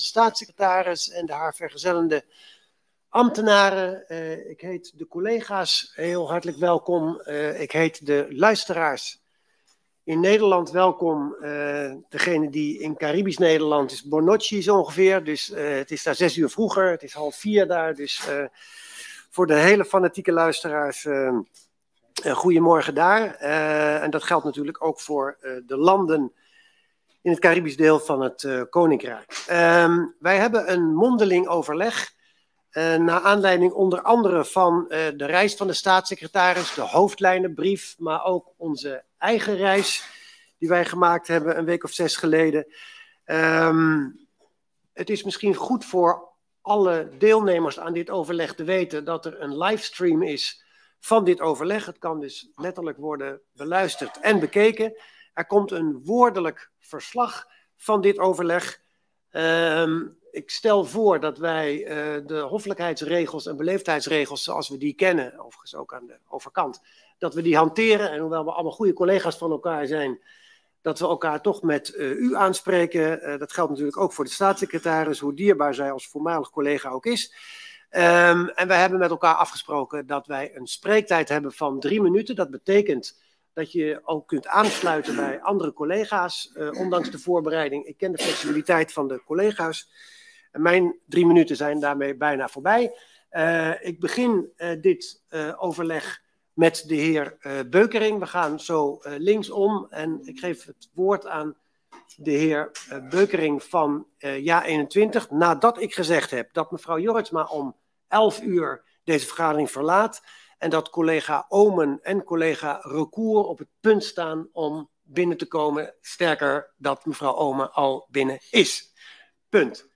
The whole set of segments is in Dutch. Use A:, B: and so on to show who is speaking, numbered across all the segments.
A: staatssecretaris en de haar vergezellende ambtenaren. Ik heet de collega's heel hartelijk welkom. Ik heet de luisteraars in Nederland welkom. Degene die in Caribisch Nederland is Bonocchi zo ongeveer. Dus het is daar 6 uur vroeger. Het is 3:30 daar. Dus voor de hele fanatieke luisteraars, goedemorgen daar. En dat geldt natuurlijk ook voor de landen in het Caribisch deel van het Koninkrijk. Wij hebben een mondeling overleg. Naar aanleiding onder andere van de reis van de staatssecretaris, de hoofdlijnenbrief, maar ook onze eigen reis die wij gemaakt hebben een week of 6 geleden. Het is misschien goed voor alle deelnemers aan dit overleg te weten dat er een livestream is van dit overleg. Het kan dus letterlijk worden beluisterd en bekeken. Er komt een woordelijk verslag van dit overleg. Ik stel voor dat wij de hoffelijkheidsregels en beleefdheidsregels zoals we die kennen, overigens ook aan de overkant, dat we die hanteren. En hoewel we allemaal goede collega's van elkaar zijn, dat we elkaar toch met u aanspreken. Dat geldt natuurlijk ook voor de staatssecretaris, hoe dierbaar zij als voormalig collega ook is. En wij hebben met elkaar afgesproken dat wij een spreektijd hebben van 3 minuten. Dat betekent dat je ook kunt aansluiten bij andere collega's, ondanks de voorbereiding. Ik ken de flexibiliteit van de collega's. En mijn 3 minuten zijn daarmee bijna voorbij. Ik begin dit overleg met de heer Beukering. We gaan zo linksom en ik geef het woord aan de heer Beukering van JA21. Nadat ik gezegd heb dat mevrouw Jorritsma om 11 uur deze vergadering verlaat en dat collega Oomen en collega Recour op het punt staan om binnen te komen. Sterker, dat mevrouw Oomen al binnen is. Punt.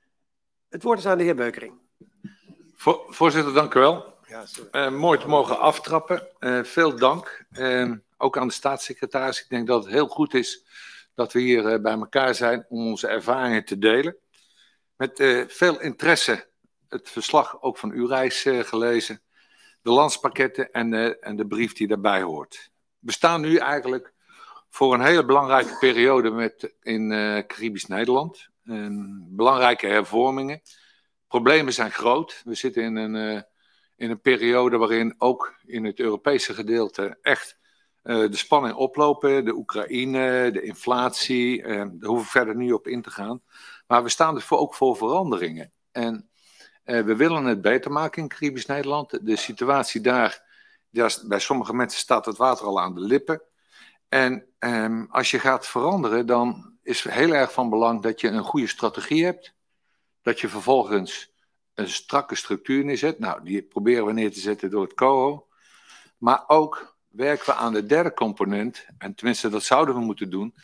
A: Het woord is aan de heer Beukering.
B: Voorzitter, dank u wel. Ja, mooi te mogen aftrappen. Veel dank. Ook aan de staatssecretaris. Ik denk dat het heel goed is dat we hier bij elkaar zijn om onze ervaringen te delen. Met veel interesse het verslag ook van uw reis gelezen. De landspakketten en de brief die daarbij hoort. We staan nu eigenlijk voor een hele belangrijke periode in Caribisch Nederland. Belangrijke hervormingen. Problemen zijn groot. We zitten in een periode waarin ook in het Europese gedeelte echt de spanning oplopen. De Oekraïne, de inflatie. Daar hoeven we verder niet op in te gaan. Maar we staan dus ook voor veranderingen. En we willen het beter maken in Caribisch Nederland. De situatie daar, bij sommige mensen staat het water al aan de lippen. En als je gaat veranderen, dan is het heel erg van belang dat je een goede strategie hebt. Dat je vervolgens een strakke structuur neerzet. Nou, die proberen we neer te zetten door het COHO. Maar ook werken we aan de derde component. En tenminste, dat zouden we moeten doen.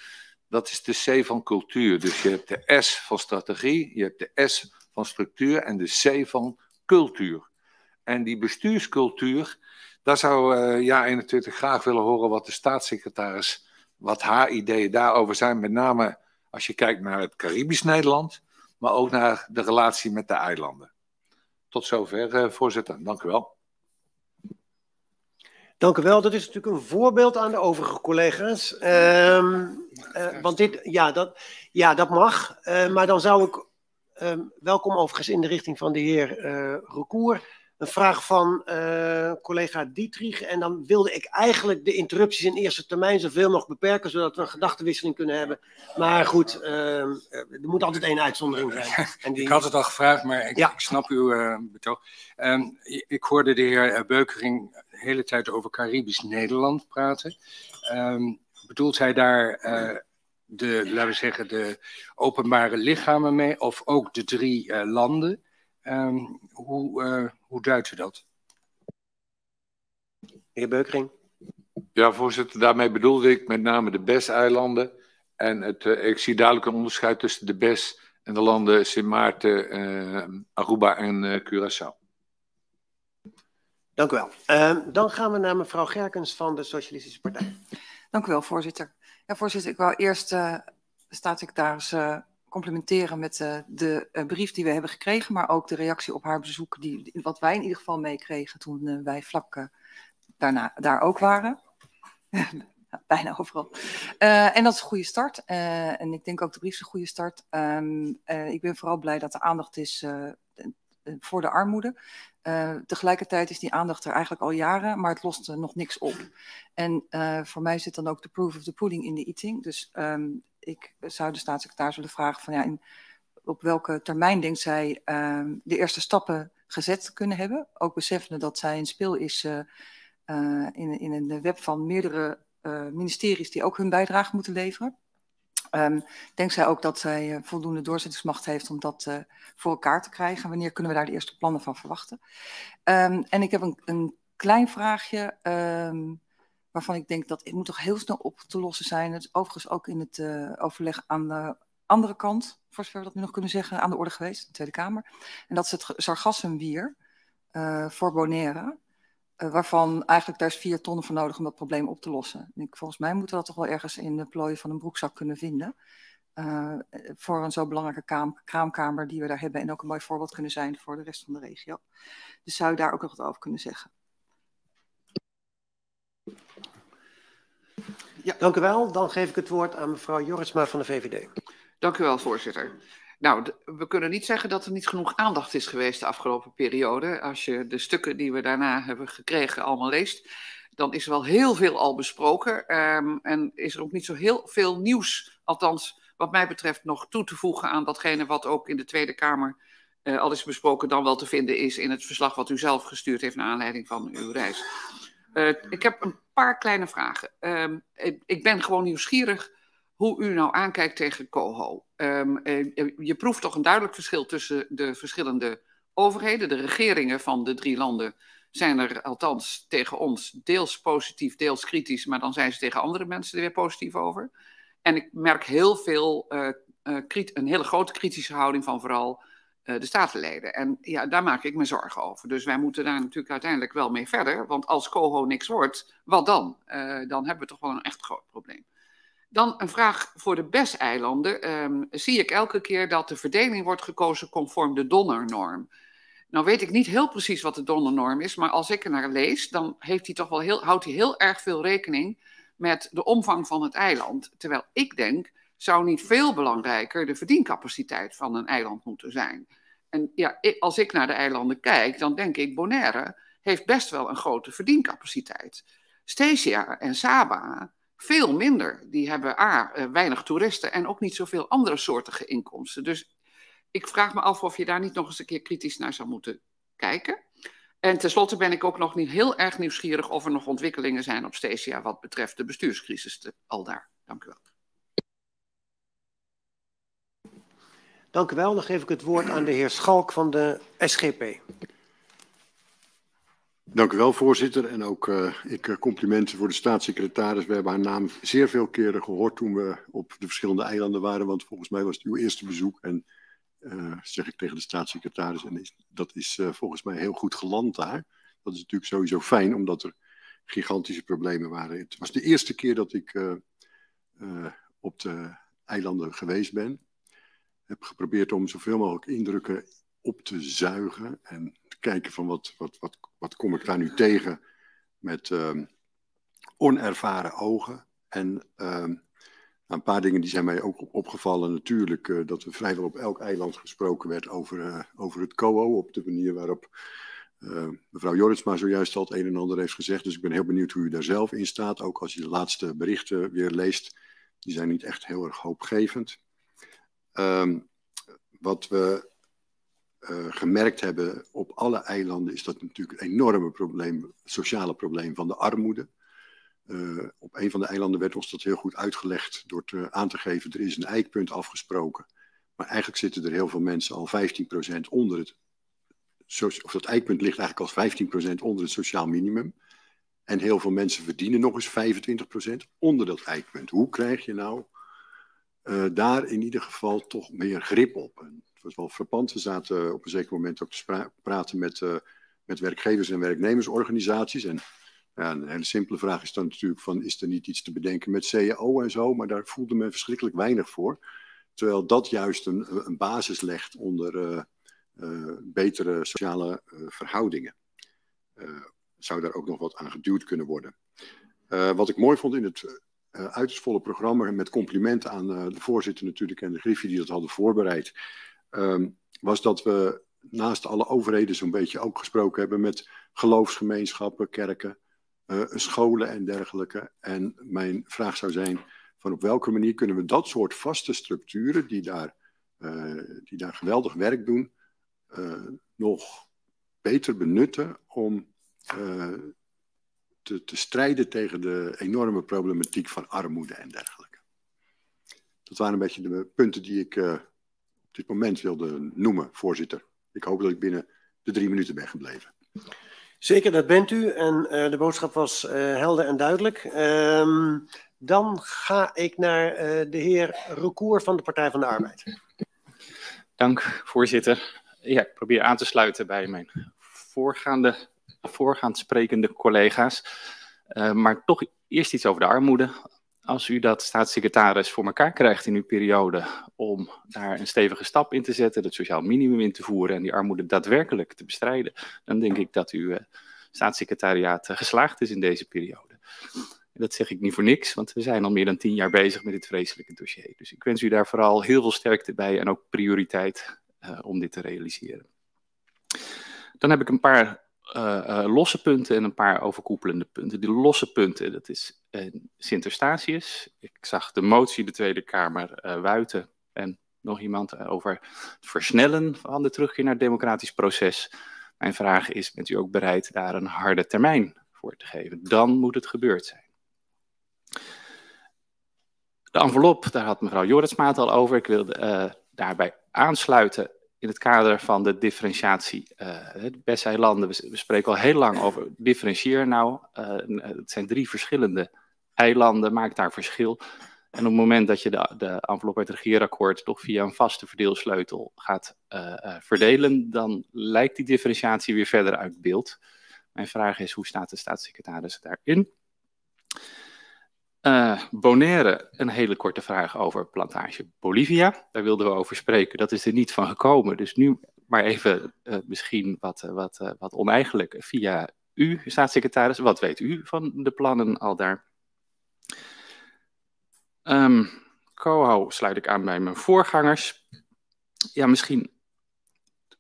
B: Dat is de C van cultuur. Dus je hebt de S van strategie, je hebt de S van structuur en de C van cultuur. En die bestuurscultuur, daar zou JA21 graag willen horen wat de staatssecretaris, wat haar ideeën daarover zijn. Met name als je kijkt naar het Caribisch Nederland, maar ook naar de relatie met de eilanden. Tot zover, voorzitter. Dank u wel.
A: Dank u wel. Dat is natuurlijk een voorbeeld aan de overige collega's. Want dit, dat mag. Maar dan zou ik, welkom overigens in de richting van de heer Recour, een vraag van collega Dietrich. En dan wilde ik eigenlijk de interrupties in eerste termijn zoveel mogelijk beperken, zodat we een gedachtenwisseling kunnen hebben. Maar goed, er moet altijd één uitzondering zijn. En
C: Ik had het al gevraagd, maar ik snap uw betoog. Ik hoorde de heer Beukering de hele tijd over Caribisch Nederland praten. Bedoelt hij daar laten we zeggen, de openbare lichamen mee, of ook de 3 landen? Hoe duidt u dat?
A: Heer Beukering.
B: Ja, voorzitter, daarmee bedoelde ik met name de BES-eilanden. En ik zie duidelijk een onderscheid tussen de BES en de landen Sint Maarten, Aruba en Curaçao.
A: Dank u wel. Dan gaan we naar mevrouw Gerkens van de Socialistische Partij.
D: Dank u wel, voorzitter. Ja, voorzitter, ik wou eerst de staatssecretaris complimenteren met de brief die we hebben gekregen, maar ook de reactie op haar bezoek, wat wij in ieder geval meekregen toen wij vlak daarna daar ook waren. Ja, bijna overal. En dat is een goede start. En ik denk ook de brief is een goede start. Ik ben vooral blij dat er aandacht is voor de armoede. Tegelijkertijd is die aandacht er eigenlijk al jaren, maar het lost nog niks op. En voor mij zit dan ook de proof of the pudding in de eating. Dus ik zou de staatssecretaris willen vragen van op welke termijn denkt zij de eerste stappen gezet kunnen hebben. Ook beseffende dat zij een speel is in een web van meerdere ministeries die ook hun bijdrage moeten leveren. Denkt zij ook dat zij voldoende doorzettingsmacht heeft om dat voor elkaar te krijgen? Wanneer kunnen we daar de eerste plannen van verwachten? En ik heb een klein vraagje waarvan ik denk dat het moet toch heel snel op te lossen zijn. Het is overigens ook in het overleg aan de andere kant, voor zover we dat nu nog kunnen zeggen, aan de orde geweest, de Tweede Kamer. En dat is het sargassenwier voor Bonaire. Waarvan eigenlijk daar is 4 tonnen voor nodig om dat probleem op te lossen. Volgens mij moeten we dat toch wel ergens in de plooien van een broekzak kunnen vinden. Voor een zo belangrijke kraamkamer die we daar hebben. En ook een mooi voorbeeld kunnen zijn voor de rest van de regio. Dus zou je daar ook nog wat over kunnen zeggen?
A: Ja. Dank u wel. Dan geef ik het woord aan mevrouw Jorritsma van de VVD.
E: Dank u wel, voorzitter. Nou, we kunnen niet zeggen dat er niet genoeg aandacht is geweest de afgelopen periode. Als je de stukken die we daarna hebben gekregen allemaal leest, dan is er wel heel veel al besproken. En is er ook niet zo heel veel nieuws, althans wat mij betreft, nog toe te voegen aan datgene wat ook in de Tweede Kamer al is besproken, dan wel te vinden is in het verslag wat u zelf gestuurd heeft naar aanleiding van uw reis. Ik heb een paar kleine vragen. Ik ben gewoon nieuwsgierig hoe u nou aankijkt tegen Coho. Je proeft toch een duidelijk verschil tussen de verschillende overheden. De regeringen van de 3 landen zijn er althans tegen ons deels positief, deels kritisch, maar dan zijn ze tegen andere mensen er weer positief over. En ik merk heel veel, een hele grote kritische houding van vooral de statenleden. En ja, daar maak ik me zorgen over. Dus wij moeten daar natuurlijk uiteindelijk wel mee verder, want als Coho niks wordt, wat dan? Dan hebben we toch wel een echt groot probleem. Dan een vraag voor de BES-eilanden. Zie ik elke keer dat de verdeling wordt gekozen conform de Donner-norm. Nou weet ik niet heel precies wat de Donner-norm is, maar als ik er naar lees, dan houdt hij heel erg veel rekening met de omvang van het eiland. Terwijl ik denk, zou niet veel belangrijker de verdiencapaciteit van een eiland moeten zijn. En ja, als ik naar de eilanden kijk, dan denk ik, Bonaire heeft best wel een grote verdiencapaciteit. Statia en Saba veel minder. Die hebben weinig toeristen en ook niet zoveel andere soortige inkomsten. Dus ik vraag me af of je daar niet nog eens een keer kritisch naar zou moeten kijken. En tenslotte ben ik ook nog niet heel erg nieuwsgierig of er nog ontwikkelingen zijn op Statia wat betreft de bestuurscrisis aldaar. Dank u wel.
A: Dank u wel. Dan geef ik het woord aan de heer Schalk van de SGP.
F: Dank u wel, voorzitter. En ook complimenten voor de staatssecretaris. We hebben haar naam zeer veel keren gehoord toen we op de verschillende eilanden waren. Want volgens mij was het uw eerste bezoek. En zeg ik tegen de staatssecretaris. En dat is volgens mij heel goed geland daar. Dat is natuurlijk sowieso fijn, omdat er gigantische problemen waren. Het was de eerste keer dat ik op de eilanden geweest ben. Ik heb geprobeerd om zoveel mogelijk indrukken op te zuigen en te kijken van wat kom ik daar nu tegen met onervaren ogen. En een paar dingen die zijn mij ook opgevallen natuurlijk, dat er vrijwel op elk eiland gesproken werd over het COO, op de manier waarop mevrouw Jorritsma zojuist al het een en ander heeft gezegd. Dus ik ben heel benieuwd hoe u daar zelf in staat, ook als je de laatste berichten weer leest. Die zijn niet echt heel erg hoopgevend. Wat we gemerkt hebben op alle eilanden is dat natuurlijk een enorme probleem, sociale probleem van de armoede. Op een van de eilanden werd ons dat heel goed uitgelegd door aan te geven, er is een eikpunt afgesproken. Maar eigenlijk zitten er heel veel mensen al 15% onder het, of dat eikpunt ligt eigenlijk al 15% onder het sociaal minimum. En heel veel mensen verdienen nog eens 25% onder dat eikpunt. Hoe krijg je nou daar in ieder geval toch meer grip op? En het was wel frappant. We zaten op een zeker moment ook te praten met werkgevers en werknemersorganisaties. En ja, een hele simpele vraag is dan natuurlijk van, is er niet iets te bedenken met CAO en zo? Maar daar voelde men verschrikkelijk weinig voor. Terwijl dat juist een basis legt onder betere sociale verhoudingen. Zou daar ook nog wat aan geduwd kunnen worden. Wat ik mooi vond in het uiterst volle programma, met complimenten aan de voorzitter natuurlijk en de Griffie die dat hadden voorbereid, was dat we naast alle overheden zo'n beetje ook gesproken hebben met geloofsgemeenschappen, kerken, scholen en dergelijke. En mijn vraag zou zijn, van op welke manier kunnen we dat soort vaste structuren die daar geweldig werk doen, nog beter benutten om te strijden tegen de enorme problematiek van armoede en dergelijke. Dat waren een beetje de punten die ik op dit moment wilde noemen, voorzitter. Ik hoop dat ik binnen de 3 minuten ben gebleven.
A: Zeker, dat bent u. En de boodschap was helder en duidelijk. Dan ga ik naar de heer Recour van de Partij van de Arbeid.
G: Dank, voorzitter. Ja, ik probeer aan te sluiten bij mijn voorgaand sprekende collega's. Maar toch eerst iets over de armoede. Als u dat, staatssecretaris, voor elkaar krijgt in uw periode om daar een stevige stap in te zetten, het sociaal minimum in te voeren en die armoede daadwerkelijk te bestrijden, dan denk ik dat uw staatssecretariaat geslaagd is in deze periode. En dat zeg ik niet voor niks, want we zijn al meer dan 10 jaar bezig met dit vreselijke dossier. Dus ik wens u daar vooral heel veel sterkte bij en ook prioriteit om dit te realiseren. Dan heb ik een paar losse punten en een paar overkoepelende punten. Die losse punten, dat is Sint Eustatius. Ik zag de motie de Tweede Kamer wuiten en nog iemand over het versnellen van de terugkeer naar het democratisch proces. Mijn vraag is, bent u ook bereid daar een harde termijn voor te geven? Dan moet het gebeurd zijn. De envelop, daar had mevrouw Jorritsma het al over. Ik wilde daarbij aansluiten in het kader van de differentiatie. De BES-eilanden, we spreken al heel lang over differentieer nou. Het zijn 3 verschillende eilanden, maak daar verschil. En op het moment dat je de envelop uit het regeerakkoord toch via een vaste verdeelsleutel gaat verdelen, dan lijkt die differentiatie weer verder uit beeld. Mijn vraag is, hoe staat de staatssecretaris daarin? Bonaire, een hele korte vraag over plantage Bolivia. Daar wilden we over spreken, dat is er niet van gekomen. Dus nu maar even misschien wat oneigenlijk via u, staatssecretaris. Wat weet u van de plannen al daar? Coho sluit ik aan bij mijn voorgangers. Ja, misschien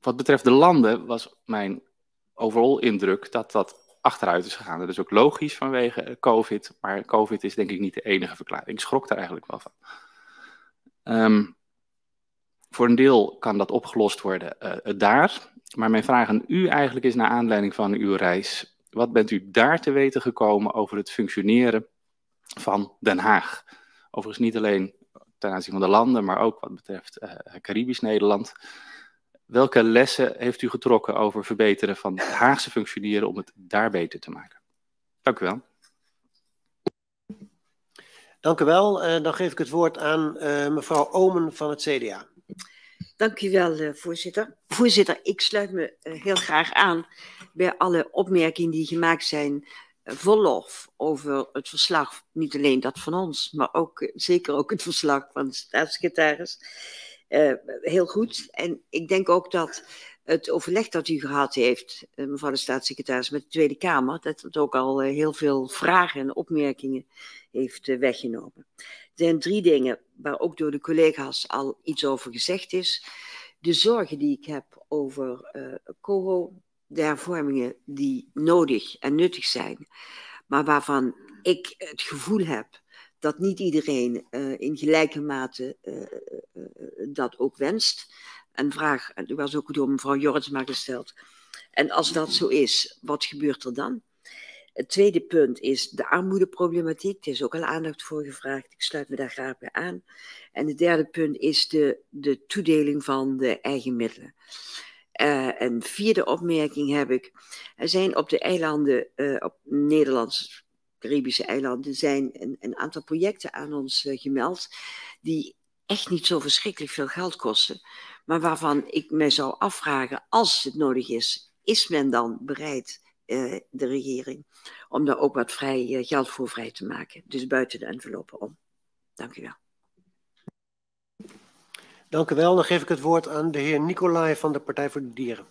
G: wat betreft de landen was mijn overal indruk dat achteruit is gegaan. Dat is ook logisch vanwege COVID, maar COVID is denk ik niet de enige verklaring. Ik schrok daar eigenlijk wel van. Voor een deel kan dat opgelost worden daar, maar mijn vraag aan u eigenlijk is naar aanleiding van uw reis. Wat bent u daar te weten gekomen over het functioneren van Den Haag? Overigens niet alleen ten aanzien van de landen, maar ook wat betreft Caribisch Nederland. Welke lessen heeft u getrokken over verbeteren van het Haagse functioneren om het daar beter te maken? Dank u wel.
A: Dank u wel. Dan geef ik het woord aan mevrouw Oomen van het CDA.
H: Dank u wel, voorzitter. Voorzitter, ik sluit me heel graag aan bij alle opmerkingen die gemaakt zijn. Vol lof over het verslag, niet alleen dat van ons, maar ook zeker ook het verslag van de staatssecretaris. Heel goed. En ik denk ook dat het overleg dat u gehad heeft, mevrouw de staatssecretaris, met de Tweede Kamer, dat het ook al heel veel vragen en opmerkingen heeft weggenomen. Er zijn 3 dingen waar ook door de collega's al iets over gezegd is. De zorgen die ik heb over COHO, de hervormingen die nodig en nuttig zijn, maar waarvan ik het gevoel heb dat niet iedereen in gelijke mate dat ook wenst. Een vraag, die was ook door mevrouw Jorritsma gesteld. En als dat zo is, wat gebeurt er dan? Het tweede punt is de armoedeproblematiek. Er is ook al aandacht voor gevraagd. Ik sluit me daar graag bij aan. En het derde punt is de toedeling van de eigen middelen. Een vierde opmerking heb ik. Er zijn op de eilanden, op Nederlandse, Caribische eilanden, zijn een aantal projecten aan ons gemeld die echt niet zo verschrikkelijk veel geld kosten. Maar waarvan ik mij zou afvragen, als het nodig is men dan bereid, de regering, om daar ook wat geld voor vrij te maken. Dus buiten de enveloppen om. Dank u wel.
A: Dank u wel. Dan geef ik het woord aan de heer Nicolai van de Partij voor de Dieren.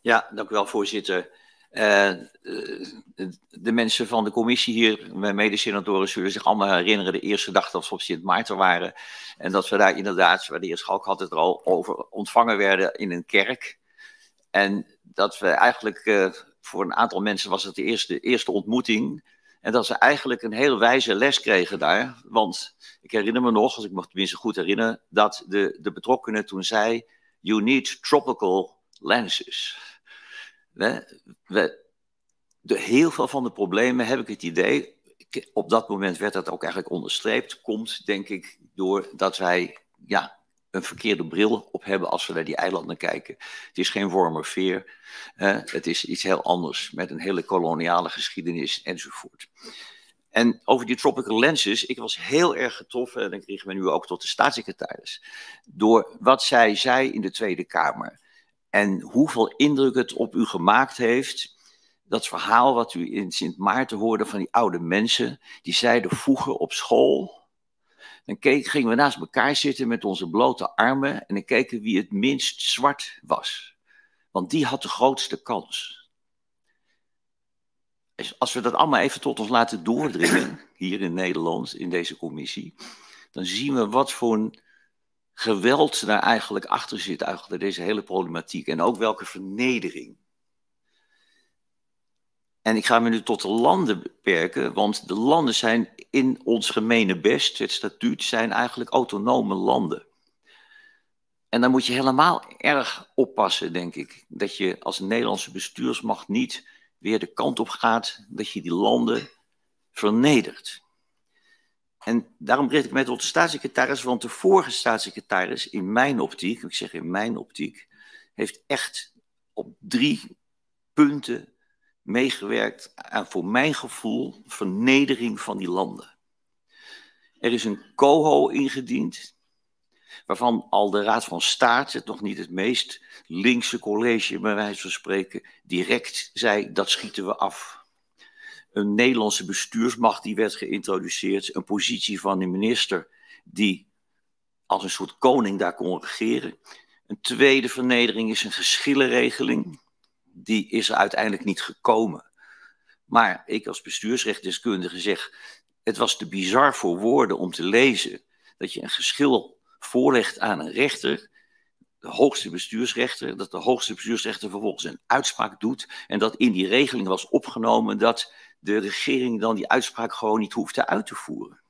I: Ja, dank u wel, voorzitter. De mensen van de commissie hier, mijn medesenatoren, zullen zich allemaal herinneren de eerste dag dat we op Sint Maarten waren. En dat we daar inderdaad, waar de heer Schalk had het er al over, ontvangen werden in een kerk. En dat we eigenlijk, voor een aantal mensen was het de eerste ontmoeting. En dat ze eigenlijk een heel wijze les kregen daar. Want ik herinner me nog, als ik me tenminste goed herinner, dat de betrokkenen toen zei, you need tropical lenses. Heel veel van de problemen, heb ik het idee, op dat moment werd dat ook eigenlijk onderstreept, komt denk ik doordat wij een verkeerde bril op hebben als we naar die eilanden kijken. Het is geen warmer veer, het is iets heel anders met een hele koloniale geschiedenis enzovoort. En over die tropical lenses, ik was heel erg getroffen, en dan kregen we nu ook tot de staatssecretaris, door wat zij zei in de Tweede Kamer. En hoeveel indruk het op u gemaakt heeft, dat verhaal wat u in Sint Maarten hoorde van die oude mensen, die zeiden vroeger op school, dan gingen we naast elkaar zitten met onze blote armen en dan keken wie het minst zwart was. Want die had de grootste kans. Dus als we dat allemaal even tot ons laten doordringen, hier in Nederland, in deze commissie, dan zien we wat voor een geweld daar eigenlijk achter zit, achter deze hele problematiek. En ook welke vernedering. En ik ga me nu tot de landen beperken, want de landen zijn in ons gemene best, het statuut, zijn eigenlijk autonome landen. En dan moet je helemaal erg oppassen, denk ik, dat je als Nederlandse bestuursmacht niet weer de kant op gaat dat je die landen vernedert. En daarom richt ik mij tot de staatssecretaris, want de vorige staatssecretaris, in mijn optiek, ik zeg in mijn optiek, heeft echt op 3 punten meegewerkt aan, voor mijn gevoel, vernedering van die landen. Er is een COHO ingediend, waarvan al de Raad van State, het nog niet het meest linkse college, bij wijze van spreken, direct zei, dat schieten we af. Een Nederlandse bestuursmacht die werd geïntroduceerd, een positie van de minister die als een soort koning daar kon regeren. Een tweede vernedering is een geschillenregeling. Die is er uiteindelijk niet gekomen. Maar ik als bestuursrechtdeskundige zeg, het was te bizar voor woorden om te lezen dat je een geschil voorlegt aan een rechter, de hoogste bestuursrechter, dat de hoogste bestuursrechter vervolgens een uitspraak doet en dat in die regeling was opgenomen dat de regering dan die uitspraak gewoon niet hoefde uit te voeren.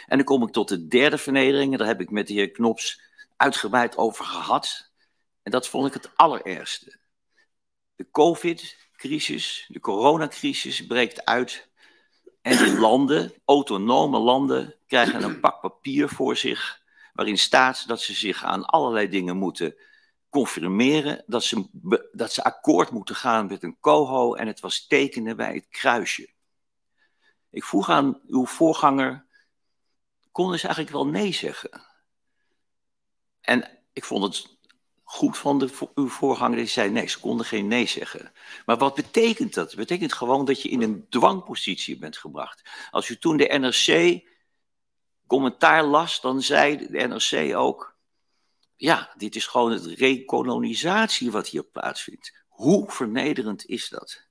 I: En dan kom ik tot de derde vernedering, en daar heb ik met de heer Knops uitgebreid over gehad. En dat vond ik het allerergste. De COVID-crisis, de coronacrisis breekt uit en die landen, autonome landen, krijgen een pak papier voor zich waarin staat dat ze zich aan allerlei dingen moeten confirmeren, dat ze akkoord moeten gaan met een COHO en het was tekenen bij het kruisje. Ik vroeg aan uw voorganger, konden ze eigenlijk wel nee zeggen? En ik vond het goed van uw voorganger die zei, nee, ze konden geen nee zeggen. Maar wat betekent dat? Het betekent gewoon dat je in een dwangpositie bent gebracht. Als u toen de NRC commentaar las, dan zei de NRC ook, ja, dit is gewoon het rekolonisatie wat hier plaatsvindt. Hoe vernederend is dat?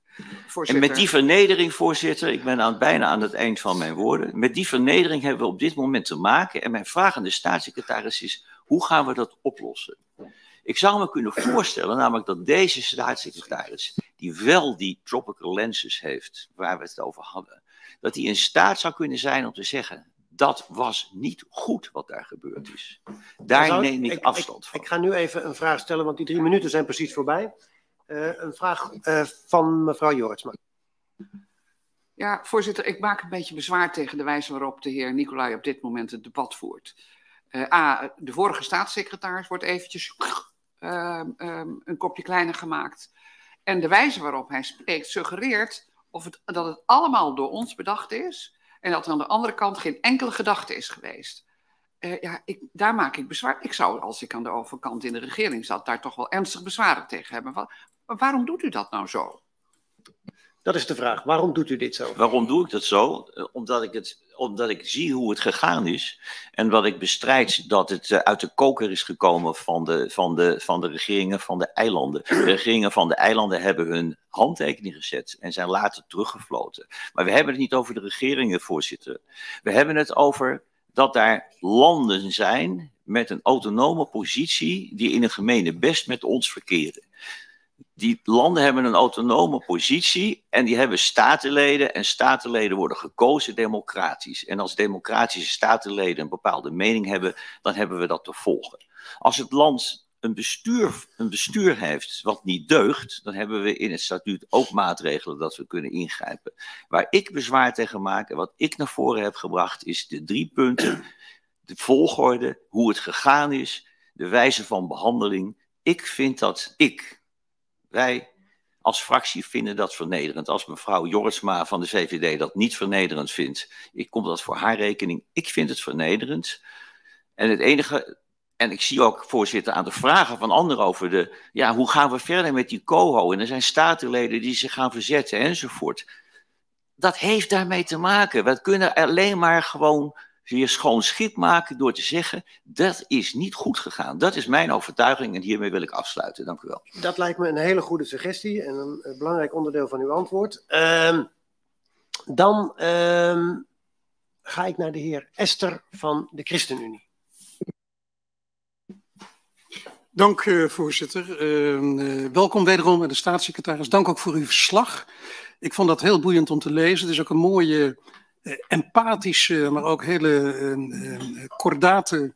I: Voorzitter. En met die vernedering, voorzitter, ik ben bijna aan het eind van mijn woorden, met die vernedering hebben we op dit moment te maken. En mijn vraag aan de staatssecretaris is, hoe gaan we dat oplossen? Ik zou me kunnen voorstellen, namelijk dat deze staatssecretaris, die wel die tropical lenses heeft, waar we het over hadden, dat die in staat zou kunnen zijn om te zeggen, dat was niet goed wat daar gebeurd is. Daar neem ik afstand van.
A: Ik ga nu even een vraag stellen, want die 3 minuten zijn precies voorbij. Een vraag van mevrouw Jortsma.
E: Ja, voorzitter, ik maak een beetje bezwaar tegen de wijze waarop de heer Nicolai op dit moment het debat voert. De vorige staatssecretaris wordt eventjes een kopje kleiner gemaakt. En de wijze waarop hij spreekt suggereert dat het allemaal door ons bedacht is en dat er aan de andere kant geen enkele gedachte is geweest. Daar maak ik bezwaar. Ik zou, als ik aan de overkant in de regering zat, daar toch wel ernstig bezwaren tegen hebben. Waarom doet u dat nou zo?
A: Dat is de vraag. Waarom doet u dit zo?
I: Waarom doe ik dat zo? Omdat ik zie hoe het gegaan is. En wat ik bestrijd dat het uit de koker is gekomen van de regeringen van de eilanden. De regeringen van de eilanden hebben hun handtekening gezet en zijn later teruggefloten. Maar we hebben het niet over de regeringen, voorzitter. We hebben het over dat daar landen zijn met een autonome positie die in een gemeenebest met ons verkeren. Die landen hebben een autonome positie en die hebben statenleden. En statenleden worden gekozen democratisch. En als democratische statenleden een bepaalde mening hebben, dan hebben we dat te volgen. Als het land een bestuur heeft wat niet deugt, dan hebben we in het statuut ook maatregelen dat we kunnen ingrijpen. Waar ik bezwaar tegen maak en wat ik naar voren heb gebracht is de 3 punten. De volgorde, hoe het gegaan is, de wijze van behandeling. Wij als fractie vinden dat vernederend. Als mevrouw Jorritsma van de VVD dat niet vernederend vindt, ik kom dat voor haar rekening. Ik vind het vernederend. En ik zie ook, voorzitter, aan de vragen van anderen over hoe gaan we verder met die coho? En er zijn statenleden die zich gaan verzetten enzovoort. Dat heeft daarmee te maken. We kunnen alleen maar gewoon weer schoon schip maken door te zeggen, dat is niet goed gegaan. Dat is mijn overtuiging en hiermee wil ik afsluiten. Dank u wel.
A: Dat lijkt me een hele goede suggestie en een belangrijk onderdeel van uw antwoord. Dan ga ik naar de heer Ester van de ChristenUnie.
J: Dank, voorzitter. Welkom wederom bij de staatssecretaris. Dank ook voor uw verslag. Ik vond dat heel boeiend om te lezen. Het is ook een mooie, empathische, maar ook hele kordate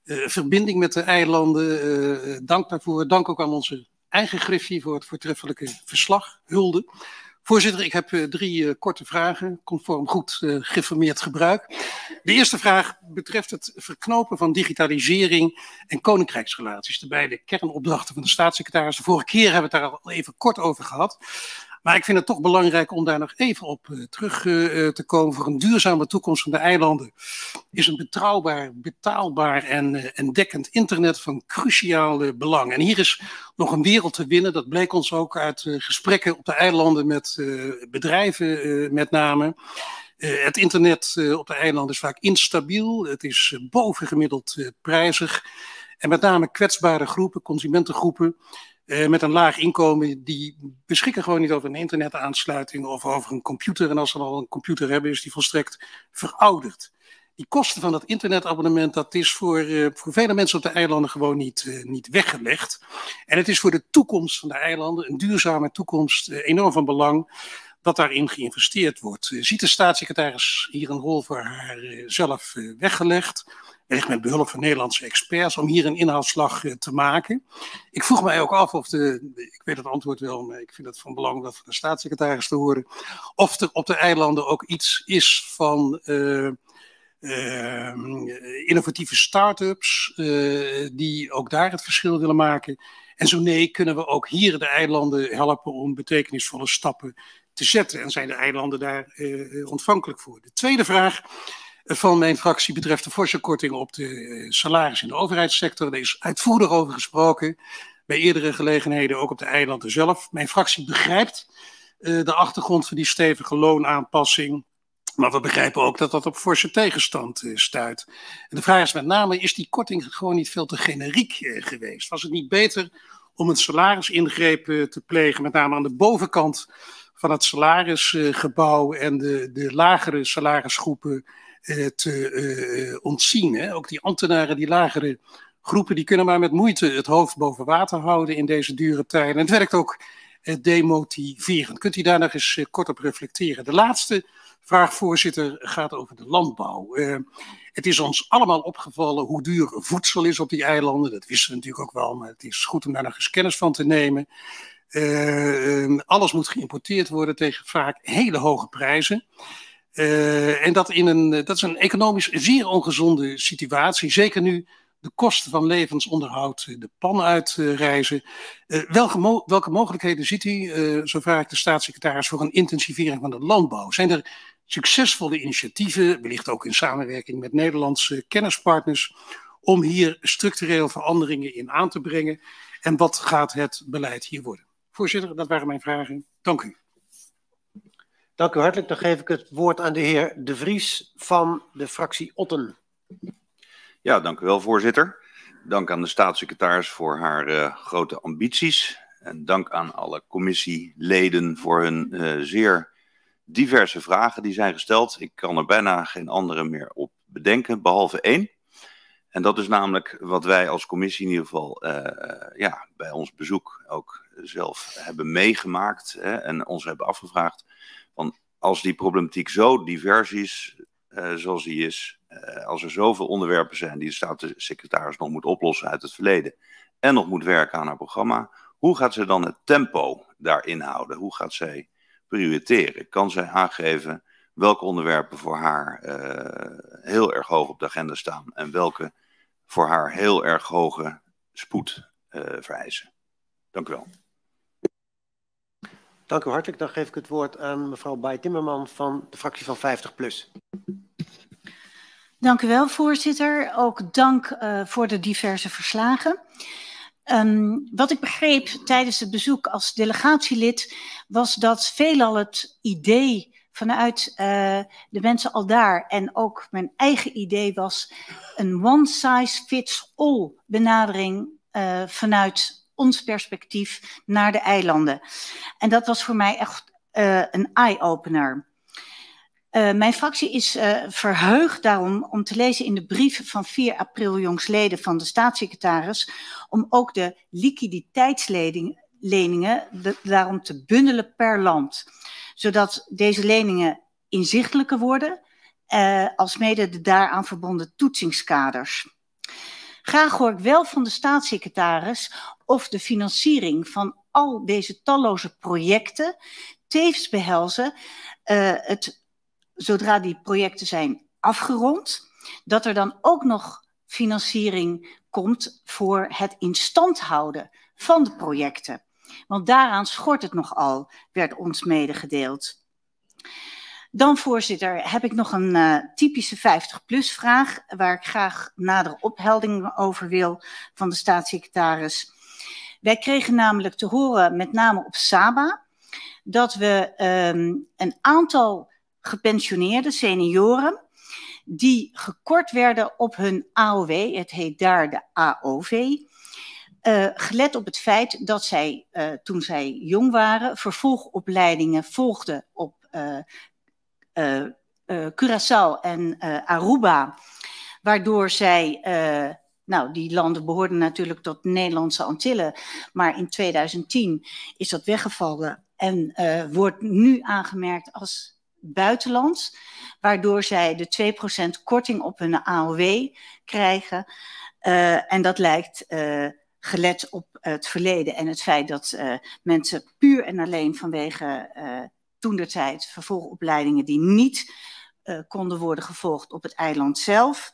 J: verbinding met de eilanden. Dank daarvoor. Dank ook aan onze eigen Griffie voor het voortreffelijke verslag. Hulde. Voorzitter, ik heb 3 korte vragen, conform goed geïnformeerd gebruik. De eerste vraag betreft het verknopen van digitalisering en koninkrijksrelaties. De beide kernopdrachten van de staatssecretaris. De vorige keer hebben we het daar al even kort over gehad. Maar ik vind het toch belangrijk om daar nog even op terug te komen. Voor een duurzame toekomst van de eilanden is een betrouwbaar, betaalbaar en dekkend internet van cruciaal belang. En hier is nog een wereld te winnen. Dat bleek ons ook uit gesprekken op de eilanden met bedrijven met name. Het internet op de eilanden is vaak instabiel. Het is bovengemiddeld prijzig. En met name kwetsbare groepen, consumentengroepen, met een laag inkomen, die beschikken gewoon niet over een internetaansluiting of over een computer. En als ze al een computer hebben, is die volstrekt verouderd. Die kosten van dat internetabonnement, dat is voor vele mensen op de eilanden gewoon niet weggelegd. En het is voor de toekomst van de eilanden, een duurzame toekomst, enorm van belang dat daarin geïnvesteerd wordt. Ziet de staatssecretaris hier een rol voor haarzelf weggelegd? Wellicht met behulp van Nederlandse experts om hier een inhaalslag te maken. Ik vroeg mij ook af of ik weet het antwoord wel, maar ik vind het van belang om dat van de staatssecretaris te horen, of er op de eilanden ook iets is van innovatieve start-ups die ook daar het verschil willen maken. En zo nee, kunnen we ook hier de eilanden helpen om betekenisvolle stappen te zetten. En zijn de eilanden daar ontvankelijk voor. De tweede vraag van mijn fractie betreft de forse korting op de salaris in de overheidssector. Daar is uitvoerig over gesproken, bij eerdere gelegenheden ook op de eilanden zelf. Mijn fractie begrijpt de achtergrond van die stevige loonaanpassing, maar we begrijpen ook dat dat op forse tegenstand stuit. En de vraag is met name, is die korting gewoon niet veel te generiek geweest? Was het niet beter om een salarisingreep te plegen, met name aan de bovenkant van het salarisgebouw en de lagere salarisgroepen te ontzien. Hè? Ook die ambtenaren, die lagere groepen, die kunnen maar met moeite het hoofd boven water houden in deze dure tijden. En het werkt ook demotiverend. Kunt u daar nog eens kort op reflecteren? De laatste vraag, voorzitter, gaat over de landbouw. Het is ons allemaal opgevallen hoe duur voedsel is op die eilanden. Dat wisten we natuurlijk ook wel, maar het is goed om daar nog eens kennis van te nemen. Alles moet geïmporteerd worden tegen vaak hele hoge prijzen. En dat is een economisch zeer ongezonde situatie. Zeker nu de kosten van levensonderhoud de pan uitreizen. Welke mogelijkheden ziet u, zo vraag ik de staatssecretaris, voor een intensivering van de landbouw? Zijn er succesvolle initiatieven, wellicht ook in samenwerking met Nederlandse kennispartners, om hier structureel veranderingen in aan te brengen? En wat gaat het beleid hier worden? Voorzitter, dat waren mijn vragen. Dank u.
A: Dank u hartelijk. Dan geef ik het woord aan de heer De Vries van de fractie Otten.
K: Ja, dank u wel, voorzitter. Dank aan de staatssecretaris voor haar grote ambities. En dank aan alle commissieleden voor hun zeer diverse vragen die zijn gesteld. Ik kan er bijna geen andere meer op bedenken, behalve één. En dat is namelijk wat wij als commissie in ieder geval bij ons bezoek ook zelf hebben meegemaakt en ons hebben afgevraagd. Van als die problematiek zo divers is zoals die is, als er zoveel onderwerpen zijn die de staatssecretaris nog moet oplossen uit het verleden en nog moet werken aan haar programma, hoe gaat ze dan het tempo daarin houden? Hoe gaat zij prioriteren? Kan zij aangeven welke onderwerpen voor haar heel erg hoog op de agenda staan en welke voor haar heel erg hoge spoed vereisen? Dank u wel.
A: Dank u hartelijk. Dan geef ik het woord aan mevrouw Bai-Timmerman van de fractie van 50PLUS.
L: Dank u wel, voorzitter. Ook dank voor de diverse verslagen. Wat ik begreep tijdens het bezoek als delegatielid was dat veelal het idee vanuit de mensen al daar en ook mijn eigen idee was een one-size-fits-all benadering vanuit ons perspectief naar de eilanden. En dat was voor mij echt een eye-opener. Mijn fractie is verheugd daarom om te lezen in de brief van 4 april jongstleden van de staatssecretaris om ook de liquiditeitsleningen daarom te bundelen per land. Zodat deze leningen inzichtelijker worden, alsmede de daaraan verbonden toetsingskaders. Graag hoor ik wel van de staatssecretaris of de financiering van al deze talloze projecten tevens behelzen zodra die projecten zijn afgerond, dat er dan ook nog financiering komt voor het instand houden van de projecten. Want daaraan schort het nogal, werd ons medegedeeld. Dan, voorzitter, heb ik nog een typische 50PLUS vraag, waar ik graag nadere opheldering over wil van de staatssecretaris. Wij kregen namelijk te horen, met name op Saba, dat we een aantal gepensioneerde senioren die gekort werden op hun AOW, het heet daar de AOV, gelet op het feit dat zij, toen zij jong waren, vervolgopleidingen volgden op Curaçao en Aruba, waardoor zij, die landen behoorden natuurlijk tot de Nederlandse Antillen, maar in 2010 is dat weggevallen en wordt nu aangemerkt als buitenlands, waardoor zij de 2% korting op hun AOW krijgen. En dat lijkt gelet op het verleden en het feit dat mensen puur en alleen vanwege toentertijd vervolgopleidingen die niet konden worden gevolgd op het eiland zelf.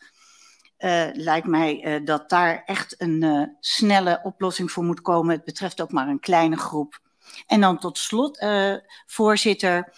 L: Lijkt mij dat daar echt een snelle oplossing voor moet komen. Het betreft ook maar een kleine groep. En dan tot slot, voorzitter,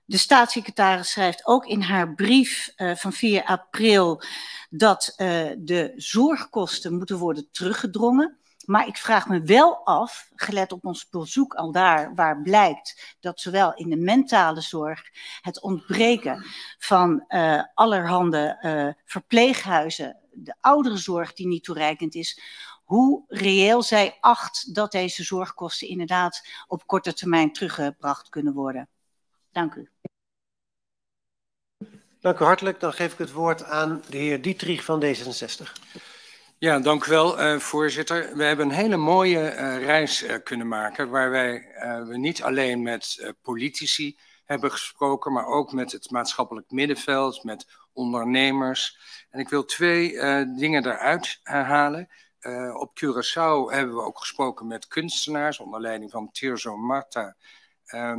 L: de staatssecretaris schrijft ook in haar brief van 4 april dat de zorgkosten moeten worden teruggedrongen. Maar ik vraag me wel af, gelet op ons bezoek al daar, waar blijkt dat zowel in de mentale zorg het ontbreken van allerhande verpleeghuizen, de ouderenzorg die niet toereikend is, hoe reëel zij acht dat deze zorgkosten inderdaad op korte termijn teruggebracht kunnen worden. Dank u.
A: Dank u hartelijk. Dan geef ik het woord aan de heer Dietrich van D66.
C: Ja, dank u wel, voorzitter. We hebben een hele mooie reis kunnen maken, waar we niet alleen met politici hebben gesproken, maar ook met het maatschappelijk middenveld, met ondernemers. En ik wil 2 dingen daaruit halen. Op Curaçao hebben we ook gesproken met kunstenaars, onder leiding van Tirso Marta.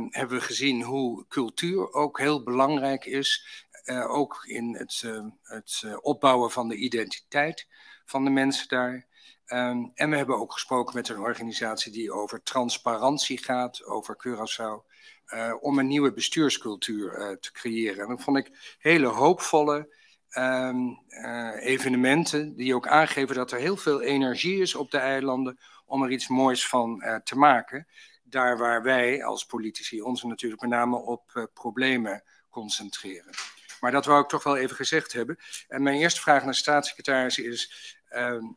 C: Hebben we gezien hoe cultuur ook heel belangrijk is, ook in het opbouwen van de identiteit van de mensen daar. En we hebben ook gesproken met een organisatie die over transparantie gaat, over Curaçao, om een nieuwe bestuurscultuur te creëren. En dat vond ik hele hoopvolle evenementen die ook aangeven dat er heel veel energie is op de eilanden om er iets moois van te maken. daar waar wij als politici ons natuurlijk met name op problemen concentreren. Maar dat wou ik toch wel even gezegd hebben. En mijn eerste vraag naar de staatssecretaris is,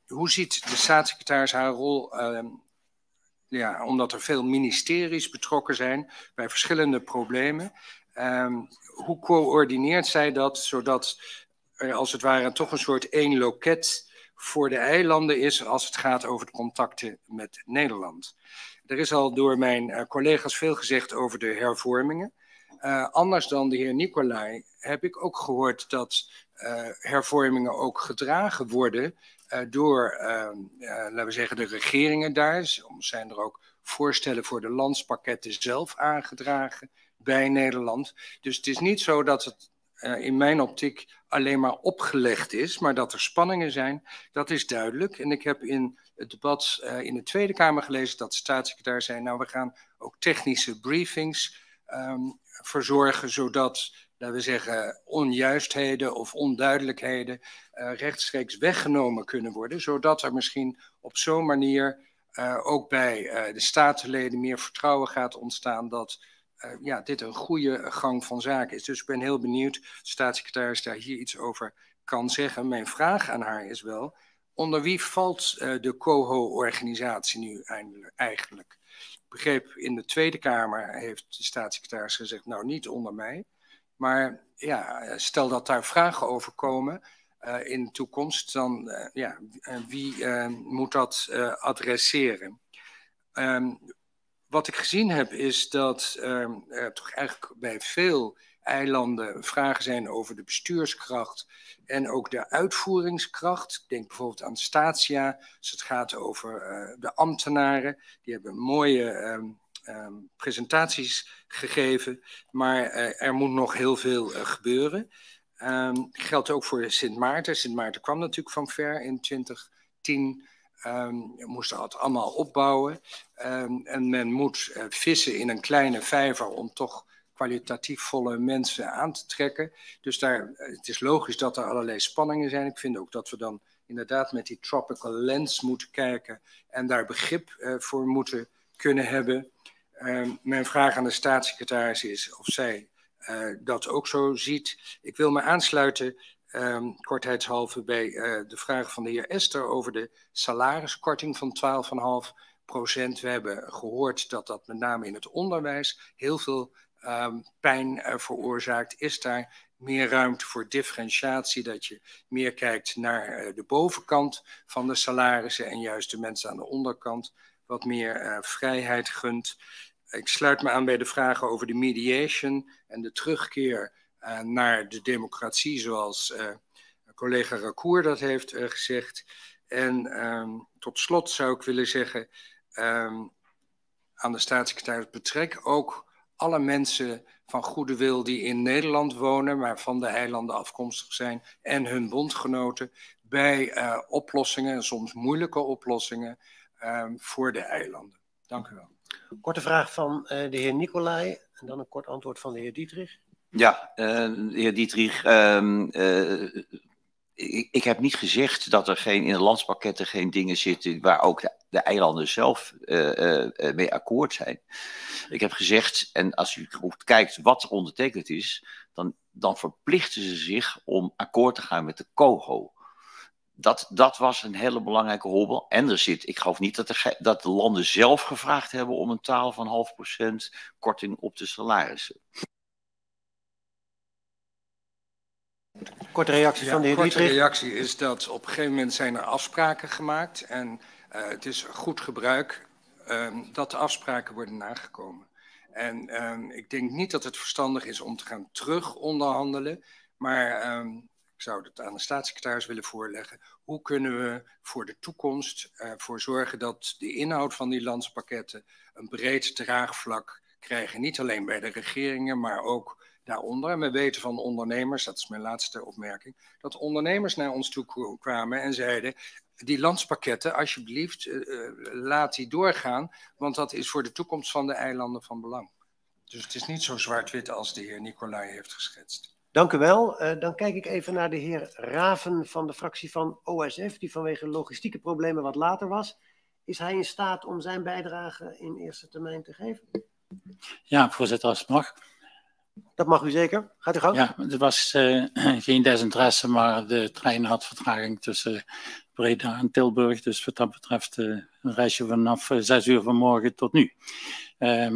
C: hoe ziet de staatssecretaris haar rol, omdat er veel ministeries betrokken zijn bij verschillende problemen. Hoe coördineert zij dat, zodat er als het ware toch een soort één loket voor de eilanden is als het gaat over de contacten met Nederland? Er is al door mijn collega's veel gezegd over de hervormingen. Anders dan de heer Nicolai heb ik ook gehoord dat hervormingen ook gedragen worden door, laten we zeggen, de regeringen daar. Soms zijn er ook voorstellen voor de landspakketten zelf aangedragen bij Nederland. Dus het is niet zo dat het in mijn optiek alleen maar opgelegd is, maar dat er spanningen zijn, dat is duidelijk. En ik heb in het debat in de Tweede Kamer gelezen dat de staatssecretaris zei, nou, we gaan ook technische briefings verzorgen, zodat, laten we zeggen, onjuistheden of onduidelijkheden rechtstreeks weggenomen kunnen worden, zodat er misschien op zo'n manier ook bij de statenleden meer vertrouwen gaat ontstaan dat dit een goede gang van zaken is. Dus ik ben heel benieuwd of de staatssecretaris daar hier iets over kan zeggen. Mijn vraag aan haar is wel, onder wie valt de COHO-organisatie nu eigenlijk? Ik begreep, in de Tweede Kamer heeft de staatssecretaris gezegd, nou, niet onder mij. Maar ja, stel dat daar vragen over komen in de toekomst, dan wie moet dat adresseren? Wat ik gezien heb is dat toch eigenlijk bij veel eilanden vragen zijn over de bestuurskracht en ook de uitvoeringskracht. Ik denk bijvoorbeeld aan Statia, als het gaat over de ambtenaren. Die hebben mooie presentaties gegeven, maar er moet nog heel veel gebeuren. Geldt ook voor Sint Maarten. Sint Maarten kwam natuurlijk van ver in 2010. Je moest dat allemaal opbouwen. En men moet vissen in een kleine vijver om toch kwalitatief volle mensen aan te trekken. Dus het is logisch dat er allerlei spanningen zijn. Ik vind ook dat we dan inderdaad met die tropical lens moeten kijken en daar begrip voor moeten kunnen hebben. Mijn vraag aan de staatssecretaris is of zij dat ook zo ziet. Ik wil me aansluiten, kortheidshalve, bij de vraag van de heer Ester over de salariskorting van 12,5%. We hebben gehoord dat dat met name in het onderwijs heel veel pijn veroorzaakt. Is daar meer ruimte voor differentiatie, dat je meer kijkt naar de bovenkant van de salarissen en juist de mensen aan de onderkant wat meer vrijheid gunt? Ik sluit me aan bij de vragen over de mediation en de terugkeer naar de democratie, zoals collega Racour dat heeft gezegd. En tot slot zou ik willen zeggen aan de staatssecretaris, betrek ook alle mensen van goede wil die in Nederland wonen, maar van de eilanden afkomstig zijn, en hun bondgenoten bij oplossingen, soms moeilijke oplossingen, voor de eilanden. Dank u wel.
A: Korte vraag van de heer Nicolai en dan een kort antwoord van de heer Dietrich.
I: Ja, de heer Dietrich, ik heb niet gezegd dat er in de landspakketten geen dingen zitten waar ook de eilanden zelf mee akkoord zijn. Ik heb gezegd, en als u goed kijkt wat er ondertekend is, dan verplichten ze zich om akkoord te gaan met de COHO. Dat was een hele belangrijke hobbel. En ik geloof niet dat de landen zelf gevraagd hebben om een 12,5% korting op de salarissen.
A: Korte reactie van de heer Dietrich.
C: De korte reactie is dat op een gegeven moment zijn er afspraken gemaakt. En het is goed gebruik dat de afspraken worden nagekomen. En ik denk niet dat het verstandig is om te gaan terug onderhandelen. Maar ik zou het aan de staatssecretaris willen voorleggen. Hoe kunnen we voor de toekomst voor zorgen dat de inhoud van die landspakketten een breed draagvlak krijgen. Niet alleen bij de regeringen, maar ook daaronder. En we weten van ondernemers, dat is mijn laatste opmerking, dat ondernemers naar ons toe kwamen en zeiden, die landspakketten, alsjeblieft, laat die doorgaan, want dat is voor de toekomst van de eilanden van belang. Dus het is niet zo zwart-wit als de heer Nicolai heeft geschetst.
A: Dank u wel. Dan kijk ik even naar de heer Raven van de fractie van OSF, die vanwege logistieke problemen wat later was. is hij in staat om zijn bijdrage in eerste termijn te geven?
M: Ja, voorzitter, als het mag.
A: Dat mag u zeker. Gaat u gang.
M: Ja, er was geen desinteresse, maar de trein had vertraging tussen Breda en Tilburg. Dus wat dat betreft een reisje vanaf 6 uur vanmorgen tot nu.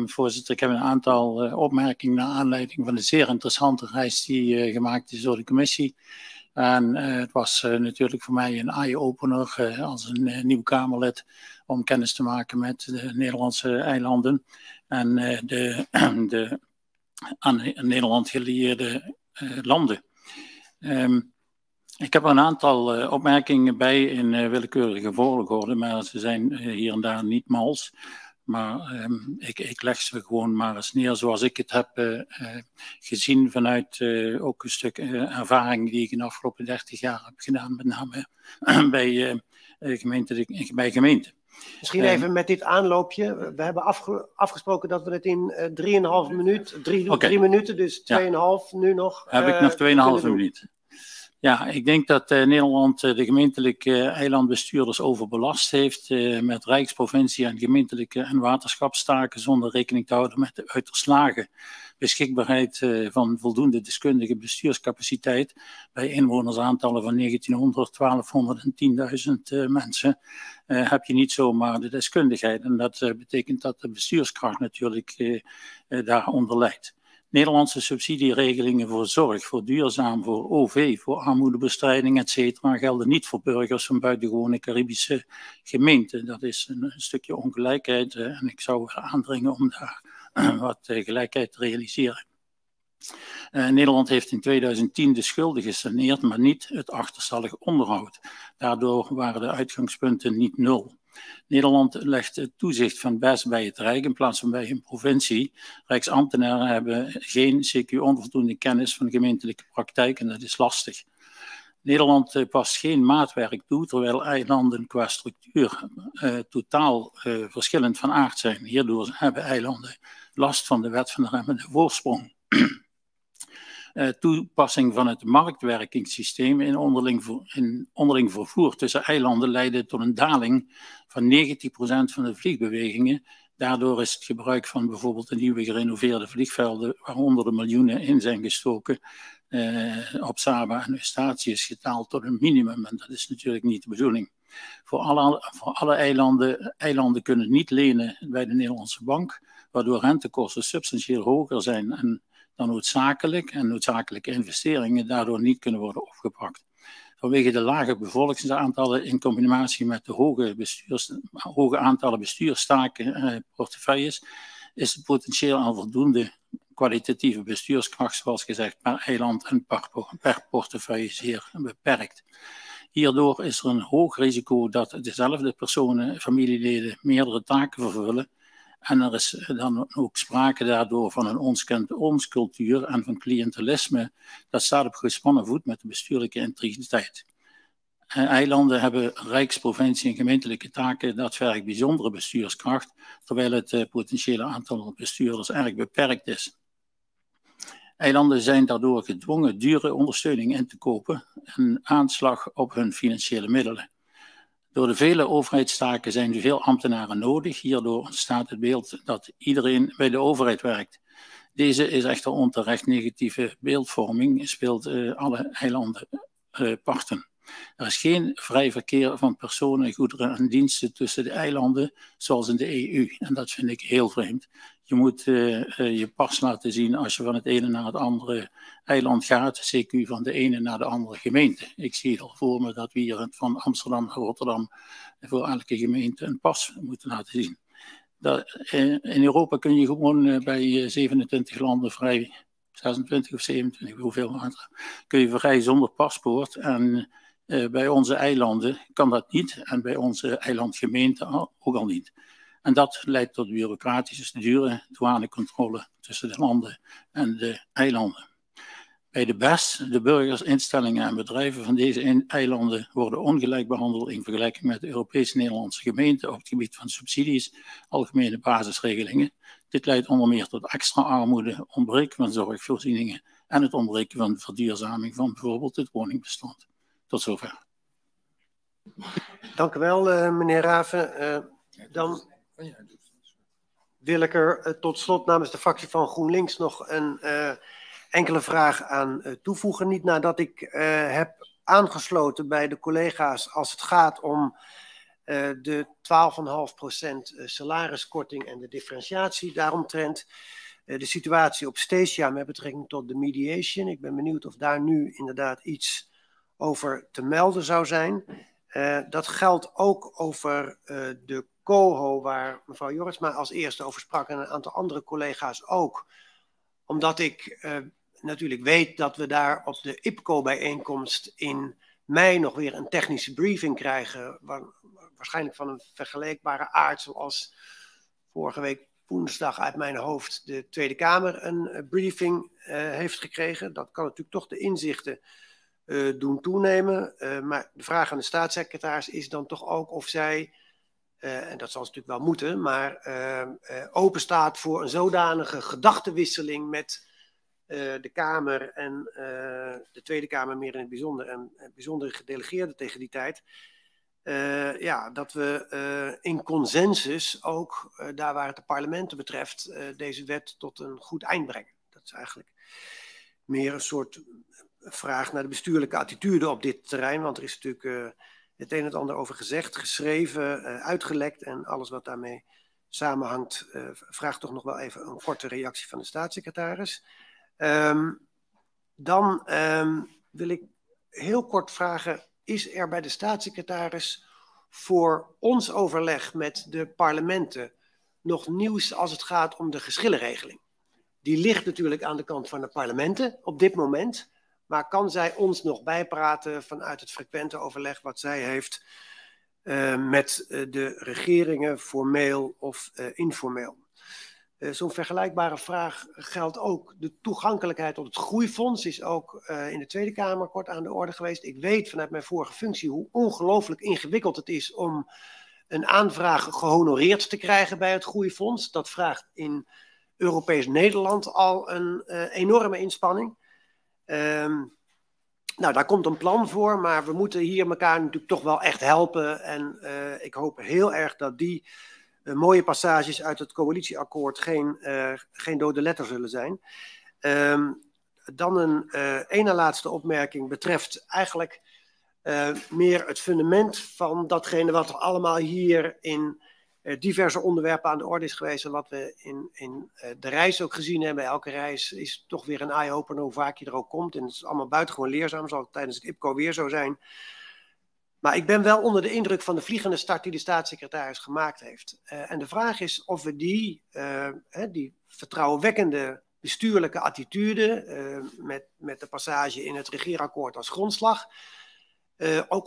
M: Voorzitter, ik heb een aantal opmerkingen naar aanleiding van de zeer interessante reis die gemaakt is door de commissie. En het was natuurlijk voor mij een eye-opener als een nieuw Kamerlid om kennis te maken met de Nederlandse eilanden en de aan Nederland gelieerde landen. Ik heb er een aantal opmerkingen bij in willekeurige volgorde, maar ze zijn hier en daar niet mals. Maar ik leg ze gewoon maar eens neer zoals ik het heb gezien vanuit ook een stuk ervaring die ik in de afgelopen 30 jaar heb gedaan, met name bij gemeenten.
A: Misschien even met dit aanloopje. We hebben afgesproken dat we het in 3,5 minuut, 3 minuten, dus 2,5 nu nog.
M: Heb ik nog 2,5 minuten. Ja, ik denk dat Nederland de gemeentelijke eilandbestuurders overbelast heeft met rijksprovincie en gemeentelijke en waterschapstaken zonder rekening te houden met de uiterst lage beschikbaarheid van voldoende deskundige bestuurscapaciteit bij inwonersaantallen van 1900, 1200 en 10.000 mensen heb je niet zomaar de deskundigheid. En dat betekent dat de bestuurskracht natuurlijk daaronder lijdt. Nederlandse subsidieregelingen voor zorg, voor duurzaam, voor OV, voor armoedebestrijding, etc. gelden niet voor burgers van buitengewone Caribische gemeenten. Dat is een stukje ongelijkheid en ik zou willen aandringen om daar wat gelijkheid te realiseren. Nederland heeft in 2010 de schulden gesaneerd, maar niet het achterstallig onderhoud. Daardoor waren de uitgangspunten niet nul. Nederland legt het toezicht van BES bij het Rijk in plaats van bij een provincie. Rijksambtenaren hebben geen CQ onvoldoende kennis van gemeentelijke praktijk en dat is lastig. Nederland past geen maatwerk toe, terwijl eilanden qua structuur totaal verschillend van aard zijn. Hierdoor hebben eilanden last van de wet van de remmende voorsprong. Toepassing van het marktwerkingssysteem in onderling vervoer tussen eilanden leidde tot een daling van 90% van de vliegbewegingen. Daardoor is het gebruik van bijvoorbeeld de nieuwe gerenoveerde vliegvelden, waaronder de miljoenen in zijn gestoken, op Saba en Eustatius getaald tot een minimum. En dat is natuurlijk niet de bedoeling. Voor alle eilanden kunnen niet lenen bij de Nederlandse bank, waardoor rentekosten substantieel hoger zijn dan noodzakelijk en noodzakelijke investeringen daardoor niet kunnen worden opgepakt. Vanwege de lage bevolkingsaantallen in combinatie met de hoge aantallen bestuurstaken portefeuilles is het potentieel aan voldoende kwalitatieve bestuurskracht, zoals gezegd, per eiland en per portefeuille zeer beperkt. Hierdoor is er een hoog risico dat dezelfde personen, familieleden, meerdere taken vervullen. En er is dan ook sprake daardoor van een ons kent ons cultuur en van cliëntelisme. Dat staat op gespannen voet met de bestuurlijke integriteit. Eilanden hebben rijksprovincie en gemeentelijke taken. Dat vergt bijzondere bestuurskracht, terwijl het potentiële aantal bestuurders erg beperkt is. Eilanden zijn daardoor gedwongen dure ondersteuning in te kopen en aanslag op hun financiële middelen. Door de vele overheidstaken zijn er veel ambtenaren nodig. Hierdoor ontstaat het beeld dat iedereen bij de overheid werkt. Deze is echter onterecht negatieve beeldvorming, speelt alle eilanden parten. Er is geen vrij verkeer van personen, goederen en diensten tussen de eilanden, zoals in de EU. En dat vind ik heel vreemd. Je moet je pas laten zien als je van het ene naar het andere eiland gaat, CQ van de ene naar de andere gemeente. Ik zie al voor me dat we hier van Amsterdam naar Rotterdam voor elke gemeente een pas moeten laten zien. In Europa kun je gewoon bij 27 landen vrij, 26 of 27, hoeveel andere, kun je vrij zonder paspoort. En bij onze eilanden kan dat niet en bij onze eilandgemeenten ook al niet. En dat leidt tot bureaucratische, dure douanecontrole tussen de landen en de eilanden. Bij de BES, de burgers, instellingen en bedrijven van deze eilanden worden ongelijk behandeld in vergelijking met de Europese Nederlandse gemeenten op het gebied van subsidies, algemene basisregelingen. Dit leidt onder meer tot extra armoede, ontbreken van zorgvoorzieningen en het ontbreken van verduurzaming van bijvoorbeeld het woningbestand. Tot zover.
A: Dank u wel, meneer Raven. Dan wil ik er tot slot namens de fractie van GroenLinks nog een enkele vraag aan toevoegen. Niet nadat ik heb aangesloten bij de collega's als het gaat om de 12,5% salariskorting en de differentiatie daaromtrent. De situatie op Statia met betrekking tot de mediation. Ik ben benieuwd of daar nu inderdaad iets over te melden zou zijn. Dat geldt ook over de COHO, waar mevrouw Jorisma als eerste over sprak en een aantal andere collega's ook. Omdat ik natuurlijk weet dat we daar op de IPCO-bijeenkomst in mei nog weer een technische briefing krijgen. Waarschijnlijk van een vergelijkbare aard zoals vorige week woensdag uit mijn hoofd de Tweede Kamer een briefing heeft gekregen. Dat kan natuurlijk toch de inzichten doen toenemen. Maar de vraag aan de staatssecretaris is dan toch ook of zij, en dat zal ze natuurlijk wel moeten, maar open staat voor een zodanige gedachtenwisseling met de Kamer en de Tweede Kamer meer in het bijzonder en bijzondere gedelegeerden tegen die tijd. Ja, dat we in consensus ook, daar waar het de parlementen betreft, deze wet tot een goed eind brengen. Dat is eigenlijk meer een soort vraag naar de bestuurlijke attitude op dit terrein, want er is natuurlijk het een en het ander over gezegd, geschreven, uitgelekt en alles wat daarmee samenhangt, vraagt toch nog wel even een korte reactie van de staatssecretaris. Dan wil ik heel kort vragen, is er bij de staatssecretaris voor ons overleg met de parlementen nog nieuws als het gaat om de geschillenregeling? Die ligt natuurlijk aan de kant van de parlementen op dit moment, maar kan zij ons nog bijpraten vanuit het frequente overleg wat zij heeft met de regeringen, formeel of informeel? Zo'n vergelijkbare vraag geldt ook. De toegankelijkheid tot het groeifonds is ook in de Tweede Kamer kort aan de orde geweest. Ik weet vanuit mijn vorige functie hoe ongelooflijk ingewikkeld het is om een aanvraag gehonoreerd te krijgen bij het groeifonds. Dat vraagt in Europees Nederland al een enorme inspanning. Nou, daar komt een plan voor, maar we moeten hier elkaar natuurlijk toch wel echt helpen. En ik hoop heel erg dat die mooie passages uit het coalitieakkoord geen dode letter zullen zijn. Dan een ene laatste opmerking betreft eigenlijk meer het fundament van datgene wat er allemaal hier in diverse onderwerpen aan de orde is geweest en wat we in de reis ook gezien hebben. Elke reis is toch weer een eye-opener hoe vaak je er ook komt en het is allemaal buitengewoon leerzaam, zal het tijdens het IPCO weer zo zijn. Maar ik ben wel onder de indruk van de vliegende start die de staatssecretaris gemaakt heeft. En de vraag is of we die vertrouwenwekkende bestuurlijke attitude met de passage in het regeerakkoord als grondslag ook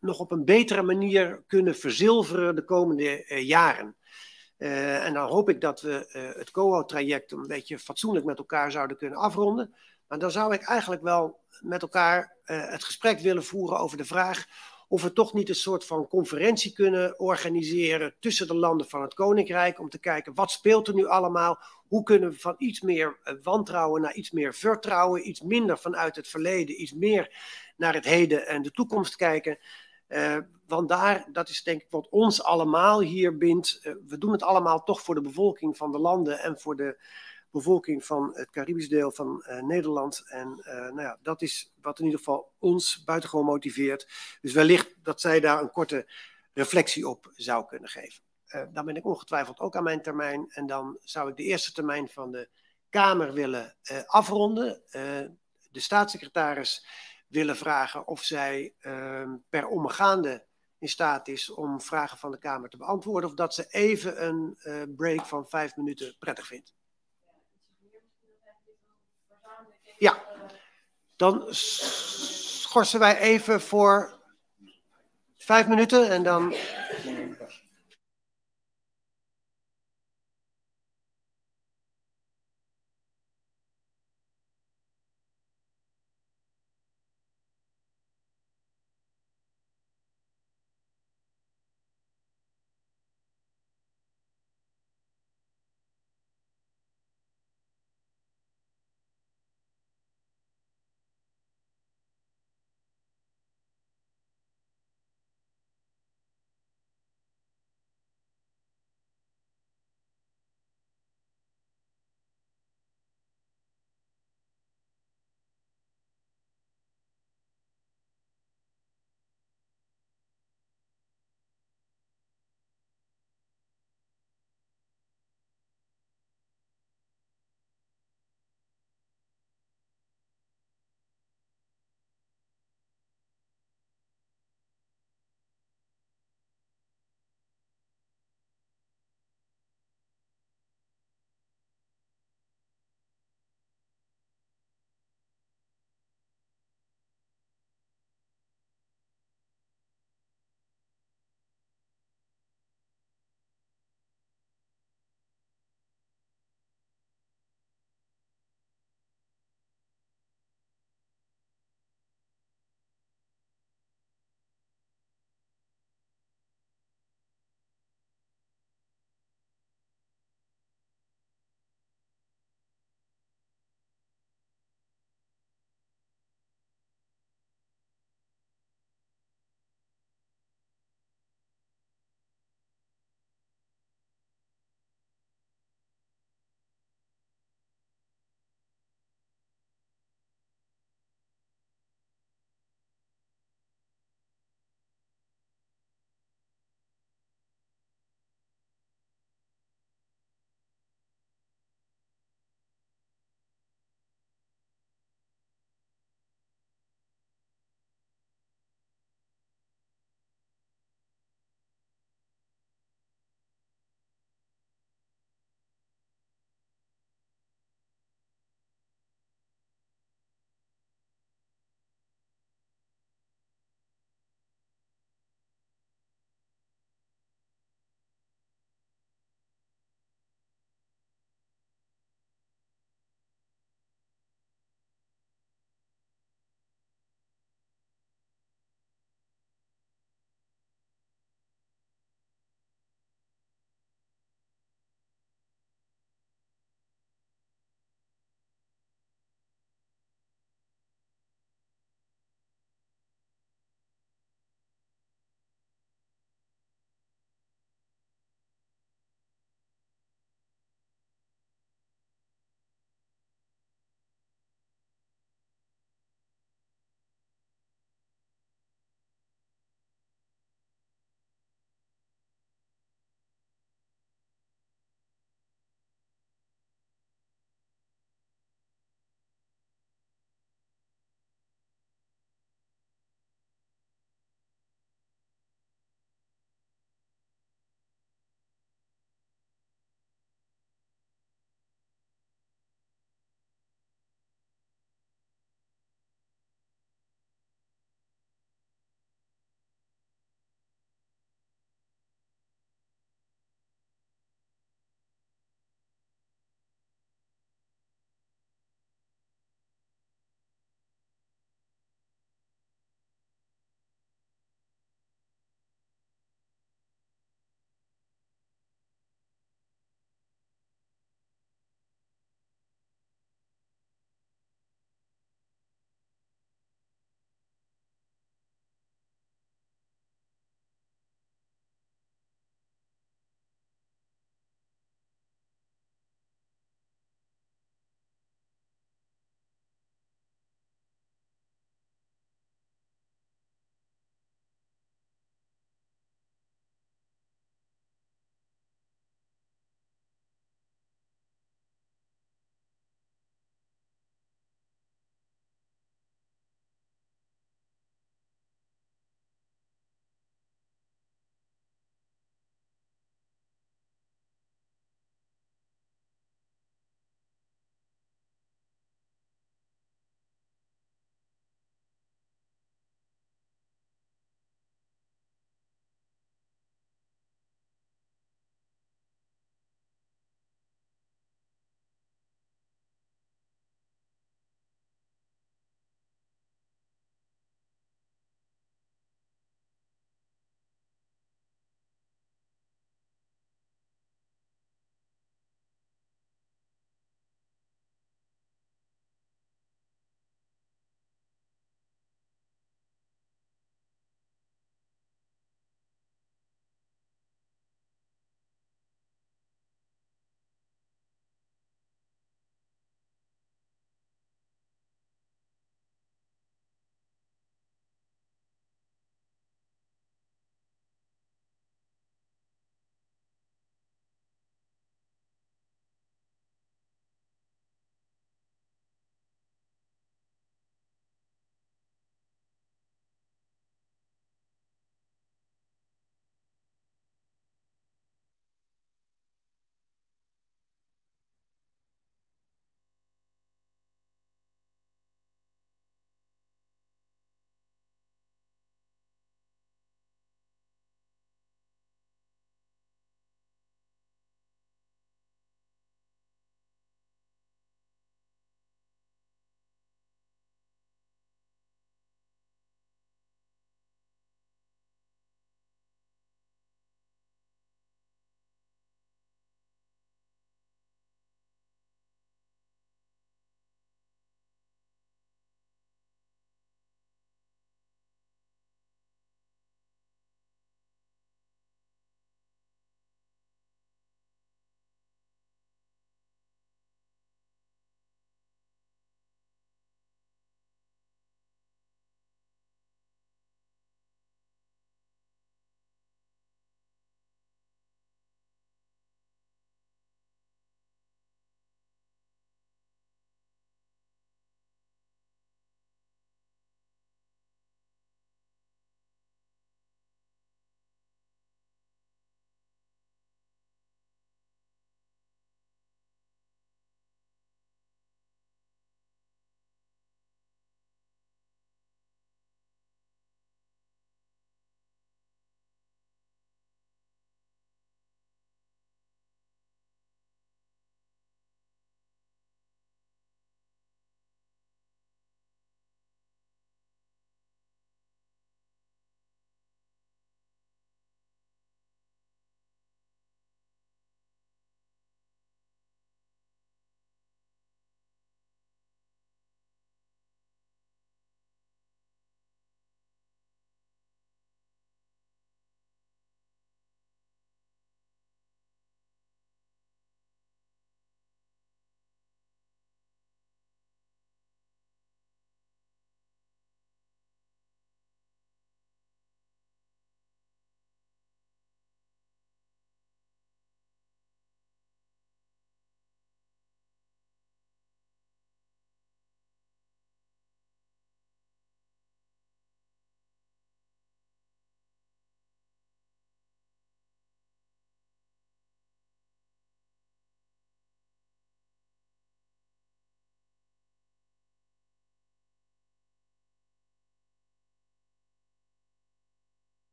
A: nog op een betere manier kunnen verzilveren de komende jaren. En dan hoop ik dat we het COHO-traject een beetje fatsoenlijk met elkaar zouden kunnen afronden. Maar dan zou ik eigenlijk wel met elkaar het gesprek willen voeren over de vraag of we toch niet een soort van conferentie kunnen organiseren tussen de landen van het Koninkrijk om te kijken wat speelt er nu allemaal, hoe kunnen we van iets meer wantrouwen naar iets meer vertrouwen, iets minder vanuit het verleden, iets meer naar het heden en de toekomst kijken. Want dat is denk ik wat ons allemaal hier bindt. We doen het allemaal toch voor de bevolking van de landen en voor de bevolking van het Caribisch deel van Nederland. En nou ja, dat is wat in ieder geval ons buitengewoon motiveert. Dus wellicht dat zij daar een korte reflectie op zou kunnen geven. Dan ben ik ongetwijfeld ook aan mijn termijn. En dan zou ik de eerste termijn van de Kamer willen afronden. De staatssecretaris willen vragen of zij per omgaande in staat is om vragen van de Kamer te beantwoorden. Of dat ze even een break van 5 minuten prettig vindt. Ja, dan schorsen wij even voor 5 minuten en dan...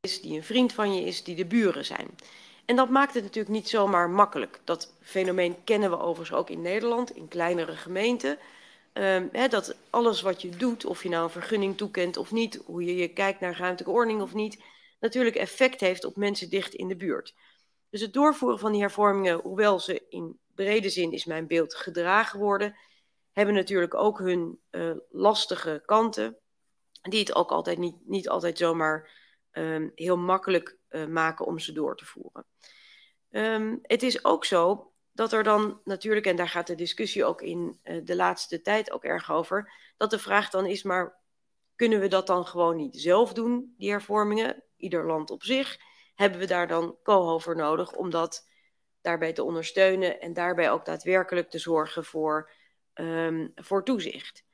N: is, die een vriend van je is, die de buren zijn. En dat maakt het natuurlijk niet zomaar makkelijk. Dat fenomeen kennen we overigens ook in Nederland, in kleinere gemeenten. Dat alles wat je doet, of je nou een vergunning toekent of niet, hoe je kijkt naar ruimtelijke ordening of niet, natuurlijk effect heeft op mensen dicht in de buurt. Dus het doorvoeren van die hervormingen, hoewel ze in brede zin, is mijn beeld, gedragen worden, hebben natuurlijk ook hun lastige kanten, die het ook altijd niet altijd zomaar heel makkelijk maken om ze door te voeren. Het is ook zo dat er dan natuurlijk, en daar gaat de discussie ook in de laatste tijd ook erg over, dat de vraag dan is, maar kunnen we dat dan gewoon niet zelf doen, die hervormingen, ieder land op zich? Hebben we daar dan COHO voor nodig om dat daarbij te ondersteunen en daarbij ook daadwerkelijk te zorgen voor toezicht?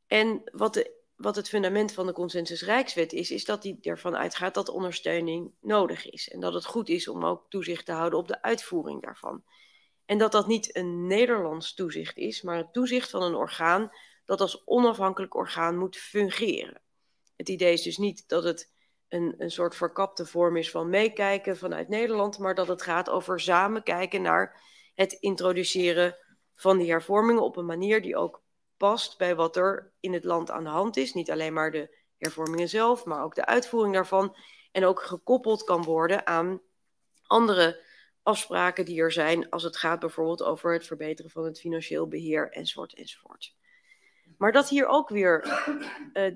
N: En wat het fundament van de Consensus Rijkswet is dat die ervan uitgaat dat ondersteuning nodig is. En dat het goed is om ook toezicht te houden op de uitvoering daarvan. En dat dat niet een Nederlands toezicht is, maar het toezicht van een orgaan dat als onafhankelijk orgaan moet fungeren. Het idee is dus niet dat het een soort verkapte vorm is van meekijken vanuit Nederland, maar dat het gaat over samen kijken naar het introduceren van die hervormingen op een manier die ook past bij wat er in het land aan de hand is. Niet alleen maar de hervormingen zelf, maar ook de uitvoering daarvan. En ook gekoppeld kan worden aan andere afspraken die er zijn als het gaat bijvoorbeeld over het verbeteren van het financieel beheer enzovoort enzovoort. Maar dat hier ook weer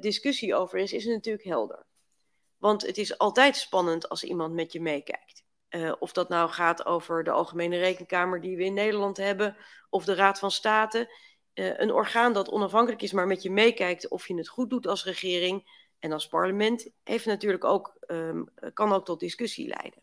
N: discussie over is natuurlijk helder. Want het is altijd spannend als iemand met je meekijkt. Of dat nou gaat over de Algemene Rekenkamer die we in Nederland hebben, of de Raad van State. Een orgaan dat onafhankelijk is, maar met je meekijkt of je het goed doet als regering en als parlement, heeft natuurlijk ook, kan ook tot discussie leiden.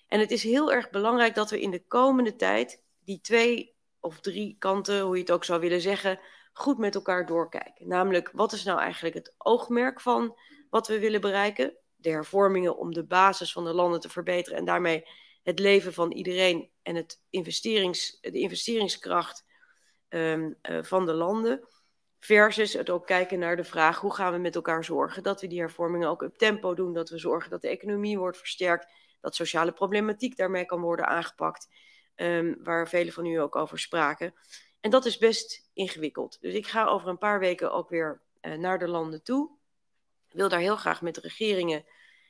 N: En het is heel erg belangrijk dat we in de komende tijd die 2 of 3 kanten, hoe je het ook zou willen zeggen, goed met elkaar doorkijken. Namelijk, wat is nou eigenlijk het oogmerk van wat we willen bereiken? De hervormingen om de basis van de landen te verbeteren en daarmee het leven van iedereen en de investeringskracht van de landen. Versus het ook kijken naar de vraag, hoe gaan we met elkaar zorgen dat we die hervormingen ook op tempo doen, dat we zorgen dat de economie wordt versterkt, dat sociale problematiek daarmee kan worden aangepakt, waar velen van u ook over spraken. En dat is best ingewikkeld. Dus ik ga over een paar weken ook weer naar de landen toe. Ik wil daar heel graag met de regeringen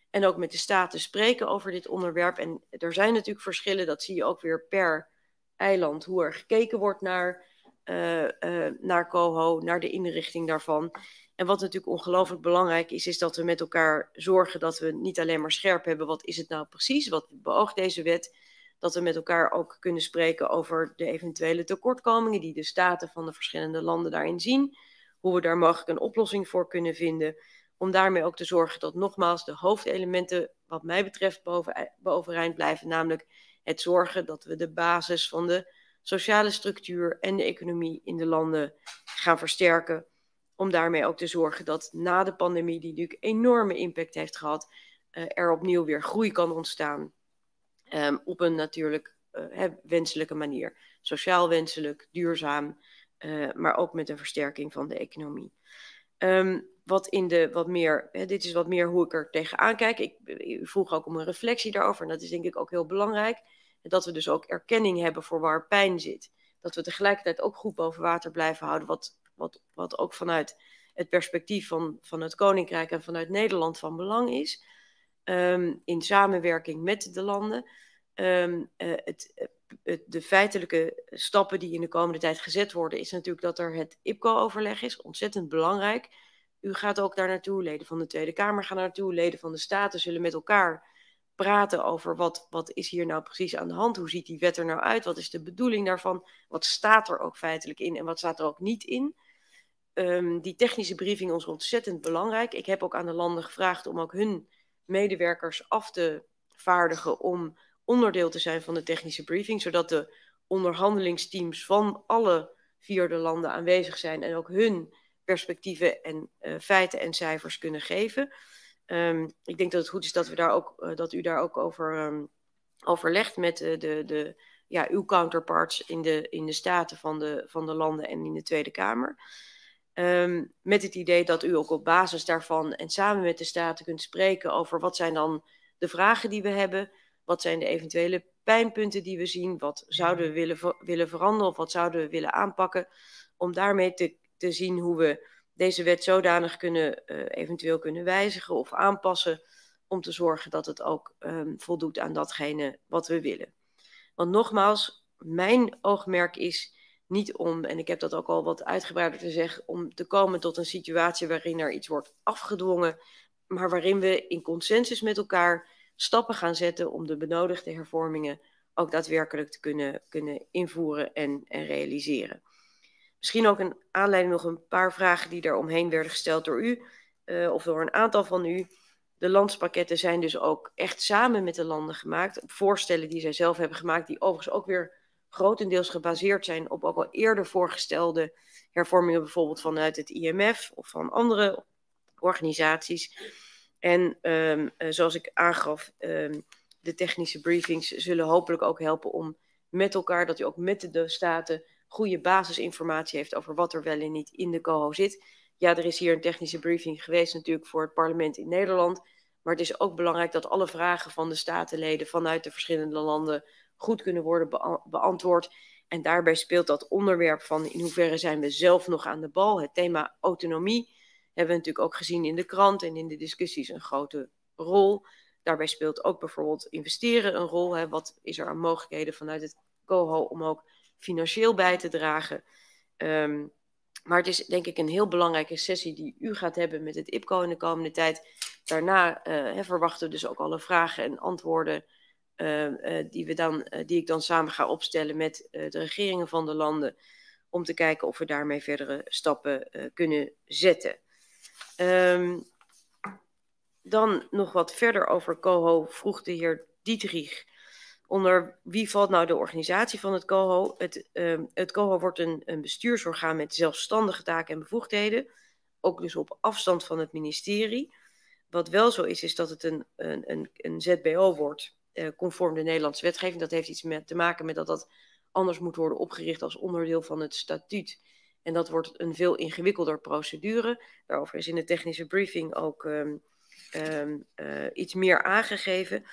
N: en ook met de staten spreken over dit onderwerp. En er zijn natuurlijk verschillen, dat zie je ook weer per eiland, hoe er gekeken wordt naar COHO, naar de inrichting daarvan. En wat natuurlijk ongelooflijk belangrijk is dat we met elkaar zorgen dat we niet alleen maar scherp hebben, wat is het nou precies, wat beoogt deze wet, dat we met elkaar ook kunnen spreken over de eventuele tekortkomingen die de staten van de verschillende landen daarin zien, hoe we daar mogelijk een oplossing voor kunnen vinden, om daarmee ook te zorgen dat nogmaals de hoofdelementen wat mij betreft overeind blijven, namelijk het zorgen dat we de basis van de sociale structuur en de economie in de landen gaan versterken, om daarmee ook te zorgen dat na de pandemie, die natuurlijk enorme impact heeft gehad, er opnieuw weer groei kan ontstaan op een natuurlijk wenselijke manier. Sociaal wenselijk, duurzaam, maar ook met een versterking van de economie. Dit is wat meer hoe ik er tegenaan kijk. U vroeg ook om een reflectie daarover en dat is denk ik ook heel belangrijk. Dat we dus ook erkenning hebben voor waar pijn zit. Dat we tegelijkertijd ook goed boven water blijven houden, wat ook vanuit het perspectief van het Koninkrijk en vanuit Nederland van belang is. In samenwerking met de landen. De feitelijke stappen die in de komende tijd gezet worden, is natuurlijk dat er het IPCO-overleg is. Ontzettend belangrijk. U gaat ook daar naartoe, leden van de Tweede Kamer gaan naartoe, leden van de Staten zullen met elkaar praten over wat is hier nou precies aan de hand, hoe ziet die wet er nou uit, wat is de bedoeling daarvan, wat staat er ook feitelijk in en wat staat er ook niet in. Die technische briefing is ontzettend belangrijk. Ik heb ook aan de landen gevraagd om ook hun medewerkers af te vaardigen om onderdeel te zijn van de technische briefing, zodat de onderhandelingsteams van alle 4 landen aanwezig zijn en ook hun perspectieven en feiten en cijfers kunnen geven. Ik denk dat het goed is dat u daar ook over overlegt met uw counterparts in de staten van de landen en in de Tweede Kamer. Met het idee dat u ook op basis daarvan en samen met de Staten kunt spreken over wat zijn dan de vragen die we hebben, wat zijn de eventuele pijnpunten die we zien, wat zouden we willen veranderen of wat zouden we willen aanpakken, om daarmee te zien hoe we deze wet zodanig eventueel kunnen wijzigen of aanpassen, om te zorgen dat het ook voldoet aan datgene wat we willen. Want nogmaals, mijn oogmerk is niet om, en ik heb dat ook al wat uitgebreider te zeggen, om te komen tot een situatie waarin er iets wordt afgedwongen, maar waarin we in consensus met elkaar stappen gaan zetten om de benodigde hervormingen ook daadwerkelijk te kunnen invoeren en realiseren. Misschien ook een aanleiding nog een paar vragen die daar omheen werden gesteld door u of door een aantal van u. De landspakketten zijn dus ook echt samen met de landen gemaakt op voorstellen die zij zelf hebben gemaakt, die overigens ook weer grotendeels gebaseerd zijn op ook al eerder voorgestelde hervormingen, bijvoorbeeld vanuit het IMF of van andere organisaties. En zoals ik aangaf, de technische briefings zullen hopelijk ook helpen om met elkaar, dat u ook met de Staten goede basisinformatie heeft over wat er wel en niet in de COHO zit. Ja, er is hier een technische briefing geweest natuurlijk voor het parlement in Nederland. Maar het is ook belangrijk dat alle vragen van de statenleden vanuit de verschillende landen goed kunnen worden beantwoord. En daarbij speelt dat onderwerp van in hoeverre zijn we zelf nog aan de bal. Het thema autonomie hebben we natuurlijk ook gezien in de krant en in de discussies een grote rol. Daarbij speelt ook bijvoorbeeld investeren een rol. Hè. Wat is er aan mogelijkheden vanuit het COHO om ook financieel bij te dragen. Maar het is denk ik een heel belangrijke sessie die u gaat hebben met het IPCO in de komende tijd. Daarna verwachten we dus ook alle vragen en antwoorden die ik dan samen ga opstellen met de regeringen van de landen. Om te kijken of we daarmee verdere stappen kunnen zetten. Dan nog wat verder over COHO vroeg de heer Dietrich. Onder wie valt nou de organisatie van het COHO? Het COHO wordt een bestuursorgaan met zelfstandige taken en bevoegdheden. Ook dus op afstand van het ministerie. Wat wel zo is dat het een ZBO wordt, conform de Nederlandse wetgeving. Dat heeft iets te maken met dat anders moet worden opgericht als onderdeel van het statuut. En dat wordt een veel ingewikkelder procedure. Daarover is in de technische briefing ook iets meer aangegeven.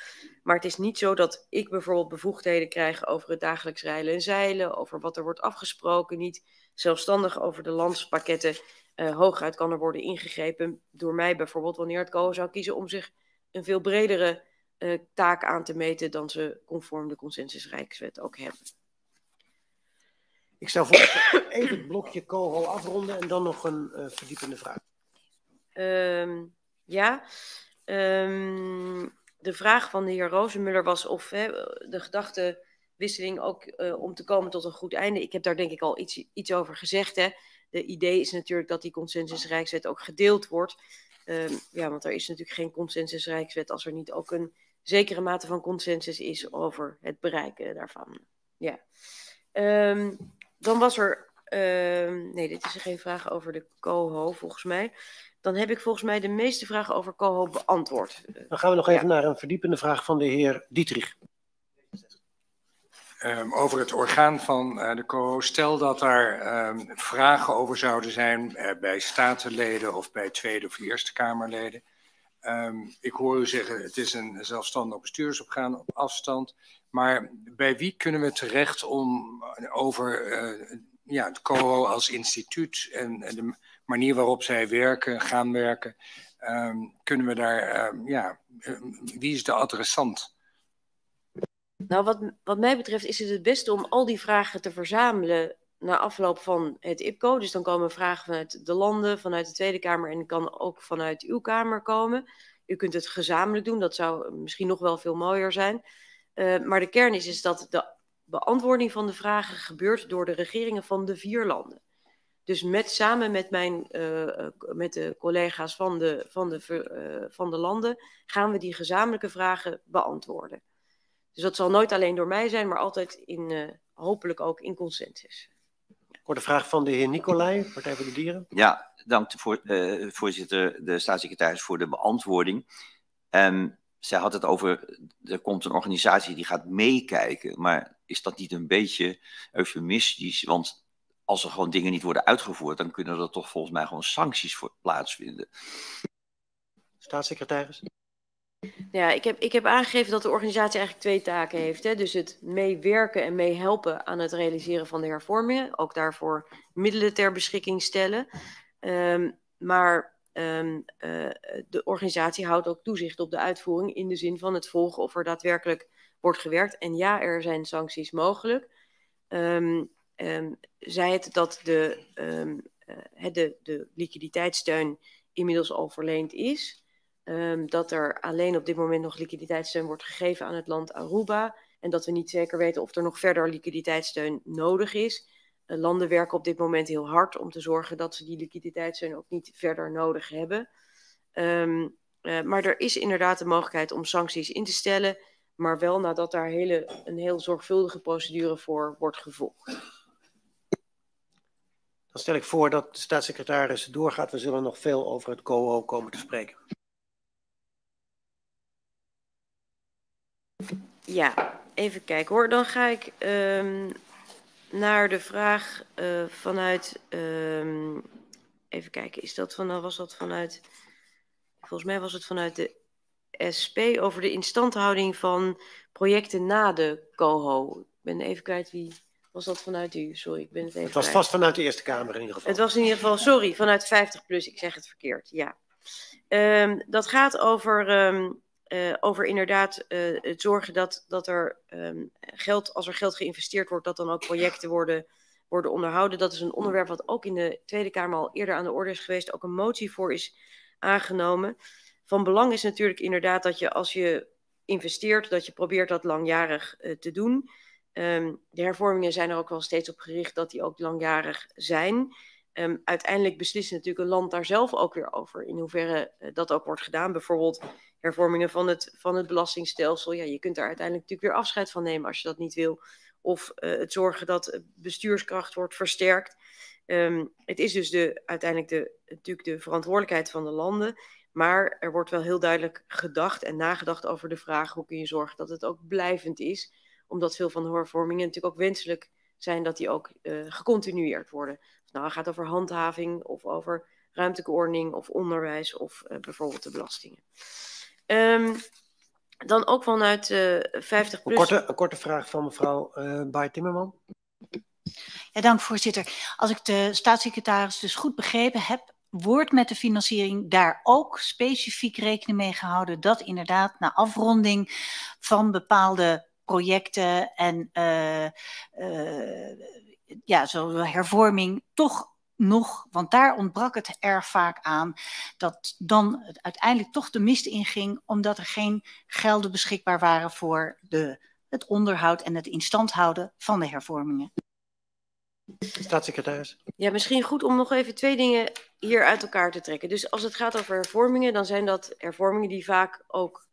N: Maar het is niet zo dat ik bijvoorbeeld bevoegdheden krijg over het dagelijks rijden en zeilen, over wat er wordt afgesproken, niet zelfstandig over de landspakketten. Hooguit kan er worden ingegrepen door mij bijvoorbeeld wanneer het COHO zou kiezen om zich een veel bredere taak aan te meten dan ze conform de consensusrijkswet ook hebben.
A: Ik stel voor dat we even het blokje COHO afronden en dan nog een verdiepende vraag.
N: De vraag van de heer Rozenmuller was of de gedachtewisseling ook om te komen tot een goed einde. Ik heb daar denk ik al iets over gezegd. Hè. De idee is natuurlijk dat die consensusrijkswet ook gedeeld wordt. Want er is natuurlijk geen consensusrijkswet als er niet ook een zekere mate van consensus is over het bereiken daarvan. Ja. Dan was er... nee, dit is geen vraag over de COHO volgens mij. Dan heb ik volgens mij de meeste vragen over COHO beantwoord.
A: Dan gaan we nog even naar een verdiepende vraag van de heer Dietrich.
C: Over het orgaan van de COHO. Stel dat er vragen over zouden zijn bij statenleden of bij Tweede of Eerste Kamerleden. Ik hoor u zeggen, het is een zelfstandig bestuursorgaan op afstand. Maar bij wie kunnen we terecht om over het COHO als instituut en de manier waarop zij gaan werken, kunnen we daar, wie is de adressant?
N: Nou, wat mij betreft is het beste om al die vragen te verzamelen na afloop van het IPCO. Dus dan komen vragen vanuit de landen, vanuit de Tweede Kamer en kan ook vanuit uw Kamer komen. U kunt het gezamenlijk doen, dat zou misschien nog wel veel mooier zijn. Maar de kern is dat de beantwoording van de vragen gebeurt door de regeringen van de 4 landen. Dus samen met de collega's van de landen gaan we die gezamenlijke vragen beantwoorden. Dus dat zal nooit alleen door mij zijn, maar altijd hopelijk ook in consensus.
A: Korte vraag van de heer Nicolai, Partij voor de Dieren.
I: Ja, dank voorzitter, de staatssecretaris voor de beantwoording. Zij had het over, er komt een organisatie die gaat meekijken, maar is dat niet een beetje eufemistisch? Want als er gewoon dingen niet worden uitgevoerd, dan kunnen er toch volgens mij gewoon sancties voor plaatsvinden.
A: Staatssecretaris?
N: Ja, ik heb aangegeven dat de organisatie eigenlijk 2 taken heeft. Hè? Dus het meewerken en meehelpen aan het realiseren van de hervormingen. Ook daarvoor middelen ter beschikking stellen. Maar de organisatie houdt ook toezicht op de uitvoering in de zin van het volgen of er daadwerkelijk wordt gewerkt. En ja, er zijn sancties mogelijk. Zij het dat de liquiditeitssteun inmiddels al verleend is. Dat er alleen op dit moment nog liquiditeitssteun wordt gegeven aan het land Aruba. En dat we niet zeker weten of er nog verder liquiditeitssteun nodig is. Landen werken op dit moment heel hard om te zorgen dat ze die liquiditeitssteun ook niet verder nodig hebben. Maar er is inderdaad de mogelijkheid om sancties in te stellen. Maar wel nadat daar een heel zorgvuldige procedure voor wordt gevolgd.
A: Dan stel ik voor dat de staatssecretaris doorgaat. We zullen nog veel over het COO komen te spreken.
N: Ja, even kijken hoor. Dan ga ik naar de vraag vanuit... even kijken, was dat vanuit... Volgens mij was het vanuit de SP over de instandhouding van projecten na de COHO. Ik ben even kwijt wie... Was dat vanuit u? Sorry, ik ben het even
A: Het was
N: kwijt.
A: vast vanuit de Eerste Kamer in ieder geval.
N: Het was in ieder geval, sorry, vanuit 50 plus. Ik zeg het verkeerd, ja. Dat gaat over inderdaad het zorgen dat er als er geld geïnvesteerd wordt, dat dan ook projecten worden onderhouden. Dat is een onderwerp wat ook in de Tweede Kamer al eerder aan de orde is geweest. Ook een motie voor is aangenomen. Van belang is natuurlijk inderdaad dat je als je investeert, dat je probeert dat langjarig te doen. De hervormingen zijn er ook wel steeds op gericht dat die ook langjarig zijn. Uiteindelijk beslist natuurlijk een land daar zelf ook weer over. In hoeverre dat ook wordt gedaan. Bijvoorbeeld hervormingen van het belastingstelsel. Ja, je kunt daar uiteindelijk natuurlijk weer afscheid van nemen als je dat niet wil. Of het zorgen dat bestuurskracht wordt versterkt. Het is dus uiteindelijk natuurlijk de verantwoordelijkheid van de landen. Maar er wordt wel heel duidelijk gedacht en nagedacht over de vraag hoe kun je zorgen dat het ook blijvend is. Omdat veel van de hervormingen natuurlijk ook wenselijk zijn dat die ook gecontinueerd worden. Nou, het gaat over handhaving of over ruimtelijke ordening of onderwijs of bijvoorbeeld de belastingen. Dan ook vanuit 50 plus.
A: Een korte vraag van mevrouw Baar-Timmerman.
L: Ja, dank voorzitter. Als ik de staatssecretaris dus goed begrepen heb, wordt met de financiering daar ook specifiek rekening mee gehouden dat inderdaad na afronding van bepaalde projecten en zo'n hervorming toch nog, want daar ontbrak het erg vaak aan, dat dan uiteindelijk toch de mist inging omdat er geen gelden beschikbaar waren voor het onderhoud en het instand houden van de hervormingen.
A: Staatssecretaris.
N: Ja, misschien goed om nog even 2 dingen hier uit elkaar te trekken. Dus als het gaat over hervormingen, dan zijn dat hervormingen die vaak ook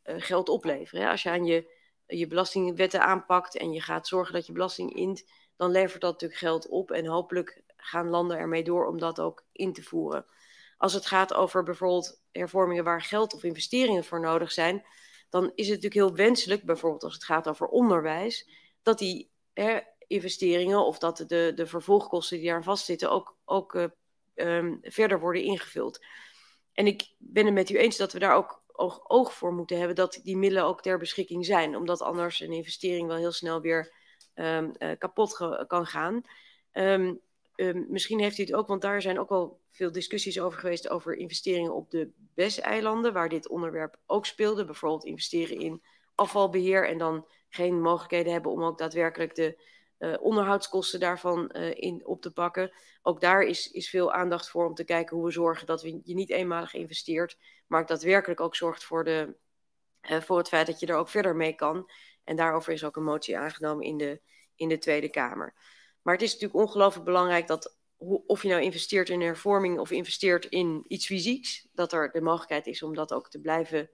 N: geld opleveren. Hè? Als je aan je belastingwetten aanpakt en je gaat zorgen dat je belasting int, dan levert dat natuurlijk geld op en hopelijk gaan landen ermee door om dat ook in te voeren. Als het gaat over bijvoorbeeld hervormingen waar geld of investeringen voor nodig zijn, dan is het natuurlijk heel wenselijk, bijvoorbeeld als het gaat over onderwijs, dat die investeringen of dat de vervolgkosten die daar vastzitten ook verder worden ingevuld. En ik ben het met u eens dat we daar ook oog voor moeten hebben dat die middelen ook ter beschikking zijn, omdat anders een investering wel heel snel weer kapot kan gaan. Misschien heeft u het ook, want daar zijn ook wel veel discussies over geweest over investeringen op de BES-eilanden, waar dit onderwerp ook speelde. Bijvoorbeeld investeren in afvalbeheer en dan geen mogelijkheden hebben om ook daadwerkelijk de onderhoudskosten daarvan op te pakken. Ook daar is veel aandacht voor om te kijken hoe we zorgen dat je niet eenmalig investeert, maar daadwerkelijk ook zorgt voor het feit dat je er ook verder mee kan. En daarover is ook een motie aangenomen in de Tweede Kamer. Maar het is natuurlijk ongelooflijk belangrijk dat of je nou investeert in hervorming of investeert in iets fysieks, dat er de mogelijkheid is om dat ook te blijven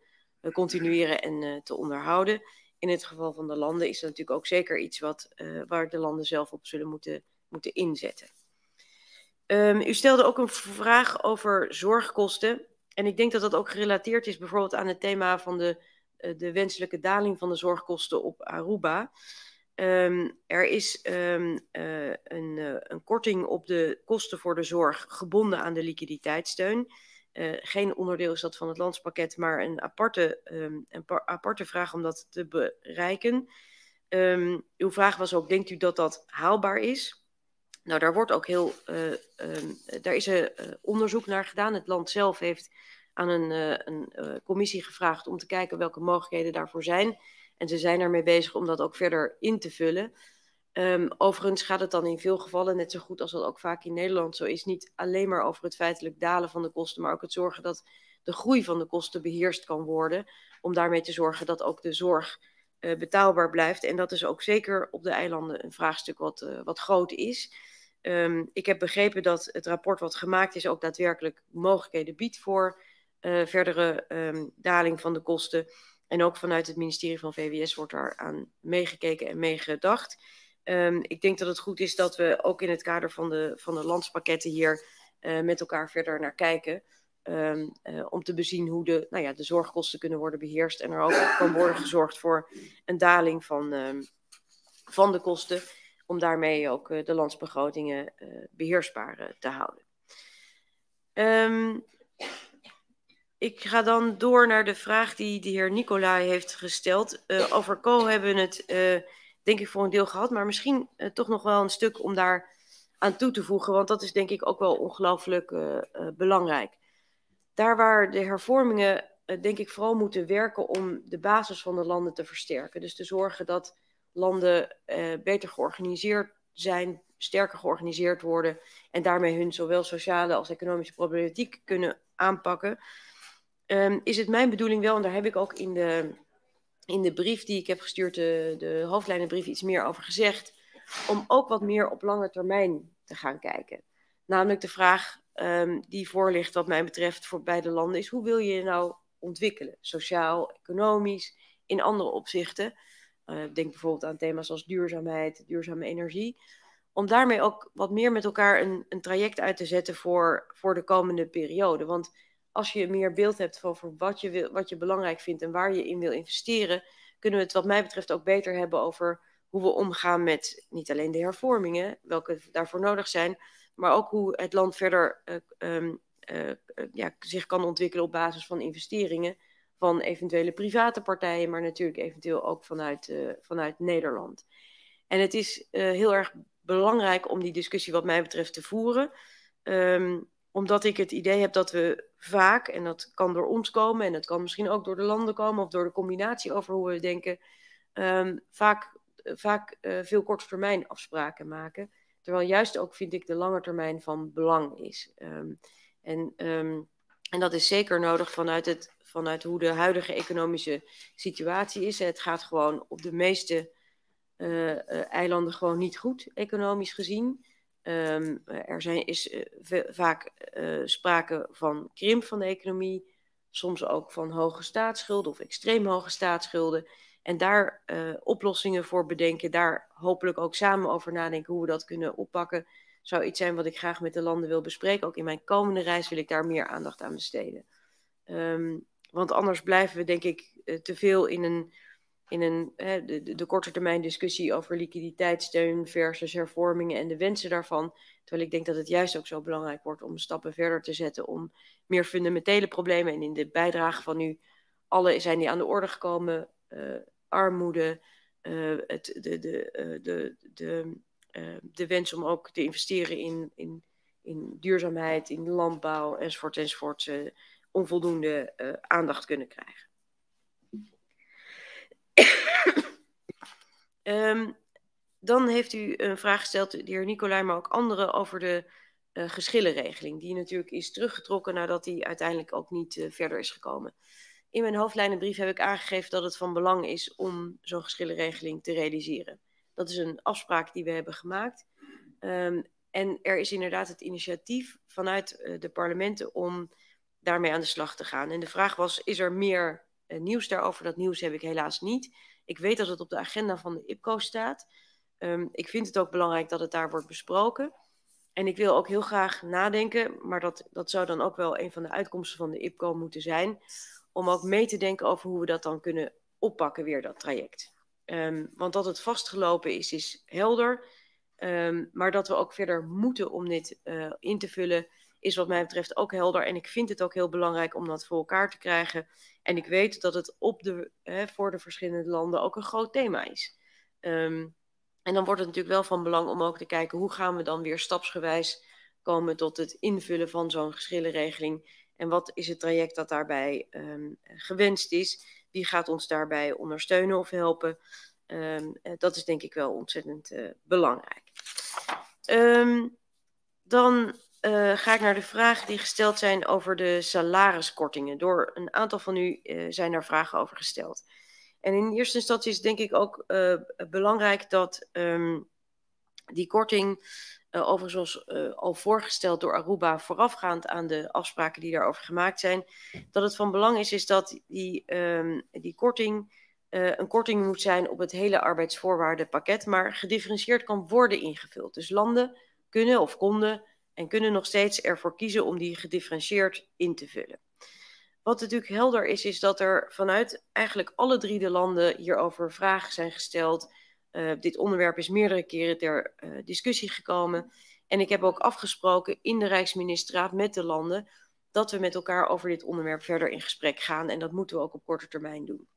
N: continueren en te onderhouden. In het geval van de landen is dat natuurlijk ook zeker iets waar de landen zelf op zullen moeten inzetten. U stelde ook een vraag over zorgkosten. En ik denk dat dat ook gerelateerd is bijvoorbeeld aan het thema van de wenselijke daling van de zorgkosten op Aruba. Er is een korting op de kosten voor de zorg gebonden aan de liquiditeitssteun. Geen onderdeel is dat van het landspakket, maar een aparte vraag om dat te bereiken. Uw vraag was ook, denkt u dat dat haalbaar is? Nou, daar wordt ook daar is onderzoek naar gedaan. Het land zelf heeft aan een commissie gevraagd om te kijken welke mogelijkheden daarvoor zijn. En ze zijn ermee bezig om dat ook verder in te vullen. Overigens gaat het dan in veel gevallen, net zo goed als dat ook vaak in Nederland zo is, niet alleen maar over het feitelijk dalen van de kosten, maar ook het zorgen dat de groei van de kosten beheerst kan worden. Om daarmee te zorgen dat ook de zorg betaalbaar blijft. En dat is ook zeker op de eilanden een vraagstuk wat groot is. Ik heb begrepen dat het rapport wat gemaakt is ook daadwerkelijk mogelijkheden biedt voor verdere daling van de kosten. En ook vanuit het ministerie van VWS wordt daar aan meegekeken en meegedacht. Ik denk dat het goed is dat we ook in het kader van de landspakketten hier met elkaar verder naar kijken. Om te bezien hoe de zorgkosten kunnen worden beheerst. En er ook kan worden gezorgd voor een daling van de kosten. Om daarmee ook de landsbegrotingen beheersbaar te houden. Ik ga dan door naar de vraag die de heer Nicolai heeft gesteld. Over Co hebben we het denk ik voor een deel gehad. Maar misschien toch nog wel een stuk om daar aan toe te voegen. Want dat is denk ik ook wel ongelooflijk belangrijk. Daar waar de hervormingen denk ik vooral moeten werken om de basis van de landen te versterken. Dus te zorgen dat landen beter georganiseerd zijn, sterker georganiseerd worden. En daarmee hun zowel sociale als economische problematiek kunnen aanpakken. Is het mijn bedoeling wel, en daar heb ik ook in de brief die ik heb gestuurd, de hoofdlijnenbrief, iets meer over gezegd, om ook wat meer op lange termijn te gaan kijken. Namelijk de vraag die voor ligt wat mij betreft voor beide landen is, hoe wil je je nou ontwikkelen? Sociaal, economisch, in andere opzichten. Denk bijvoorbeeld aan thema's als duurzaamheid, duurzame energie. Om daarmee ook wat meer met elkaar een traject uit te zetten voor de komende periode. Want als je meer beeld hebt over wat je belangrijk vindt en waar je in wil investeren, kunnen we het wat mij betreft ook beter hebben over hoe we omgaan met niet alleen de hervormingen, welke daarvoor nodig zijn, maar ook hoe het land verder zich kan ontwikkelen op basis van investeringen van eventuele private partijen, maar natuurlijk eventueel ook vanuit Nederland. En het is heel erg belangrijk om die discussie wat mij betreft te voeren, omdat ik het idee heb dat we vaak, en dat kan door ons komen, en dat kan misschien ook door de landen komen, of door de combinatie over hoe we denken, vaak veel korte termijn afspraken maken. Terwijl juist ook, vind ik, de lange termijn van belang is. En dat is zeker nodig vanuit hoe de huidige economische situatie is. Het gaat gewoon op de meeste eilanden gewoon niet goed, economisch gezien. Is vaak sprake van krimp van de economie, soms ook van hoge staatsschulden of extreem hoge staatsschulden. En daar oplossingen voor bedenken, daar hopelijk ook samen over nadenken hoe we dat kunnen oppakken, zou iets zijn wat ik graag met de landen wil bespreken. Ook in mijn komende reis wil ik daar meer aandacht aan besteden. Want anders blijven we denk ik te veel in de korte termijn discussie over liquiditeitssteun versus hervormingen en de wensen daarvan. Terwijl ik denk dat het juist ook zo belangrijk wordt om stappen verder te zetten om meer fundamentele problemen. En in de bijdrage van u alle zijn die aan de orde gekomen. Armoede, de wens om ook te investeren in duurzaamheid, in landbouw enzovoort, onvoldoende aandacht kunnen krijgen. Dan heeft u een vraag gesteld, de heer Nicolai, maar ook anderen, over de geschillenregeling. Die natuurlijk is teruggetrokken nadat die uiteindelijk ook niet verder is gekomen. In mijn hoofdlijnenbrief heb ik aangegeven dat het van belang is om zo'n geschillenregeling te realiseren. Dat is een afspraak die we hebben gemaakt. En er is inderdaad het initiatief vanuit de parlementen om daarmee aan de slag te gaan. En de vraag was, is er meer nieuws daarover? Dat nieuws heb ik helaas niet. Ik weet dat het op de agenda van de IPCO staat. Ik vind het ook belangrijk dat het daar wordt besproken. En ik wil ook heel graag nadenken, maar dat zou dan ook wel een van de uitkomsten van de IPCO moeten zijn, om ook mee te denken over hoe we dat dan kunnen oppakken weer, dat traject. Want dat het vastgelopen is helder. Maar dat we ook verder moeten om dit in te vullen, is wat mij betreft ook helder. En ik vind het ook heel belangrijk om dat voor elkaar te krijgen. En ik weet dat het voor de verschillende landen ook een groot thema is. En dan wordt het natuurlijk wel van belang om ook te kijken hoe gaan we dan weer stapsgewijs komen tot het invullen van zo'n geschillenregeling. En wat is het traject dat daarbij gewenst is? Wie gaat ons daarbij ondersteunen of helpen? Dat is denk ik wel ontzettend belangrijk. Dan ga ik naar de vragen die gesteld zijn over de salariskortingen. Door een aantal van u zijn daar vragen over gesteld. En in eerste instantie is het denk ik ook belangrijk dat die korting, overigens al voorgesteld door Aruba voorafgaand aan de afspraken die daarover gemaakt zijn, dat het van belang is dat die korting een korting moet zijn op het hele arbeidsvoorwaardenpakket, maar gedifferentieerd kan worden ingevuld. Dus landen kunnen of konden en kunnen nog steeds ervoor kiezen om die gedifferentieerd in te vullen. Wat natuurlijk helder is dat er vanuit eigenlijk alle 3 de landen hierover vragen zijn gesteld. Dit onderwerp is meerdere keren ter discussie gekomen. En ik heb ook afgesproken in de Rijksministerraad met de landen dat we met elkaar over dit onderwerp verder in gesprek gaan. En dat moeten we ook op korte termijn doen.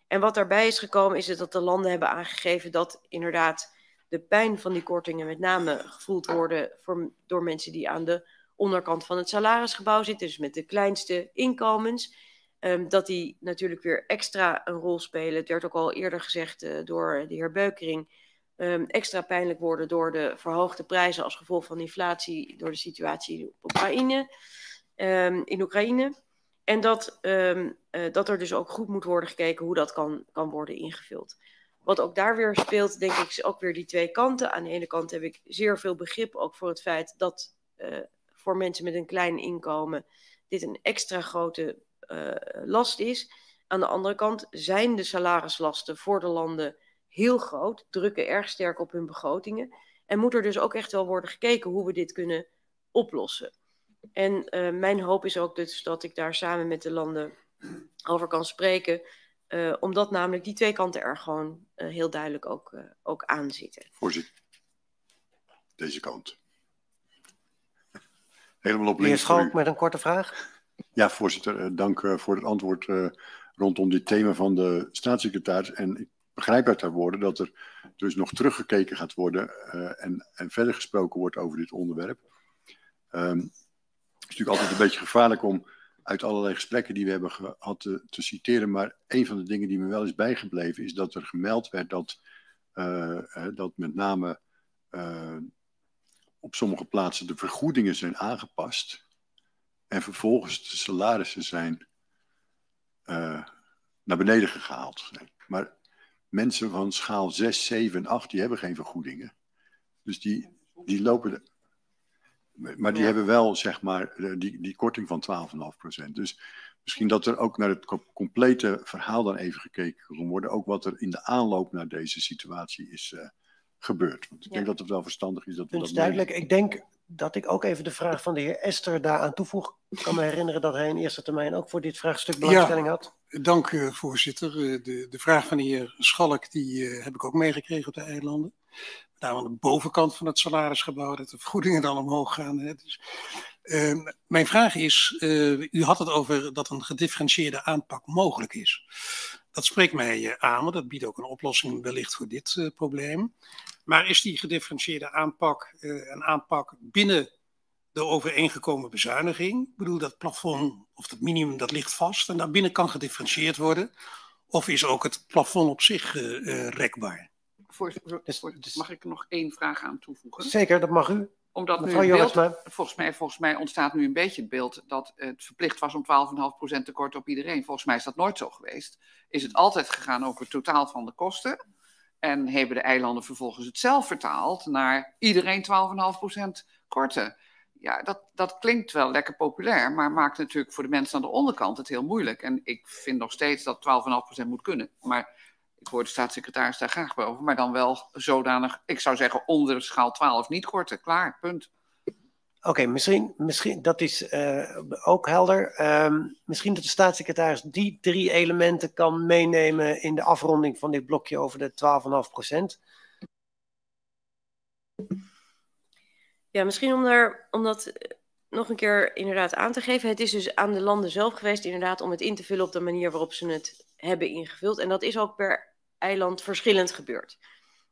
N: En wat daarbij is gekomen is dat de landen hebben aangegeven dat inderdaad de pijn van die kortingen met name gevoeld worden door mensen die aan de onderkant van het salarisgebouw zitten, dus met de kleinste inkomens. Dat die natuurlijk weer extra een rol spelen. Het werd ook al eerder gezegd door de heer Beukering. Extra pijnlijk worden door de verhoogde prijzen als gevolg van inflatie door de situatie in Oekraïne. En dat er dus ook goed moet worden gekeken hoe dat kan worden ingevuld. Wat ook daar weer speelt, denk ik, is ook weer die 2 kanten. Aan de ene kant heb ik zeer veel begrip ook voor het feit dat voor mensen met een klein inkomen dit een extra grote last is. Aan de andere kant zijn de salarislasten voor de landen heel groot, drukken erg sterk op hun begrotingen. En moet er dus ook echt wel worden gekeken hoe we dit kunnen oplossen. En mijn hoop is ook dus dat ik daar samen met de landen over kan spreken. Omdat namelijk die 2 kanten er gewoon heel duidelijk ook aan zitten.
F: Voorzitter, deze kant. Helemaal op
A: links.
F: Heer
A: Schalk met een korte vraag.
F: Ja, voorzitter, dank voor het antwoord rondom dit thema van de staatssecretaris. En ik begrijp uit haar woorden dat er dus nog teruggekeken gaat worden en verder gesproken wordt over dit onderwerp. Het is natuurlijk altijd een beetje gevaarlijk om uit allerlei gesprekken die we hebben gehad te citeren. Maar een van de dingen die me wel is bijgebleven is dat er gemeld werd dat met name op sommige plaatsen de vergoedingen zijn aangepast. En vervolgens de salarissen zijn naar beneden gehaald. Maar mensen van schaal 6, 7 en 8 die hebben geen vergoedingen. Dus die lopen... Maar die hebben wel, zeg maar, die korting van 12,5%. Dus misschien dat er ook naar het complete verhaal dan even gekeken kan worden. Ook wat er in de aanloop naar deze situatie is gebeurd. Want ik denk dat het wel verstandig is dat we dat
A: duidelijk. Ik denk dat ik ook even de vraag van de heer Ester daaraan toevoeg. Ik kan me herinneren dat hij in eerste termijn ook voor dit vraagstuk belangstelling had.
J: Dank voorzitter. De vraag van de heer Schalk die heb ik ook meegekregen op de eilanden. Daar aan de bovenkant van het salarisgebouw, dat de vergoedingen dan omhoog gaan. Hè. Dus, mijn vraag is, u had het over dat een gedifferentieerde aanpak mogelijk is. Dat spreekt mij aan, want dat biedt ook een oplossing wellicht voor dit probleem. Maar is die gedifferentieerde aanpak een aanpak binnen de overeengekomen bezuiniging? Ik bedoel, dat plafond of dat minimum dat ligt vast en daarbinnen kan gedifferentieerd worden. Of is ook het plafond op zich rekbaar?
E: Mag ik er nog 1 vraag aan toevoegen?
A: Zeker, dat mag u.
E: Omdat
A: mevrouw
E: nu beeld,
A: Jorisma.
E: volgens mij ontstaat nu een beetje het beeld dat het verplicht was om 12,5% tekort op iedereen. Volgens mij is dat nooit zo geweest. Is het altijd gegaan over het totaal van de kosten. En hebben de eilanden vervolgens het zelf vertaald naar iedereen 12,5% korten. Ja, dat klinkt wel lekker populair, maar maakt natuurlijk voor de mensen aan de onderkant het heel moeilijk. En ik vind nog steeds dat 12,5% moet kunnen. Maar ik hoor de staatssecretaris daar graag bij over, maar dan wel zodanig, ik zou zeggen onder schaal 12 niet korten. Klaar, punt.
A: Oké, misschien dat is ook helder. Misschien dat de staatssecretaris die 3 elementen kan meenemen in de afronding van dit blokje over de 12,5%.
N: Ja, misschien om dat nog een keer inderdaad aan te geven. Het is dus aan de landen zelf geweest inderdaad om het in te vullen op de manier waarop ze het hebben ingevuld. En dat is ook per eiland verschillend gebeurd.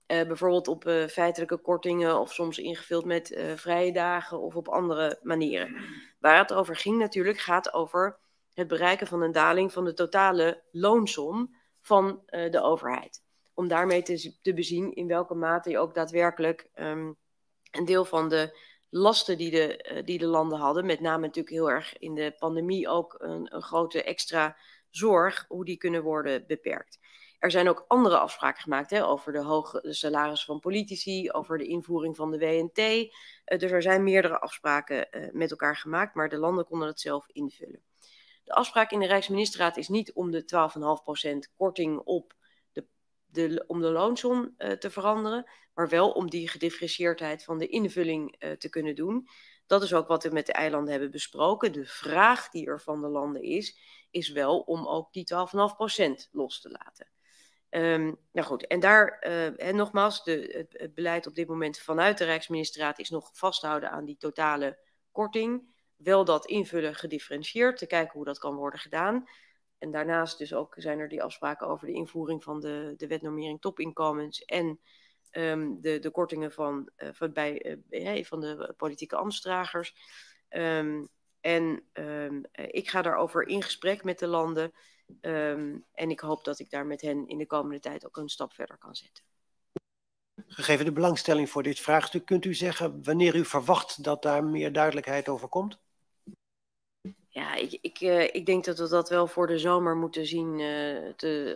N: Bijvoorbeeld op feitelijke kortingen of soms ingevuld met vrije dagen of op andere manieren. Waar het over ging natuurlijk gaat over het bereiken van een daling van de totale loonsom van de overheid. Om daarmee te bezien in welke mate je ook daadwerkelijk een deel van de lasten die de landen hadden, met name natuurlijk heel erg in de pandemie ook een grote extra zorg, hoe die kunnen worden beperkt. Er zijn ook andere afspraken gemaakt over de hoge salarissen van politici, over de invoering van de WNT. Dus er zijn meerdere afspraken met elkaar gemaakt, maar de landen konden het zelf invullen. De afspraak in de Rijksministerraad is niet om de 12,5% korting op om de loonsom te veranderen, maar wel om die gedifferentieerdheid van de invulling te kunnen doen. Dat is ook wat we met de eilanden hebben besproken. De vraag die er van de landen is wel om ook die 12,5% los te laten. Nou goed, en daar, en nogmaals, het beleid op dit moment vanuit de Rijksministerraad is nog vasthouden aan die totale korting. Wel dat invullen gedifferentieerd, te kijken hoe dat kan worden gedaan. En daarnaast dus ook zijn er die afspraken over de invoering van de wetnormering topinkomens en de kortingen van de politieke ambtsdragers. Ik ga daarover in gesprek met de landen. En ik hoop dat ik daar met hen in de komende tijd ook een stap verder kan zetten.
A: Gegeven de belangstelling voor dit vraagstuk, kunt u zeggen wanneer u verwacht dat daar meer duidelijkheid over komt?
N: Ja, ik denk dat we dat wel voor de zomer moeten zien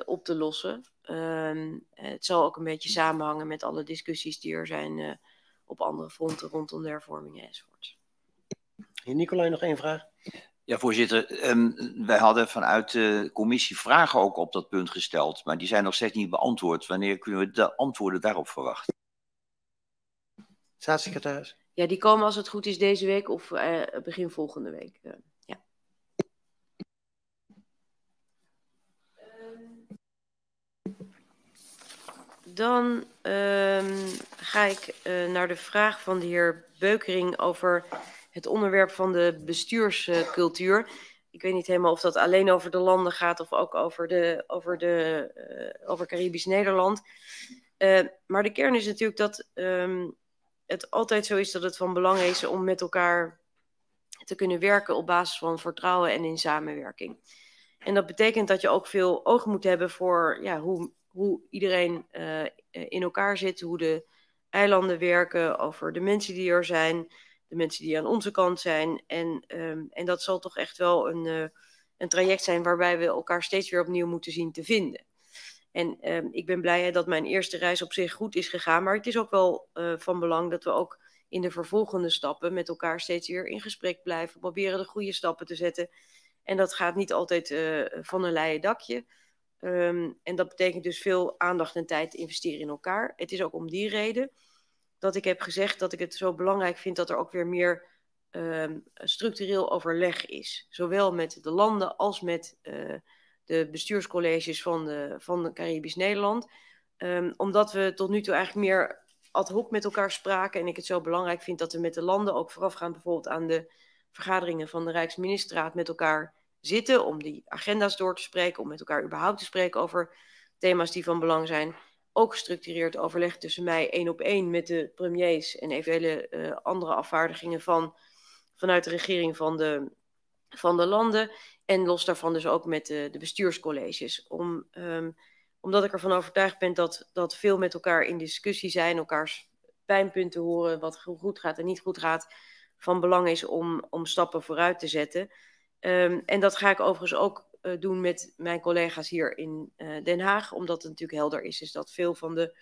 N: op te lossen. Het zal ook een beetje samenhangen met alle discussies die er zijn op andere fronten rondom de hervormingen enzovoort.
A: Heer Nicolai, nog 1 vraag.
I: Ja, voorzitter. Wij hadden vanuit de commissie vragen ook op dat punt gesteld, maar die zijn nog steeds niet beantwoord. Wanneer kunnen we de antwoorden daarop verwachten?
A: Staatssecretaris.
N: Ja, die komen als het goed is deze week of begin volgende week. Ja. Dan ga ik naar de vraag van de heer Beukering over het onderwerp van de bestuurscultuur. Ik weet niet helemaal of dat alleen over de landen gaat of ook over Caribisch Nederland. Maar de kern is natuurlijk dat het altijd zo is dat het van belang is om met elkaar te kunnen werken op basis van vertrouwen en in samenwerking. En dat betekent dat je ook veel oog moet hebben voor hoe iedereen in elkaar zit, hoe de eilanden werken, over de mensen die er zijn, de mensen die aan onze kant zijn. En dat zal toch echt wel een traject zijn waarbij we elkaar steeds weer opnieuw moeten zien te vinden. En ik ben blij dat mijn eerste reis op zich goed is gegaan, maar het is ook wel van belang dat we ook in de vervolgende stappen met elkaar steeds weer in gesprek blijven, proberen de goede stappen te zetten. En dat gaat niet altijd van een leien dakje. En dat betekent dus veel aandacht en tijd investeren in elkaar. Het is ook om die reden dat ik heb gezegd dat ik het zo belangrijk vind dat er ook weer meer structureel overleg is. Zowel met de landen als met de bestuurscolleges van Caribisch Nederland. Omdat we tot nu toe eigenlijk meer ad hoc met elkaar spraken. En ik het zo belangrijk vind dat we met de landen ook voorafgaand bijvoorbeeld aan de vergaderingen van de Rijksministerraad met elkaar zitten. Om die agenda's door te spreken. Om met elkaar überhaupt te spreken over thema's die van belang zijn. Ook gestructureerd overleg tussen mij 1 op 1 met de premiers en eventuele andere afvaardigingen vanuit de regering van de landen. En los daarvan dus ook met de bestuurscolleges. Omdat ik ervan overtuigd ben dat veel met elkaar in discussie zijn, elkaars pijnpunten horen, wat goed gaat en niet goed gaat, van belang is om stappen vooruit te zetten. En dat ga ik overigens ook doen met mijn collega's hier in Den Haag, omdat het natuurlijk helder is dat veel van de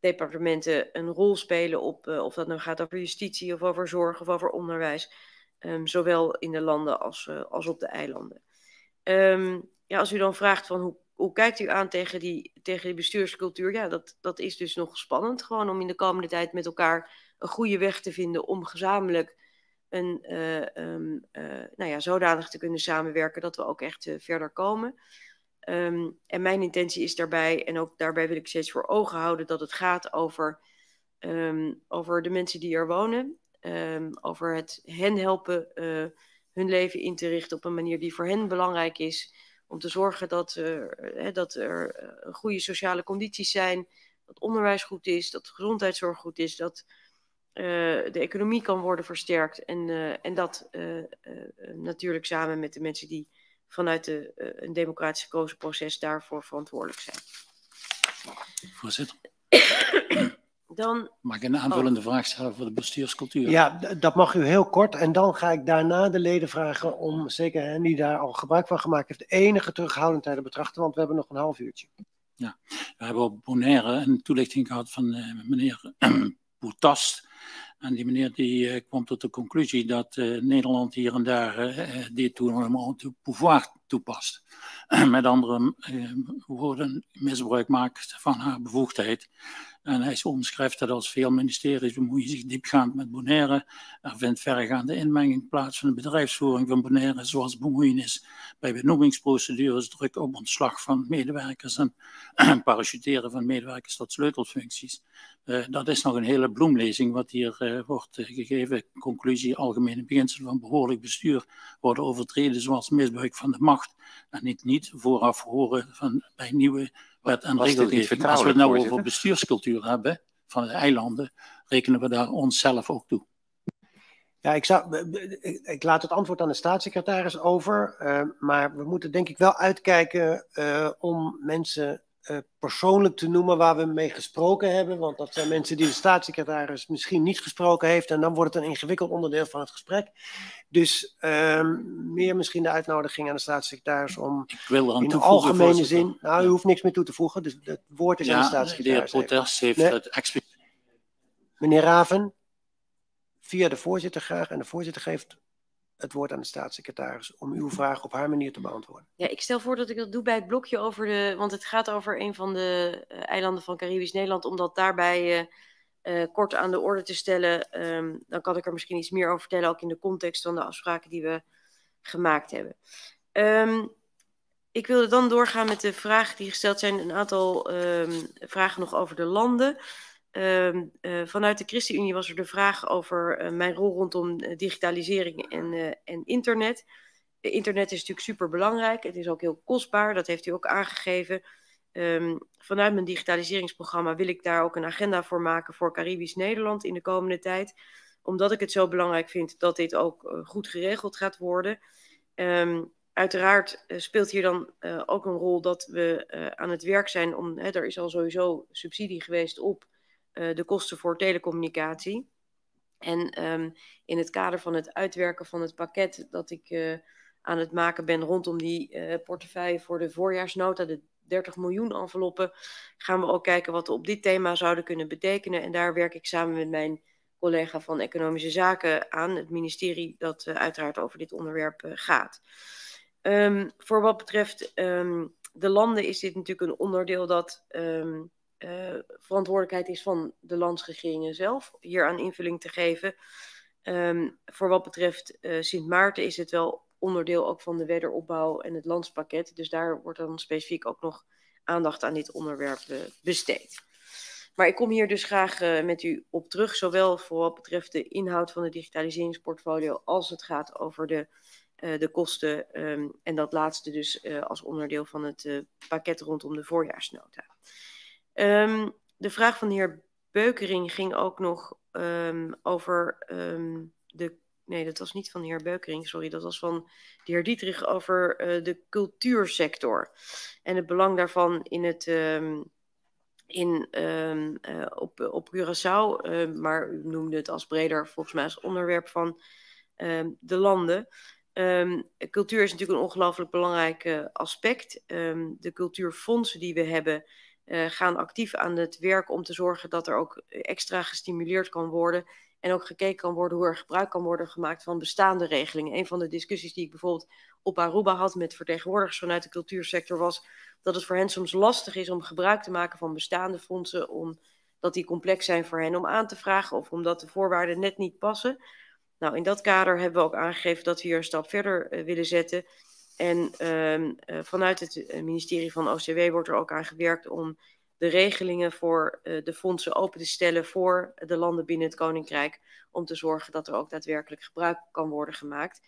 N: departementen een rol spelen op, of dat nou gaat over justitie of over zorg of over onderwijs, zowel in de landen als op de eilanden. Als u dan vraagt van hoe kijkt u aan tegen die bestuurscultuur, ja, dat is dus nog spannend, gewoon om in de komende tijd met elkaar een goede weg te vinden om gezamenlijk zodanig te kunnen samenwerken dat we ook echt verder komen. En mijn intentie is daarbij, en ook daarbij wil ik steeds voor ogen houden, dat het gaat over de mensen die er wonen. Over het hen helpen hun leven in te richten op een manier die voor hen belangrijk is. Om te zorgen dat er goede sociale condities zijn. Dat onderwijs goed is, dat gezondheidszorg goed is. Dat de economie kan worden versterkt. En dat natuurlijk samen met de mensen die vanuit een democratisch gekozen proces daarvoor verantwoordelijk zijn.
M: Voorzitter.
N: Dan,
M: mag ik een aanvullende vraag stellen voor de bestuurscultuur?
A: Ja, dat mag u heel kort. En dan ga ik daarna de leden vragen om, zeker hen die daar al gebruik van gemaakt heeft, enige terughoudendheid te betrachten, want we hebben nog een half uurtje. Ja,
M: we hebben op Bonaire een toelichting gehad van meneer Boutast. En die meneer die kwam tot de conclusie dat Nederland hier en daar dit pouvoir toepast. Met andere woorden, misbruik maakt van haar bevoegdheid. En hij omschrijft dat als veel ministeries bemoeien zich diepgaand met Bonaire. Er vindt verregaande inmenging plaats van de bedrijfsvoering van Bonaire, zoals bemoeienis bij benoemingsprocedures, druk op ontslag van medewerkers en parachuteren van medewerkers tot sleutelfuncties. Dat is nog een hele bloemlezing wat hier wordt gegeven. Conclusie, algemene beginselen van behoorlijk bestuur worden overtreden, zoals misbruik van de macht en niet vooraf horen bij nieuwe wet en regelgeving. Als we het nou over bestuurscultuur hebben van de eilanden, rekenen we daar onszelf ook toe.
A: Ja, ik laat het antwoord aan de staatssecretaris over, maar we moeten denk ik wel uitkijken om mensen persoonlijk te noemen waar we mee gesproken hebben, want dat zijn mensen die de staatssecretaris misschien niet gesproken heeft en dan wordt het een ingewikkeld onderdeel van het gesprek. Dus meer misschien de uitnodiging aan de staatssecretaris om in de algemene zin, nou u hoeft niks meer toe te voegen, dus het woord is aan de staatssecretaris.
M: De heer Protest heeft het expliciet.
A: Meneer Raven, via de voorzitter graag en de voorzitter geeft het woord aan de staatssecretaris om uw vraag op haar manier te beantwoorden.
N: Ja, ik stel voor dat ik dat doe bij het blokje over want het gaat over een van de eilanden van Caribisch Nederland, om dat daarbij kort aan de orde te stellen. Dan kan ik er misschien iets meer over vertellen, ook in de context van de afspraken die we gemaakt hebben. Ik wilde dan doorgaan met de vragen die gesteld zijn, een aantal vragen nog over de landen. Vanuit de ChristenUnie was er de vraag over mijn rol rondom digitalisering en internet. Internet is natuurlijk super belangrijk. Het is ook heel kostbaar. Dat heeft u ook aangegeven. Vanuit mijn digitaliseringsprogramma wil ik daar ook een agenda voor maken voor Caribisch Nederland in de komende tijd. Omdat ik het zo belangrijk vind dat dit ook goed geregeld gaat worden. Uiteraard speelt hier dan ook een rol dat we aan het werk zijn er is al sowieso subsidie geweest op de kosten voor telecommunicatie. En in het kader van het uitwerken van het pakket dat ik aan het maken ben rondom die portefeuille voor de voorjaarsnota, de 30 miljoen enveloppen, gaan we ook kijken wat we op dit thema zouden kunnen betekenen. En daar werk ik samen met mijn collega van Economische Zaken aan, het ministerie dat uiteraard over dit onderwerp gaat. Voor wat betreft de landen is dit natuurlijk een onderdeel dat verantwoordelijkheid is van de landsregeringen zelf, hier aan invulling te geven. Voor wat betreft Sint Maarten is het wel onderdeel ook van de wederopbouw en het landspakket. Dus daar wordt dan specifiek ook nog aandacht aan dit onderwerp besteed. Maar ik kom hier dus graag met u op terug, zowel voor wat betreft de inhoud van de digitaliseringsportfolio als het gaat over de kosten en dat laatste dus als onderdeel van het pakket rondom de voorjaarsnota. De vraag van de heer Beukering ging ook nog over nee, dat was niet van de heer Beukering, sorry. Dat was van de heer Dietrich over de cultuursector. En het belang daarvan op Curaçao. Maar u noemde het als breder, volgens mij als onderwerp van de landen. Cultuur is natuurlijk een ongelooflijk belangrijk aspect. De cultuurfondsen die we hebben gaan actief aan het werk om te zorgen dat er ook extra gestimuleerd kan worden en ook gekeken kan worden hoe er gebruik kan worden gemaakt van bestaande regelingen. Een van de discussies die ik bijvoorbeeld op Aruba had met vertegenwoordigers vanuit de cultuursector was dat het voor hen soms lastig is om gebruik te maken van bestaande fondsen, omdat die complex zijn voor hen om aan te vragen of omdat de voorwaarden net niet passen. Nou, in dat kader hebben we ook aangegeven dat we hier een stap verder willen zetten. En vanuit het ministerie van OCW wordt er ook aan gewerkt om de regelingen voor de fondsen open te stellen voor de landen binnen het Koninkrijk, om te zorgen dat er ook daadwerkelijk gebruik kan worden gemaakt.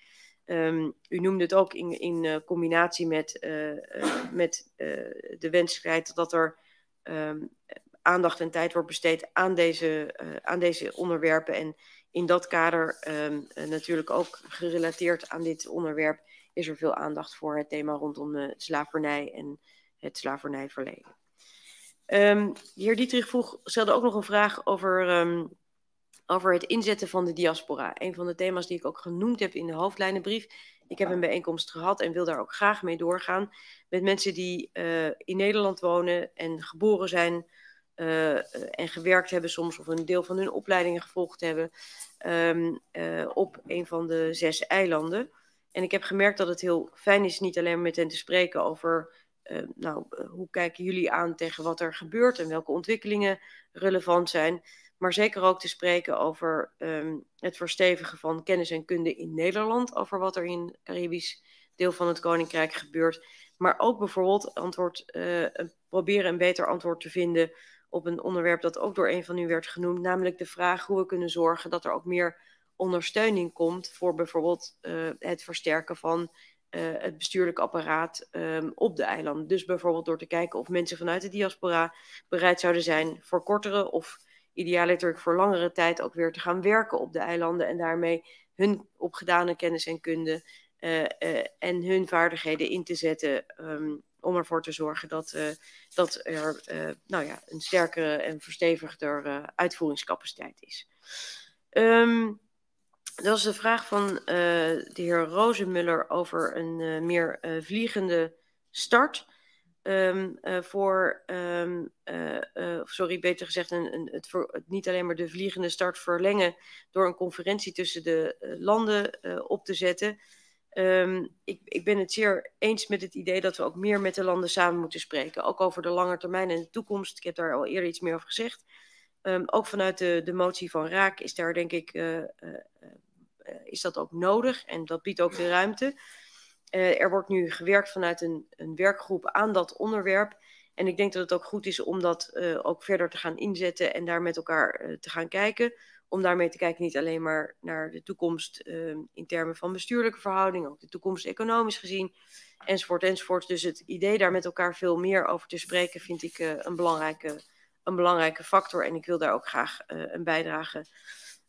N: U noemde het ook in combinatie met de wenselijkheid dat er aandacht en tijd wordt besteed aan deze onderwerpen. En in dat kader, natuurlijk ook gerelateerd aan dit onderwerp, is er veel aandacht voor het thema rondom slavernij en het slavernijverleden. De heer Dietrich stelde ook nog een vraag over het inzetten van de diaspora. Een van de thema's die ik ook genoemd heb in de hoofdlijnenbrief. Ik heb een bijeenkomst gehad en wil daar ook graag mee doorgaan. Met mensen die in Nederland wonen en geboren zijn en gewerkt hebben soms, of een deel van hun opleidingen gevolgd hebben op een van de 6 eilanden. En ik heb gemerkt dat het heel fijn is niet alleen met hen te spreken over hoe kijken jullie aan tegen wat er gebeurt en welke ontwikkelingen relevant zijn, maar zeker ook te spreken over het verstevigen van kennis en kunde in Nederland over wat er in het Caribisch deel van het Koninkrijk gebeurt. Maar ook bijvoorbeeld proberen een beter antwoord te vinden op een onderwerp dat ook door een van u werd genoemd, namelijk de vraag hoe we kunnen zorgen dat er ook meer ondersteuning komt voor bijvoorbeeld het versterken van het bestuurlijk apparaat op de eilanden. Dus bijvoorbeeld door te kijken of mensen vanuit de diaspora bereid zouden zijn voor kortere of idealiter voor langere tijd ook weer te gaan werken op de eilanden en daarmee hun opgedane kennis en kunde en hun vaardigheden in te zetten om ervoor te zorgen dat er een sterkere en verstevigder uitvoeringscapaciteit is. Dat is de vraag van de heer Rozenmuller over een meer vliegende start. Beter gezegd, het niet alleen maar de vliegende start verlengen door een conferentie tussen de landen op te zetten. Ik ben het zeer eens met het idee dat we ook meer met de landen samen moeten spreken. Ook over de lange termijn en de toekomst. Ik heb daar al eerder iets meer over gezegd. Ook vanuit de motie van Raak is daar denk ik is dat ook nodig en dat biedt ook de ruimte. Er wordt nu gewerkt vanuit een werkgroep aan dat onderwerp. En ik denk dat het ook goed is om dat ook verder te gaan inzetten en daar met elkaar te gaan kijken. Om daarmee te kijken niet alleen maar naar de toekomst in termen van bestuurlijke verhoudingen, ook de toekomst economisch gezien, enzovoort, enzovoort. Dus het idee daar met elkaar veel meer over te spreken vind ik een belangrijke factor. En ik wil daar ook graag een bijdrage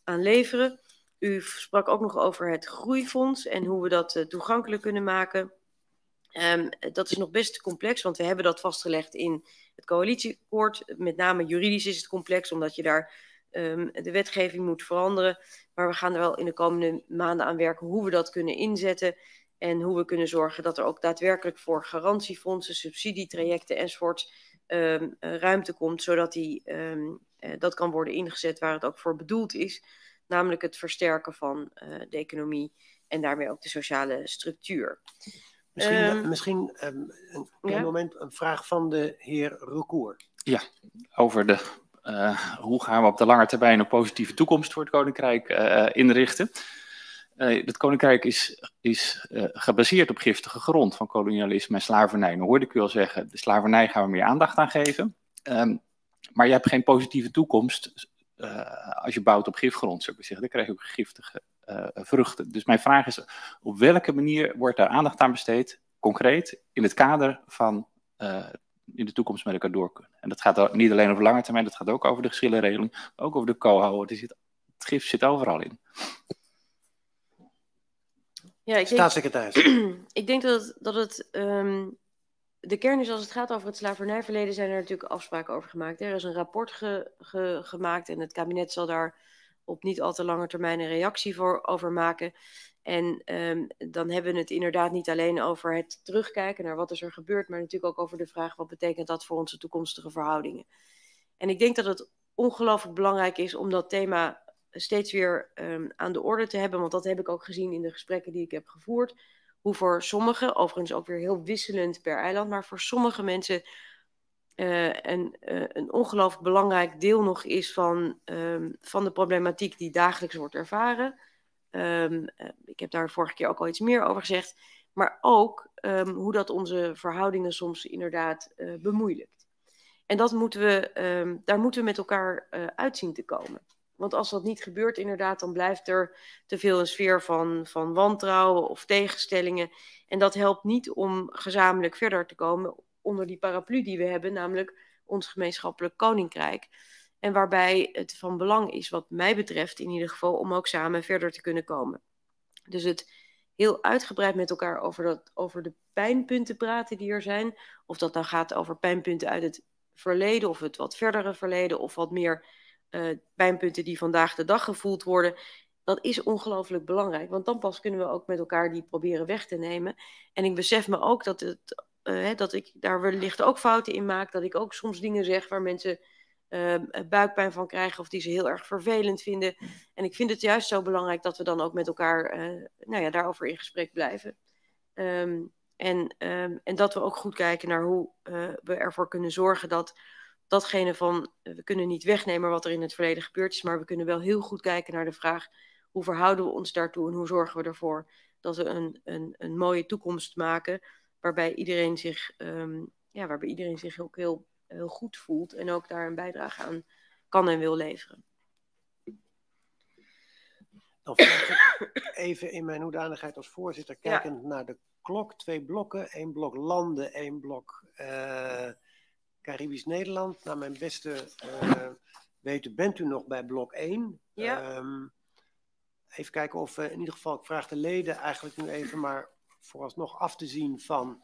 N: aan leveren. U sprak ook nog over het groeifonds en hoe we dat toegankelijk kunnen maken. Dat is nog best complex, want we hebben dat vastgelegd in het coalitieakkoord. Met name juridisch is het complex, omdat je daar de wetgeving moet veranderen. Maar we gaan er wel in de komende maanden aan werken hoe we dat kunnen inzetten. En hoe we kunnen zorgen dat er ook daadwerkelijk voor garantiefondsen, subsidietrajecten enzovoort ruimte komt. Zodat dat kan worden ingezet waar het ook voor bedoeld is. Namelijk het versterken van de economie en daarmee ook de sociale structuur.
A: Misschien een klein moment een vraag van de heer Recour.
G: Ja, over hoe gaan we op de lange termijn een positieve toekomst voor het Koninkrijk inrichten. Het Koninkrijk is gebaseerd op giftige grond van kolonialisme en slavernij. Nu hoorde ik u al zeggen, de slavernij gaan we meer aandacht aan geven. Maar je hebt geen positieve toekomst als je bouwt op gifgrond, zou ik zeggen. Dan krijg je ook giftige vruchten. Dus mijn vraag is, op welke manier wordt daar aandacht aan besteed, concreet, in het kader van in de toekomst met elkaar door kunnen? En dat gaat niet alleen over lange termijn, dat gaat ook over de geschillenregeling, maar ook over de co-houwer. Het gif zit overal in.
N: Ja,
A: Staatssecretaris.
N: Ik denk dat het de kern is, als het gaat over het slavernijverleden, zijn er natuurlijk afspraken over gemaakt. Er is een rapport gemaakt en het kabinet zal daar op niet al te lange termijn een reactie over maken. En dan hebben we het inderdaad niet alleen over het terugkijken naar wat is er gebeurd, maar natuurlijk ook over de vraag wat betekent dat voor onze toekomstige verhoudingen. En ik denk dat het ongelooflijk belangrijk is om dat thema steeds weer aan de orde te hebben, want dat heb ik ook gezien in de gesprekken die ik heb gevoerd. Hoe voor sommigen, overigens ook weer heel wisselend per eiland, maar voor sommige mensen een ongelooflijk belangrijk deel nog is van de problematiek die dagelijks wordt ervaren. Ik heb daar vorige keer ook al iets meer over gezegd. Maar ook hoe dat onze verhoudingen soms inderdaad bemoeilijkt. En dat daar moeten we met elkaar uit zien te komen. Want als dat niet gebeurt inderdaad, dan blijft er te veel een sfeer van wantrouwen of tegenstellingen. En dat helpt niet om gezamenlijk verder te komen onder die paraplu die we hebben, namelijk ons gemeenschappelijk koninkrijk. En waarbij het van belang is, wat mij betreft in ieder geval, om ook samen verder te kunnen komen. Dus het heel uitgebreid met elkaar over de pijnpunten praten die er zijn. Of dat nou gaat over pijnpunten uit het verleden of het wat verdere verleden of wat meer pijnpunten die vandaag de dag gevoeld worden. Dat is ongelooflijk belangrijk, want dan pas kunnen we ook met elkaar die proberen weg te nemen. En ik besef me ook dat ik daar wellicht ook fouten in maak, dat ik ook soms dingen zeg waar mensen buikpijn van krijgen of die ze heel erg vervelend vinden. En ik vind het juist zo belangrijk dat we dan ook met elkaar daarover in gesprek blijven. En dat we ook goed kijken naar hoe we ervoor kunnen zorgen dat datgene van, we kunnen niet wegnemen wat er in het verleden gebeurd is, maar we kunnen wel heel goed kijken naar de vraag, hoe verhouden we ons daartoe en hoe zorgen we ervoor dat we een mooie toekomst maken, waarbij iedereen zich ook heel goed voelt en ook daar een bijdrage aan kan en wil leveren.
A: Dan vraag ik even in mijn hoedanigheid als voorzitter, kijkend naar de klok, 2 blokken, 1 blok landen, 1 blok Caribisch Nederland. Naar mijn beste weten bent u nog bij blok 1.
N: Ja.
A: Even kijken of we in ieder geval, ik vraag de leden eigenlijk nu even maar vooralsnog af te zien van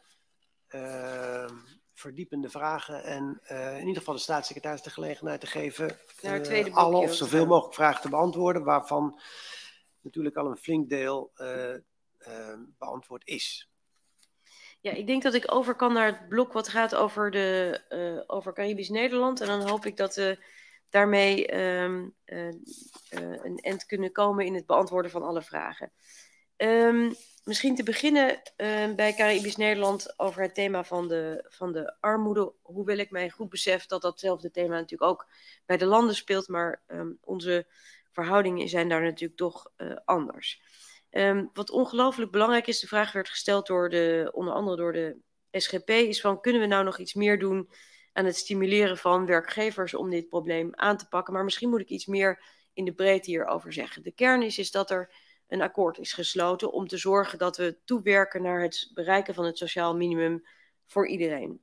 A: verdiepende vragen en in ieder geval de staatssecretaris de gelegenheid te geven alle of zoveel mogelijk vragen te beantwoorden, waarvan natuurlijk al een flink deel beantwoord is.
N: Ja, ik denk dat ik over kan naar het blok wat gaat over Caribisch Nederland. En dan hoop ik dat we daarmee een eind kunnen komen in het beantwoorden van alle vragen. Misschien te beginnen bij Caribisch Nederland over het thema van de armoede. Hoewel ik mij goed besef dat datzelfde thema natuurlijk ook bij de landen speelt. Maar onze verhoudingen zijn daar natuurlijk toch anders. Wat ongelooflijk belangrijk is, de vraag werd gesteld onder andere door de SGP, is van, kunnen we nou nog iets meer doen aan het stimuleren van werkgevers om dit probleem aan te pakken? Maar misschien moet ik iets meer in de breedte hierover zeggen. De kern is dat er een akkoord is gesloten om te zorgen dat we toewerken naar het bereiken van het sociaal minimum voor iedereen.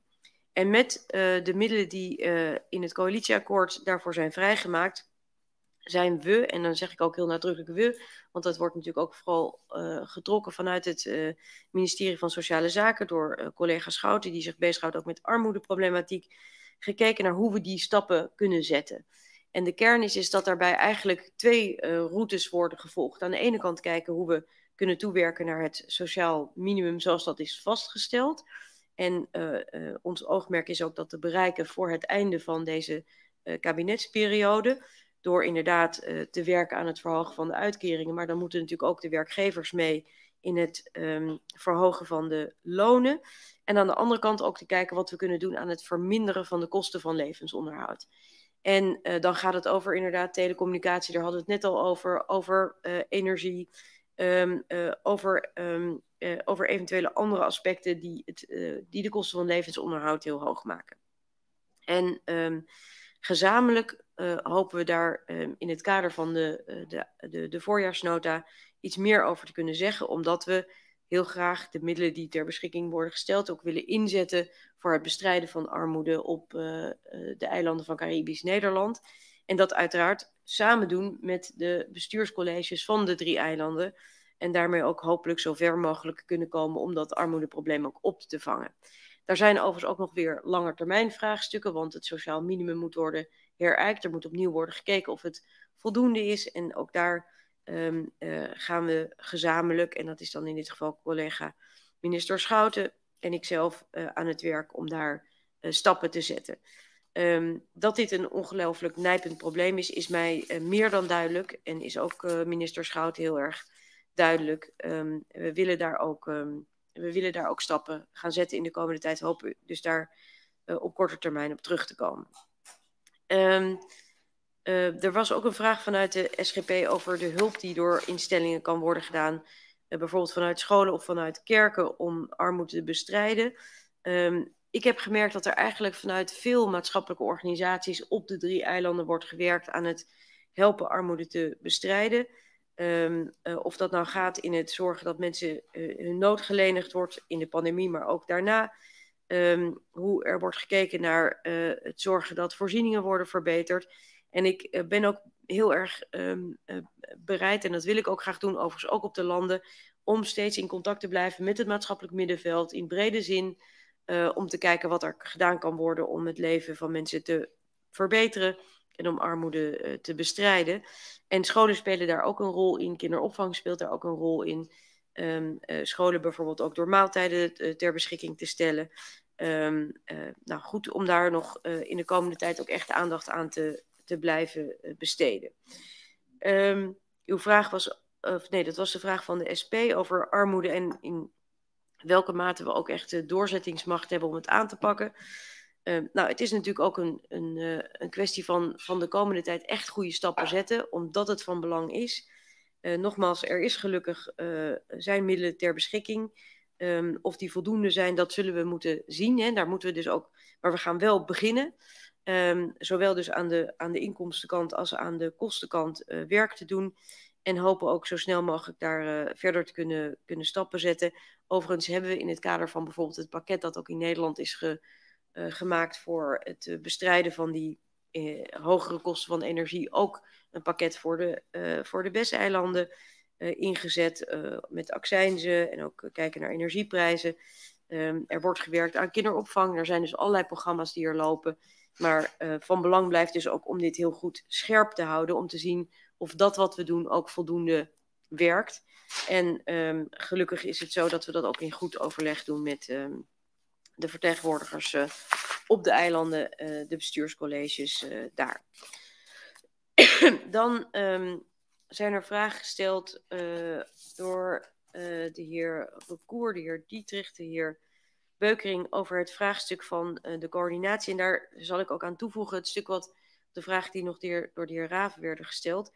N: En met de middelen die in het coalitieakkoord daarvoor zijn vrijgemaakt, zijn we, en dan zeg ik ook heel nadrukkelijk we, want dat wordt natuurlijk ook vooral getrokken vanuit het ministerie van Sociale Zaken door collega Schouten, die zich bezighoudt ook met armoedeproblematiek, gekeken naar hoe we die stappen kunnen zetten. En de kern is dat daarbij eigenlijk 2 routes worden gevolgd. Aan de ene kant kijken hoe we kunnen toewerken naar het sociaal minimum zoals dat is vastgesteld. En ons oogmerk is ook dat te bereiken voor het einde van deze kabinetsperiode. Door inderdaad te werken aan het verhogen van de uitkeringen. Maar dan moeten natuurlijk ook de werkgevers mee in het verhogen van de lonen. En aan de andere kant ook te kijken wat we kunnen doen aan het verminderen van de kosten van levensonderhoud. En dan gaat het over inderdaad telecommunicatie, daar hadden we het net al over energie, over eventuele andere aspecten die de kosten van levensonderhoud heel hoog maken. En gezamenlijk hopen we daar in het kader van de voorjaarsnota iets meer over te kunnen zeggen, omdat we heel graag de middelen die ter beschikking worden gesteld ook willen inzetten voor het bestrijden van armoede op de eilanden van Caribisch Nederland. En dat uiteraard samen doen met de bestuurscolleges van de 3 eilanden. En daarmee ook hopelijk zo ver mogelijk kunnen komen om dat armoedeprobleem ook op te vangen. Daar zijn overigens ook nog weer langetermijn vraagstukken, want het sociaal minimum moet worden herijkt. Er moet opnieuw worden gekeken of het voldoende is. En ook daar gaan we gezamenlijk, en dat is dan in dit geval collega minister Schouten en ikzelf aan het werk om daar stappen te zetten. Dat dit een ongelooflijk nijpend probleem is mij meer dan duidelijk en is ook minister Schouten heel erg duidelijk. We willen daar ook stappen gaan zetten in de komende tijd. Hopen we dus daar op korte termijn op terug te komen. Er was ook een vraag vanuit de SGP over de hulp die door instellingen kan worden gedaan. Bijvoorbeeld vanuit scholen of vanuit kerken om armoede te bestrijden. Ik heb gemerkt dat er eigenlijk vanuit veel maatschappelijke organisaties op de 3 eilanden wordt gewerkt aan het helpen armoede te bestrijden. Of dat nou gaat in het zorgen dat mensen hun nood gelenigd wordt in de pandemie, maar ook daarna. Hoe er wordt gekeken naar het zorgen dat voorzieningen worden verbeterd. En ik ben ook heel erg bereid, en dat wil ik ook graag doen, overigens ook op de landen, om steeds in contact te blijven met het maatschappelijk middenveld in brede zin, om te kijken wat er gedaan kan worden om het leven van mensen te verbeteren en om armoede te bestrijden. En scholen spelen daar ook een rol in, kinderopvang speelt daar ook een rol in. Scholen bijvoorbeeld ook door maaltijden ter beschikking te stellen. Nou goed, om daar nog in de komende tijd ook echt aandacht aan te blijven besteden. Uw vraag was, dat was de vraag van de SP over armoede en in welke mate we ook echt de doorzettingsmacht hebben om het aan te pakken. Nou, het is natuurlijk ook een kwestie van de komende tijd echt goede stappen zetten, omdat het van belang is. Nogmaals, er is gelukkig zijn middelen ter beschikking. Of die voldoende zijn, dat zullen we moeten zien. Hè. Daar moeten we dus ook, maar we gaan wel beginnen. Zowel dus aan de inkomstenkant als aan de kostenkant werk te doen. En hopen ook zo snel mogelijk daar verder te kunnen stappen zetten. Overigens hebben we in het kader van bijvoorbeeld het pakket dat ook in Nederland is gemaakt voor het bestrijden van die hogere kosten van energie ook een pakket voor de BES-eilanden ingezet met accijnzen en ook kijken naar energieprijzen. Er wordt gewerkt aan kinderopvang. Er zijn dus allerlei programma's die er lopen. Maar van belang blijft dus ook om dit heel goed scherp te houden, om te zien of dat wat we doen ook voldoende werkt. En gelukkig is het zo dat we dat ook in goed overleg doen met de vertegenwoordigers op de eilanden, de bestuurscolleges daar. Dan zijn er vragen gesteld door de heer Recour, de heer Dietrich, de heer Beukering over het vraagstuk van de coördinatie. En daar zal ik ook aan toevoegen het stuk de vraag die nog door de heer Raven werden gesteld.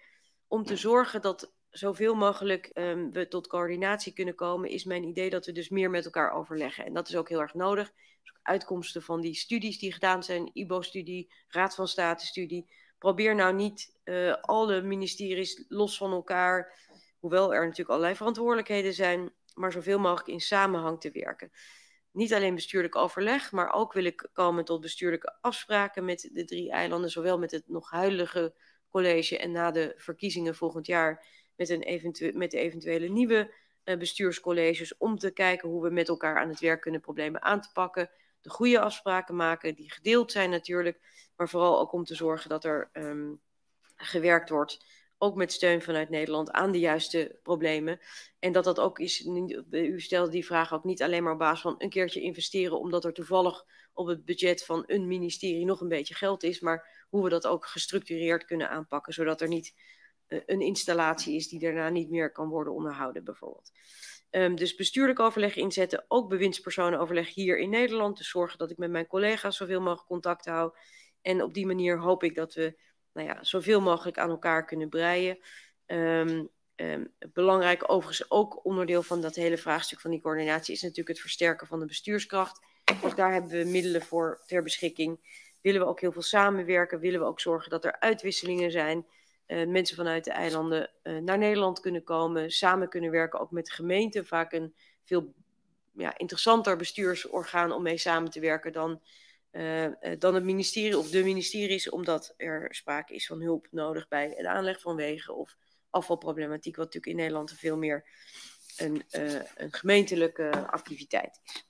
N: Om te zorgen dat zoveel mogelijk we tot coördinatie kunnen komen, is mijn idee dat we dus meer met elkaar overleggen. En dat is ook heel erg nodig. Dus ook uitkomsten van die studies die gedaan zijn, IBO-studie, Raad van State-studie. Probeer nou niet alle ministeries los van elkaar, hoewel er natuurlijk allerlei verantwoordelijkheden zijn, maar zoveel mogelijk in samenhang te werken. Niet alleen bestuurlijk overleg, maar ook wil ik komen tot bestuurlijke afspraken met de 3 eilanden, zowel met het nog huidige college en na de verkiezingen volgend jaar met de eventuele nieuwe bestuurscolleges, om te kijken hoe we met elkaar aan het werk kunnen problemen aan te pakken, de goede afspraken maken, die gedeeld zijn natuurlijk, maar vooral ook om te zorgen dat er gewerkt wordt, ook met steun vanuit Nederland, aan de juiste problemen. En dat ook is, u stelde die vraag ook niet alleen maar op basis van een keertje investeren, omdat er toevallig op het budget van een ministerie nog een beetje geld is, maar hoe we dat ook gestructureerd kunnen aanpakken, zodat er niet een installatie is die daarna niet meer kan worden onderhouden bijvoorbeeld. Dus bestuurlijk overleg inzetten, ook bewindspersonenoverleg hier in Nederland. Dus zorgen dat ik met mijn collega's zoveel mogelijk contact hou. En op die manier hoop ik dat we zoveel mogelijk aan elkaar kunnen breien. Belangrijk overigens ook onderdeel van dat hele vraagstuk van die coördinatie is natuurlijk het versterken van de bestuurskracht. Ook daar hebben we middelen voor ter beschikking. Willen we ook heel veel samenwerken, willen we ook zorgen dat er uitwisselingen zijn. Mensen vanuit de eilanden naar Nederland kunnen komen, samen kunnen werken, ook met gemeenten. Vaak een veel interessanter bestuursorgaan om mee samen te werken dan het ministerie of de ministeries, omdat er sprake is van hulp nodig bij de aanleg van wegen of afvalproblematiek, wat natuurlijk in Nederland veel meer een gemeentelijke activiteit is.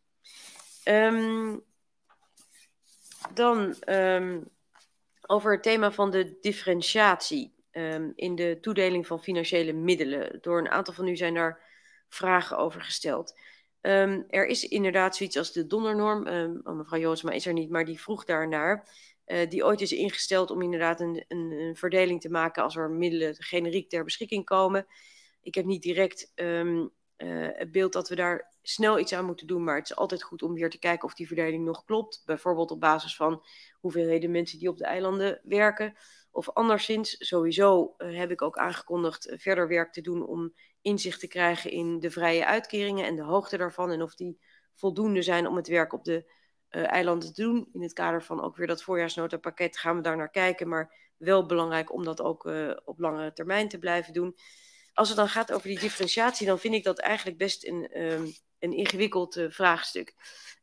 N: Dan over het thema van de differentiatie in de toedeling van financiële middelen. Door een aantal van u zijn daar vragen over gesteld. Er is inderdaad zoiets als de dondernorm. Mevrouw Jootsma is er niet, maar die vroeg daarnaar. Die ooit is ingesteld om inderdaad een verdeling te maken als er middelen generiek ter beschikking komen. Ik heb niet direct het beeld dat we daar snel iets aan moeten doen, maar het is altijd goed om weer te kijken of die verdeling nog klopt. Bijvoorbeeld op basis van hoeveelheden mensen die op de eilanden werken. of anderszins. Sowieso heb ik ook aangekondigd verder werk te doen om inzicht te krijgen in de vrije uitkeringen en de hoogte daarvan en of die voldoende zijn om het werk op de eilanden te doen. In het kader van ook weer dat voorjaarsnotapakket gaan we daar naar kijken, maar wel belangrijk om dat ook op langere termijn te blijven doen. Als het dan gaat over die differentiatie, dan vind ik dat eigenlijk best een ingewikkeld vraagstuk.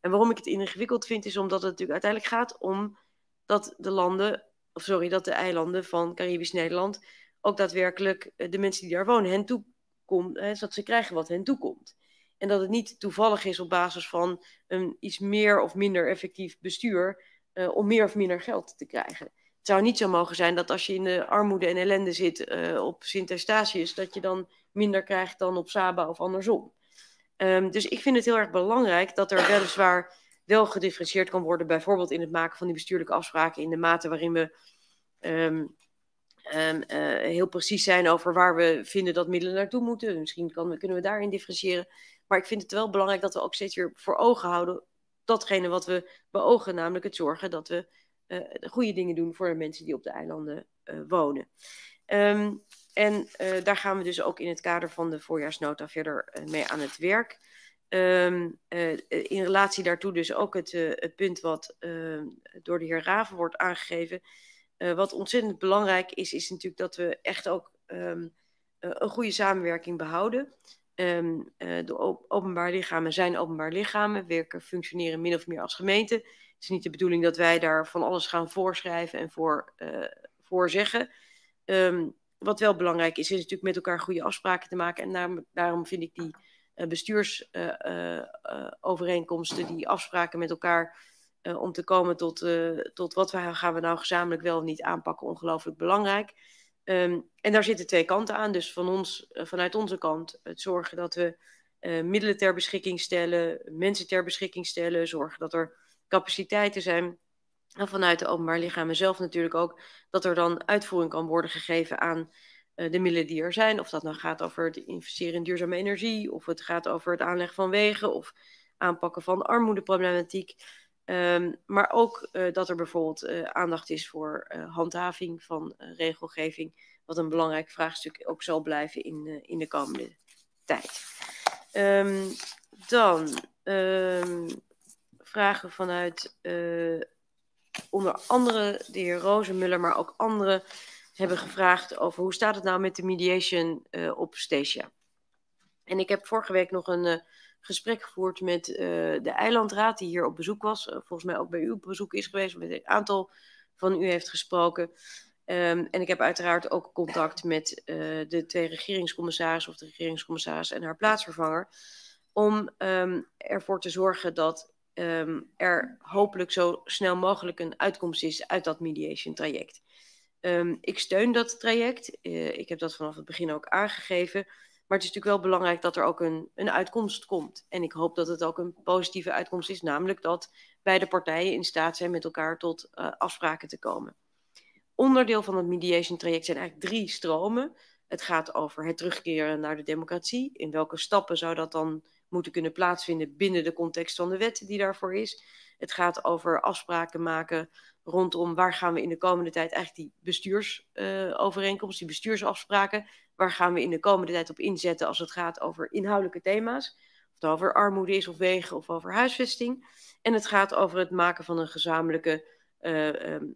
N: En waarom ik het ingewikkeld vind, is omdat het natuurlijk uiteindelijk gaat om dat dat de eilanden van Caribisch Nederland ook daadwerkelijk de mensen die daar wonen hen toekomt, dat ze krijgen wat hen toekomt. En dat het niet toevallig is op basis van een iets meer of minder effectief bestuur om meer of minder geld te krijgen. Het zou niet zo mogen zijn dat als je in de armoede en ellende zit op Sint-Eustatius, dat je dan minder krijgt dan op Saba of andersom. Dus ik vind het heel erg belangrijk dat er weliswaar wel gedifferentieerd kan worden, bijvoorbeeld in het maken van die bestuurlijke afspraken in de mate waarin we heel precies zijn over waar we vinden dat middelen naartoe moeten. Misschien kunnen we daarin differentiëren. Maar ik vind het wel belangrijk dat we ook steeds weer voor ogen houden datgene wat we beogen, namelijk het zorgen dat we goede dingen doen voor de mensen die op de eilanden wonen. Daar gaan we dus ook in het kader van de voorjaarsnota verder mee aan het werk. In relatie daartoe dus ook het punt wat door de heer Raven wordt aangegeven. Wat ontzettend belangrijk is natuurlijk dat we echt ook een goede samenwerking behouden. De openbaar lichamen zijn openbaar lichamen, functioneren min of meer als gemeente. Het is niet de bedoeling dat wij daar van alles gaan voorschrijven en voorzeggen. Wat wel belangrijk is natuurlijk met elkaar goede afspraken te maken. En daarom vind ik die bestuursovereenkomsten, die afspraken met elkaar om te komen tot wat gaan we nou gezamenlijk wel of niet aanpakken, ongelooflijk belangrijk. En daar zitten twee kanten aan. Dus vanuit onze kant het zorgen dat we middelen ter beschikking stellen, mensen ter beschikking stellen, zorgen dat er capaciteiten zijn. En vanuit de openbaar lichamen zelf natuurlijk ook dat er dan uitvoering kan worden gegeven aan de middelen die er zijn. Of dat nou gaat over het investeren in duurzame energie, of het gaat over het aanleggen van wegen, of aanpakken van armoedeproblematiek. Maar ook dat er bijvoorbeeld aandacht is voor handhaving van regelgeving, wat een belangrijk vraagstuk ook zal blijven in de komende tijd. Dan vragen vanuit onder andere de heer Rozenmuller, maar ook anderen hebben gevraagd over hoe staat het nou met de mediation op Statia. En ik heb vorige week nog een gesprek gevoerd met de eilandraad die hier op bezoek was. Volgens mij ook bij u op bezoek is geweest, met een aantal van u heeft gesproken. En ik heb uiteraard ook contact met de twee regeringscommissarissen, of de regeringscommissaris en haar plaatsvervanger, om ervoor te zorgen dat er hopelijk zo snel mogelijk een uitkomst is uit dat mediation traject. Ik steun dat traject. Ik heb dat vanaf het begin ook aangegeven. Maar het is natuurlijk wel belangrijk dat er ook een uitkomst komt. En ik hoop dat het ook een positieve uitkomst is, namelijk dat beide partijen in staat zijn met elkaar tot afspraken te komen. Onderdeel van het mediation traject zijn eigenlijk 3 stromen. Het gaat over het terugkeren naar de democratie. In welke stappen zou dat dan moeten kunnen plaatsvinden binnen de context van de wet die daarvoor is. Het gaat over afspraken maken rondom waar gaan we in de komende tijd eigenlijk die bestuursovereenkomst, die bestuursafspraken, waar gaan we in de komende tijd op inzetten als het gaat over inhoudelijke thema's. Of het over armoede is of wegen of over huisvesting. En het gaat over het maken van een gezamenlijke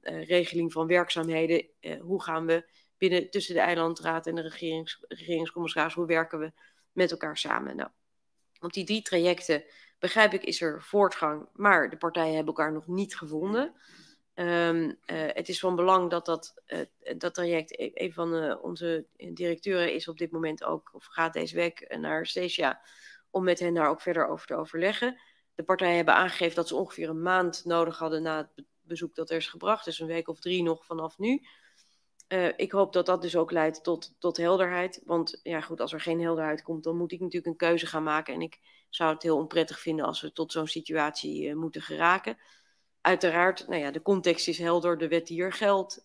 N: regeling van werkzaamheden. Hoe gaan we tussen de eilandraad en de regeringscommissaris, hoe werken we met elkaar samen? Nou, op die 3 trajecten, begrijp ik, is er voortgang, maar de partijen hebben elkaar nog niet gevonden. Het is van belang dat traject, een van onze directeuren is op dit moment ook, of gaat deze week naar Statia, om met hen daar ook verder over te overleggen. De partijen hebben aangegeven dat ze ongeveer een maand nodig hadden na het bezoek dat er is gebracht, dus een week of 3 nog vanaf nu. Ik hoop dat dat dus ook leidt tot helderheid. Want ja, goed, als er geen helderheid komt, dan moet ik natuurlijk een keuze gaan maken. En ik zou het heel onprettig vinden als we tot zo'n situatie moeten geraken. Uiteraard, nou ja, de context is helder, de wet die hier geldt,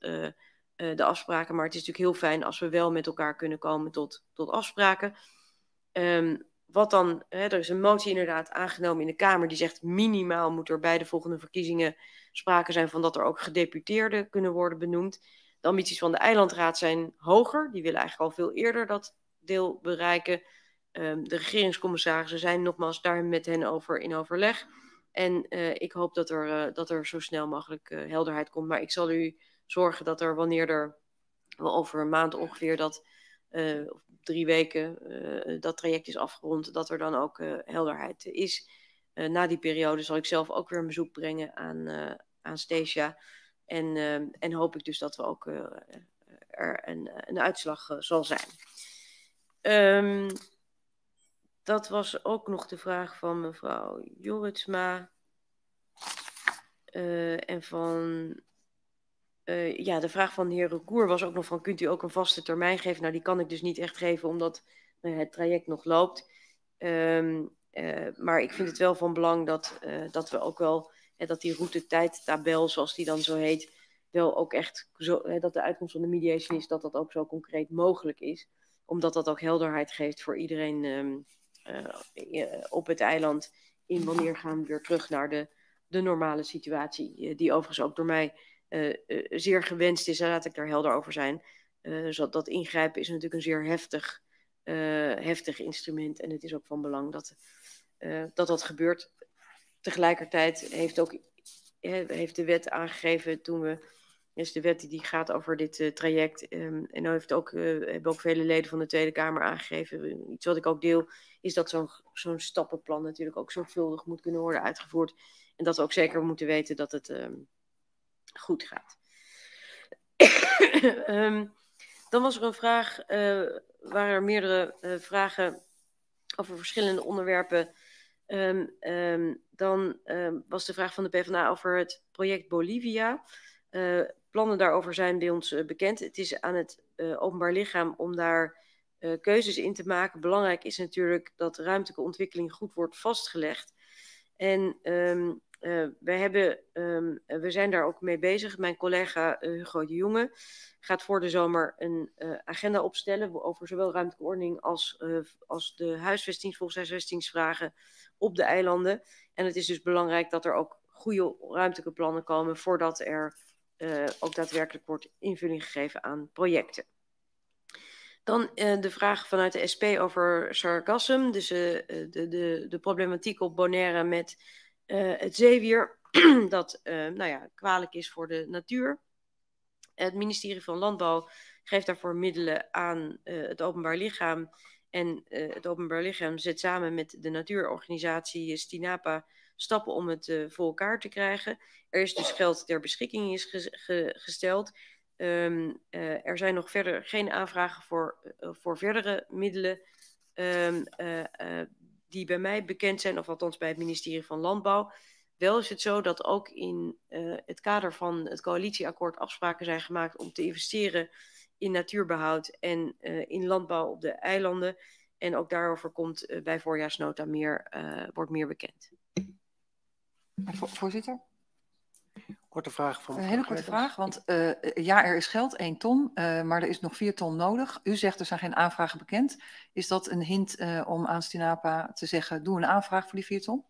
N: de afspraken. Maar het is natuurlijk heel fijn als we wel met elkaar kunnen komen tot afspraken. Wat dan, er is een motie inderdaad aangenomen in de Kamer die zegt minimaal moet er bij de volgende verkiezingen sprake zijn van dat er ook gedeputeerden kunnen worden benoemd. De ambities van de Eilandraad zijn hoger. Die willen eigenlijk al veel eerder dat deel bereiken. De regeringscommissarissen zijn nogmaals daar met hen over in overleg. En ik hoop dat er zo snel mogelijk helderheid komt. Maar ik zal u zorgen dat er wanneer er wel over een maand ongeveer of 3 weken dat traject is afgerond, dat er dan ook helderheid is. Na die periode zal ik zelf ook weer een bezoek brengen aan Statia. En hoop ik dus dat we ook er een uitslag zal zijn. Dat was ook nog de vraag van mevrouw Jorritsma. En van... ja, de vraag van de heer Recour was ook nog van, kunt u ook een vaste termijn geven? Nou, die kan ik dus niet echt geven, omdat het traject nog loopt. Maar ik vind het wel van belang dat we ook wel, dat die route-tijdtabel, zoals die dan zo heet, wel ook echt, dat de uitkomst van de mediation is, dat dat ook zo concreet mogelijk is. Omdat dat ook helderheid geeft voor iedereen op het eiland in wanneer gaan we weer terug naar de normale situatie. Die overigens ook door mij zeer gewenst is, laat ik daar helder over zijn. Dat ingrijpen is natuurlijk een zeer heftig instrument en het is ook van belang dat gebeurt. Tegelijkertijd heeft de wet aangegeven is de wet die gaat over dit traject. En nou hebben ook vele leden van de Tweede Kamer aangegeven. Iets wat ik ook deel, is dat zo'n stappenplan natuurlijk ook zorgvuldig moet kunnen worden uitgevoerd. En dat we ook zeker moeten weten dat het goed gaat. Dan was er een vraag, waren er meerdere vragen over verschillende onderwerpen. Dan was de vraag van de PvdA over het project Bolivia. Plannen daarover zijn bij ons bekend. Het is aan het openbaar lichaam om daar keuzes in te maken. Belangrijk is natuurlijk dat ruimtelijke ontwikkeling goed wordt vastgelegd. En we zijn daar ook mee bezig. Mijn collega Hugo de Jonge gaat voor de zomer een agenda opstellen over zowel ruimtelijke ordening als de volkshuisvestingsvragen op de eilanden. En het is dus belangrijk dat er ook goede ruimtelijke plannen komen voordat er ook daadwerkelijk wordt invulling gegeven aan projecten. Dan de vraag vanuit de SP over Sargassum, dus de problematiek op Bonaire met het zeewier, dat kwalijk is voor de natuur. Het ministerie van Landbouw geeft daarvoor middelen aan het openbaar lichaam. En het openbaar lichaam zet samen met de natuurorganisatie Stinapa stappen om het voor elkaar te krijgen. Er is dus geld ter beschikking gesteld. Er zijn nog verder geen aanvragen voor verdere middelen die bij mij bekend zijn, of althans bij het ministerie van Landbouw. Wel is het zo dat ook in het kader van het coalitieakkoord afspraken zijn gemaakt om te investeren in natuurbehoud en in landbouw op de eilanden. En ook daarover komt bij voorjaarsnota wordt meer bekend.
D: Voorzitter?
A: Korte vraag van.
D: Een hele korte vraag, want ja, er is geld, 1 ton, maar er is nog 4 ton nodig. U zegt er zijn geen aanvragen bekend. Is dat een hint om aan Stinapa te zeggen, doe een aanvraag voor die 4 ton?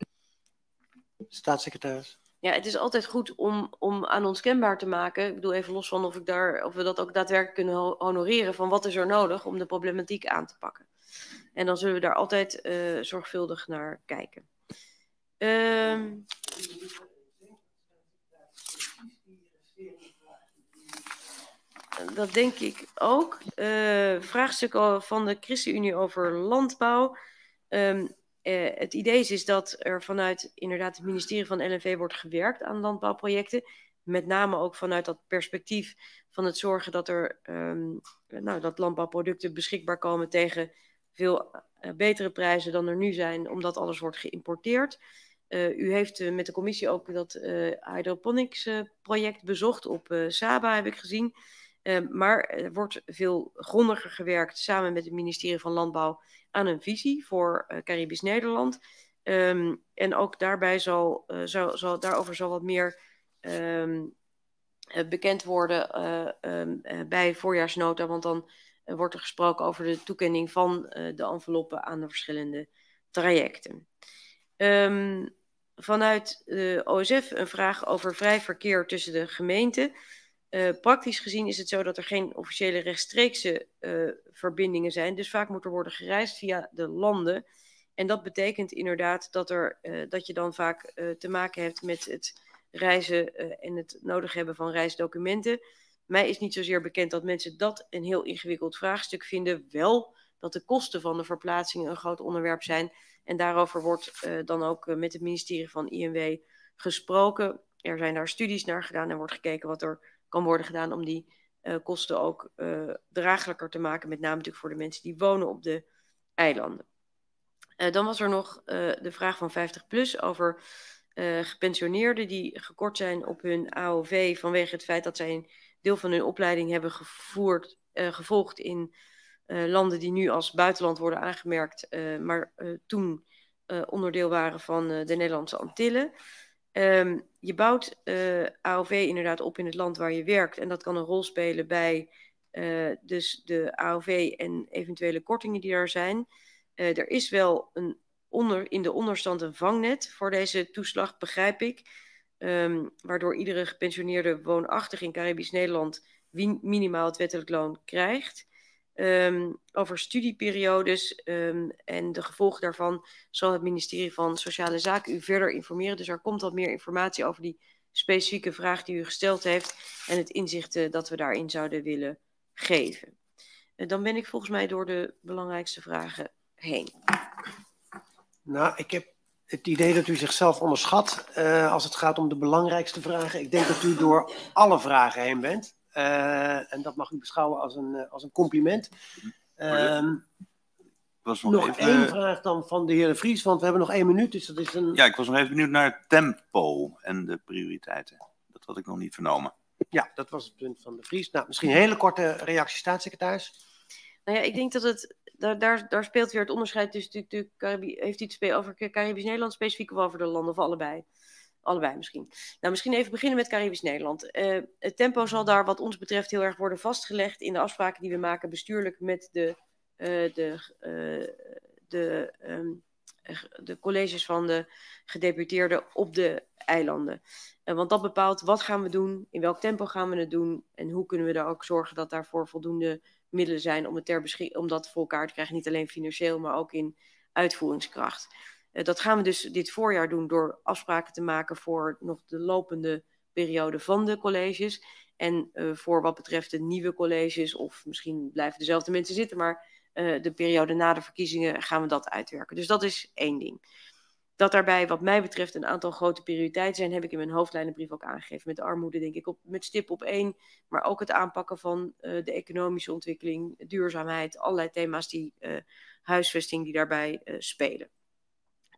A: Staatssecretaris.
N: Ja, het is altijd goed om aan ons kenbaar te maken. Ik bedoel, even los van of we dat ook daadwerkelijk kunnen honoreren van wat is er nodig om de problematiek aan te pakken. En dan zullen we daar altijd zorgvuldig naar kijken. Dat denk ik ook. Vraagstuk van de ChristenUnie over landbouw. Het idee is dat er vanuit inderdaad het ministerie van LNV wordt gewerkt aan landbouwprojecten. Met name ook vanuit dat perspectief van het zorgen dat dat landbouwproducten beschikbaar komen tegen veel betere prijzen dan er nu zijn, omdat alles wordt geïmporteerd. U heeft met de commissie ook dat hydroponics project bezocht op Saba, heb ik gezien. Maar er wordt veel grondiger gewerkt samen met het ministerie van Landbouw aan een visie voor Caribisch Nederland. En ook daarbij daarover zal wat meer bekend worden bij voorjaarsnota. Want dan wordt er gesproken over de toekenning van de enveloppen aan de verschillende trajecten. Vanuit de OSF een vraag over vrij verkeer tussen de gemeenten. Praktisch gezien is het zo dat er geen officiële rechtstreekse verbindingen zijn. Dus vaak moet er worden gereisd via de landen. En dat betekent inderdaad dat je dan vaak te maken hebt met het reizen en het nodig hebben van reisdocumenten. Mij is niet zozeer bekend dat mensen dat een heel ingewikkeld vraagstuk vinden. Wel dat de kosten van de verplaatsingen een groot onderwerp zijn. En daarover wordt dan ook met het ministerie van INW gesproken. Er zijn daar studies naar gedaan en wordt gekeken wat er kan worden gedaan om die kosten ook draaglijker te maken. Met name natuurlijk voor de mensen die wonen op de eilanden. Dan was er nog de vraag van 50PLUS over gepensioneerden die gekort zijn op hun AOV vanwege het feit dat zij een deel van hun opleiding hebben gevolgd in landen die nu als buitenland worden aangemerkt, maar toen onderdeel waren van de Nederlandse Antillen. Je bouwt AOV inderdaad op in het land waar je werkt en dat kan een rol spelen bij dus de AOV en eventuele kortingen die er zijn. Er is wel in de onderstand een vangnet voor deze toeslag, begrijp ik. Waardoor iedere gepensioneerde woonachtig in Caribisch Nederland minimaal het wettelijk loon krijgt. Over studieperiodes en de gevolgen daarvan zal het ministerie van Sociale Zaken u verder informeren. Dus er komt wat meer informatie over die specifieke vraag die u gesteld heeft en het inzicht dat we daarin zouden willen geven. Dan ben ik volgens mij door de belangrijkste vragen heen.
A: Nou, ik heb het idee dat u zichzelf onderschat als het gaat om de belangrijkste vragen. Ik denk dat u door alle vragen heen bent. En dat mag u beschouwen als een compliment. Nog één vraag dan van de heer De Vries, want we hebben nog 1 minuut. Dus dat is een...
K: Ja, ik was nog even benieuwd naar het tempo en de prioriteiten. Dat had ik nog niet vernomen.
A: Ja, dat was het punt van De Vries. Nou, misschien een hele korte reactie, staatssecretaris.
N: Nou ja, ik denk dat het... Daar speelt weer het onderscheid tussen heeft u het over Caribisch Nederland specifiek of over de landen of allebei? Allebei misschien. Nou, misschien even beginnen met Caribisch Nederland. Het tempo zal daar wat ons betreft heel erg worden vastgelegd in de afspraken die we maken bestuurlijk met de colleges van de gedeputeerden op de eilanden. Want dat bepaalt wat gaan we doen, in welk tempo gaan we het doen en hoe kunnen we daar ook zorgen dat daarvoor voldoende middelen zijn om dat voor elkaar te krijgen. Niet alleen financieel, maar ook in uitvoeringskracht. Dat gaan we dus dit voorjaar doen door afspraken te maken voor nog de lopende periode van de colleges. En voor wat betreft de nieuwe colleges, of misschien blijven dezelfde mensen zitten, maar de periode na de verkiezingen gaan we dat uitwerken. Dus dat is 1 ding. Dat daarbij wat mij betreft een aantal grote prioriteiten zijn, heb ik in mijn hoofdlijnenbrief ook aangegeven. Met de armoede denk ik met stip op 1, maar ook het aanpakken van de economische ontwikkeling, duurzaamheid, allerlei thema's die huisvesting die daarbij spelen.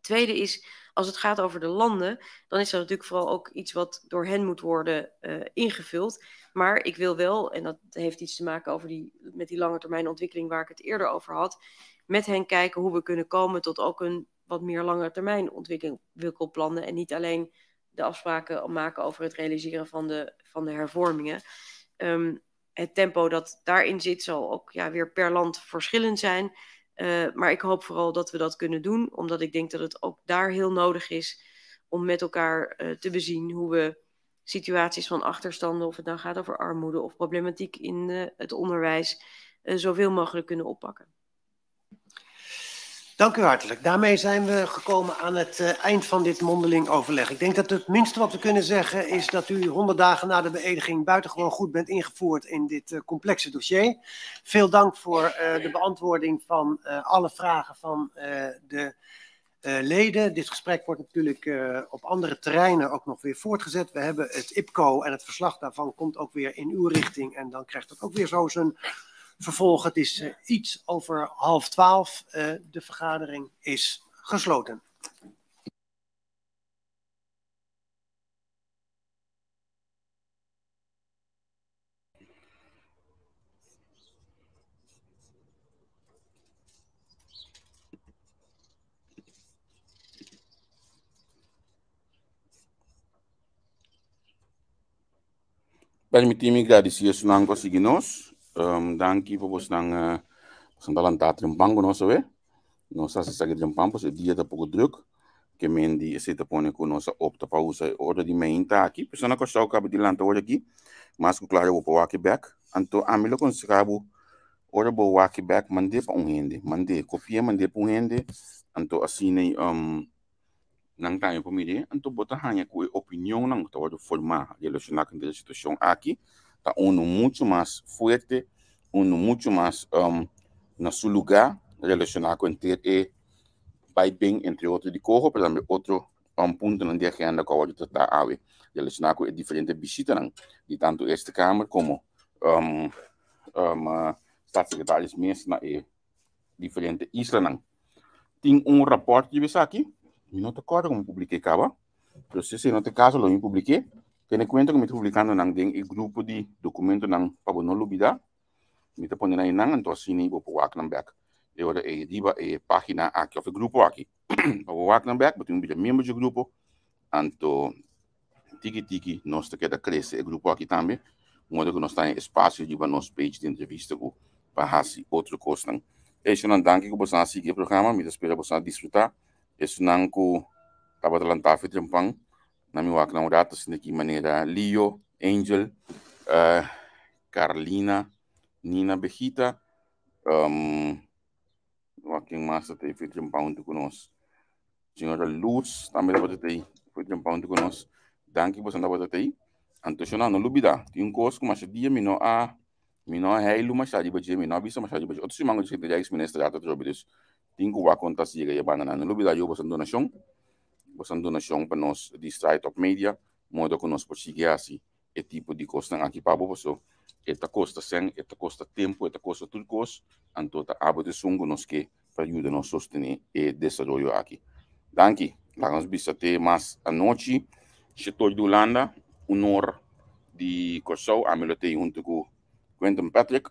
N: Tweede is, als het gaat over de landen, dan is dat natuurlijk vooral ook iets wat door hen moet worden ingevuld. Maar ik wil wel, en dat heeft iets te maken met die lange termijn ontwikkeling waar ik het eerder over had, met hen kijken hoe we kunnen komen tot ook een wat meer lange termijn ontwikkelplannen en niet alleen de afspraken maken over het realiseren van de hervormingen. Het tempo dat daarin zit zal ook weer per land verschillend zijn. Maar ik hoop vooral dat we dat kunnen doen, omdat ik denk dat het ook daar heel nodig is om met elkaar te bezien hoe we situaties van achterstanden, of het nou gaat over armoede of problematiek in het onderwijs, zoveel mogelijk kunnen oppakken.
A: Dank u hartelijk. Daarmee zijn we gekomen aan het eind van dit mondeling overleg. Ik denk dat het minste wat we kunnen zeggen is dat u 100 dagen na de beëdiging buitengewoon goed bent ingevoerd in dit complexe dossier. Veel dank voor de beantwoording van alle vragen van de leden. Dit gesprek wordt natuurlijk op andere terreinen ook nog weer voortgezet. We hebben het IPCO en het verslag daarvan komt ook weer in uw richting en dan krijgt dat ook weer zo zijn vervolg. Het is iets over 11:30. De vergadering is gesloten.
O: Permitimi gradisi sunang kosiginos. Danki popos nang sandalan tatrim pango no so we. No sa sa sagir jam pampos e dia da pouco druk. que mendi se te pone com nossa opta para usar hora de main tá aqui pessoa que só cabe de lanta hora aqui mas claro vou walk back então a mim com sacabo hora vou walk back mande para rende mande copia mande para rende então assim nem não tem para mim então botar hanya com opinião não tá hora formar relacionar com a situação aqui tá muito mais forte muito mais na seu lugar relacionar com ter vai bem entre outros de corro, por exemplo, outro ponto na agenda que pode tratar a relacionar com diferentes visitas de tanto esta Câmara como staatssecretários mesmo na diferentes islas. Tem rapport que eu aqui, não te acordo como publiquei acaba, mas se não te caso lo publiquei, tem conta que me publicando nang ding grupo de documento nang pabonolubida, me te pone na inang então assim nem vou puak nang back. Eu diba página aqui of grupo aqui. O walk na back, betul bija membro do grupo. Anto tiki nós te queda crescer o grupo aqui também. Modo que nós tem espaço de nosso page de entrevista com para hasi outro coisa. Isso não danke que você assistir o programa, me espero você desfrutar. Isso não que tava talantar feito tempang. Na minha walk na urata assim de maneira Leo, Angel, Carolina, Nina Bejita, quem mais tem feito um ponto conosco. Senhora Luz também dá para ter feito um ponto conosco. Danke você dá para ter. Então não lubida. Tem coisa que mas dia mino a heilu mas ali baje mino bisa mas ali baje. Outro semana de já ministra até trabalhos. Tem que o conta se ga banana no lubida eu você donação para nós distrai top media modo que nós conseguir assim e tipo de costa aqui para você. Esta costa sem, esta costa tempo, esta costa tudo coisa. Então tá abo de sungo nos que para ajudar nós sostener e desenvolver aqui. Danke. Vamos visitar mais a noite. Setor de Holanda, honor de Corsau, a melhorei junto com Quentin Patrick,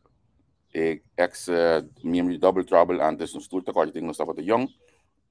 O: ex-membro de Double Trouble, antes nos turta, quando nós estava de young.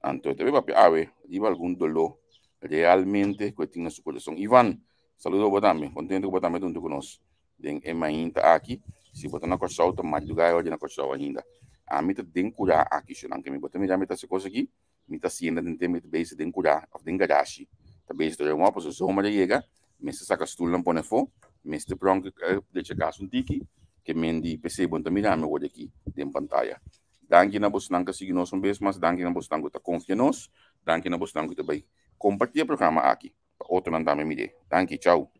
O: Então, teve papi ave, diva algum dolor realmente que tinha seu coração. Ivan, saludo a você, contento que você também junto conosco. Den ainda aqui, se você não Corsau, tá mais do que eu na Corsau ainda. A mim tem curar aqui, se não que me botar me já me tá se coisa aqui. Mita sienda den tempo base den curar of den garage. Ta base de uma posição mas chega, me se saca stoel não pone fo, me se pronto de chegar um tiki, que mendi PC bom também me olha aqui den pantalla. Danke na bosnan que siga nós vez mas danke na bosnan que tá confia nós, danke na bosnan que também compartilha o programa aqui. Outro não dá me mide. Danke, tchau.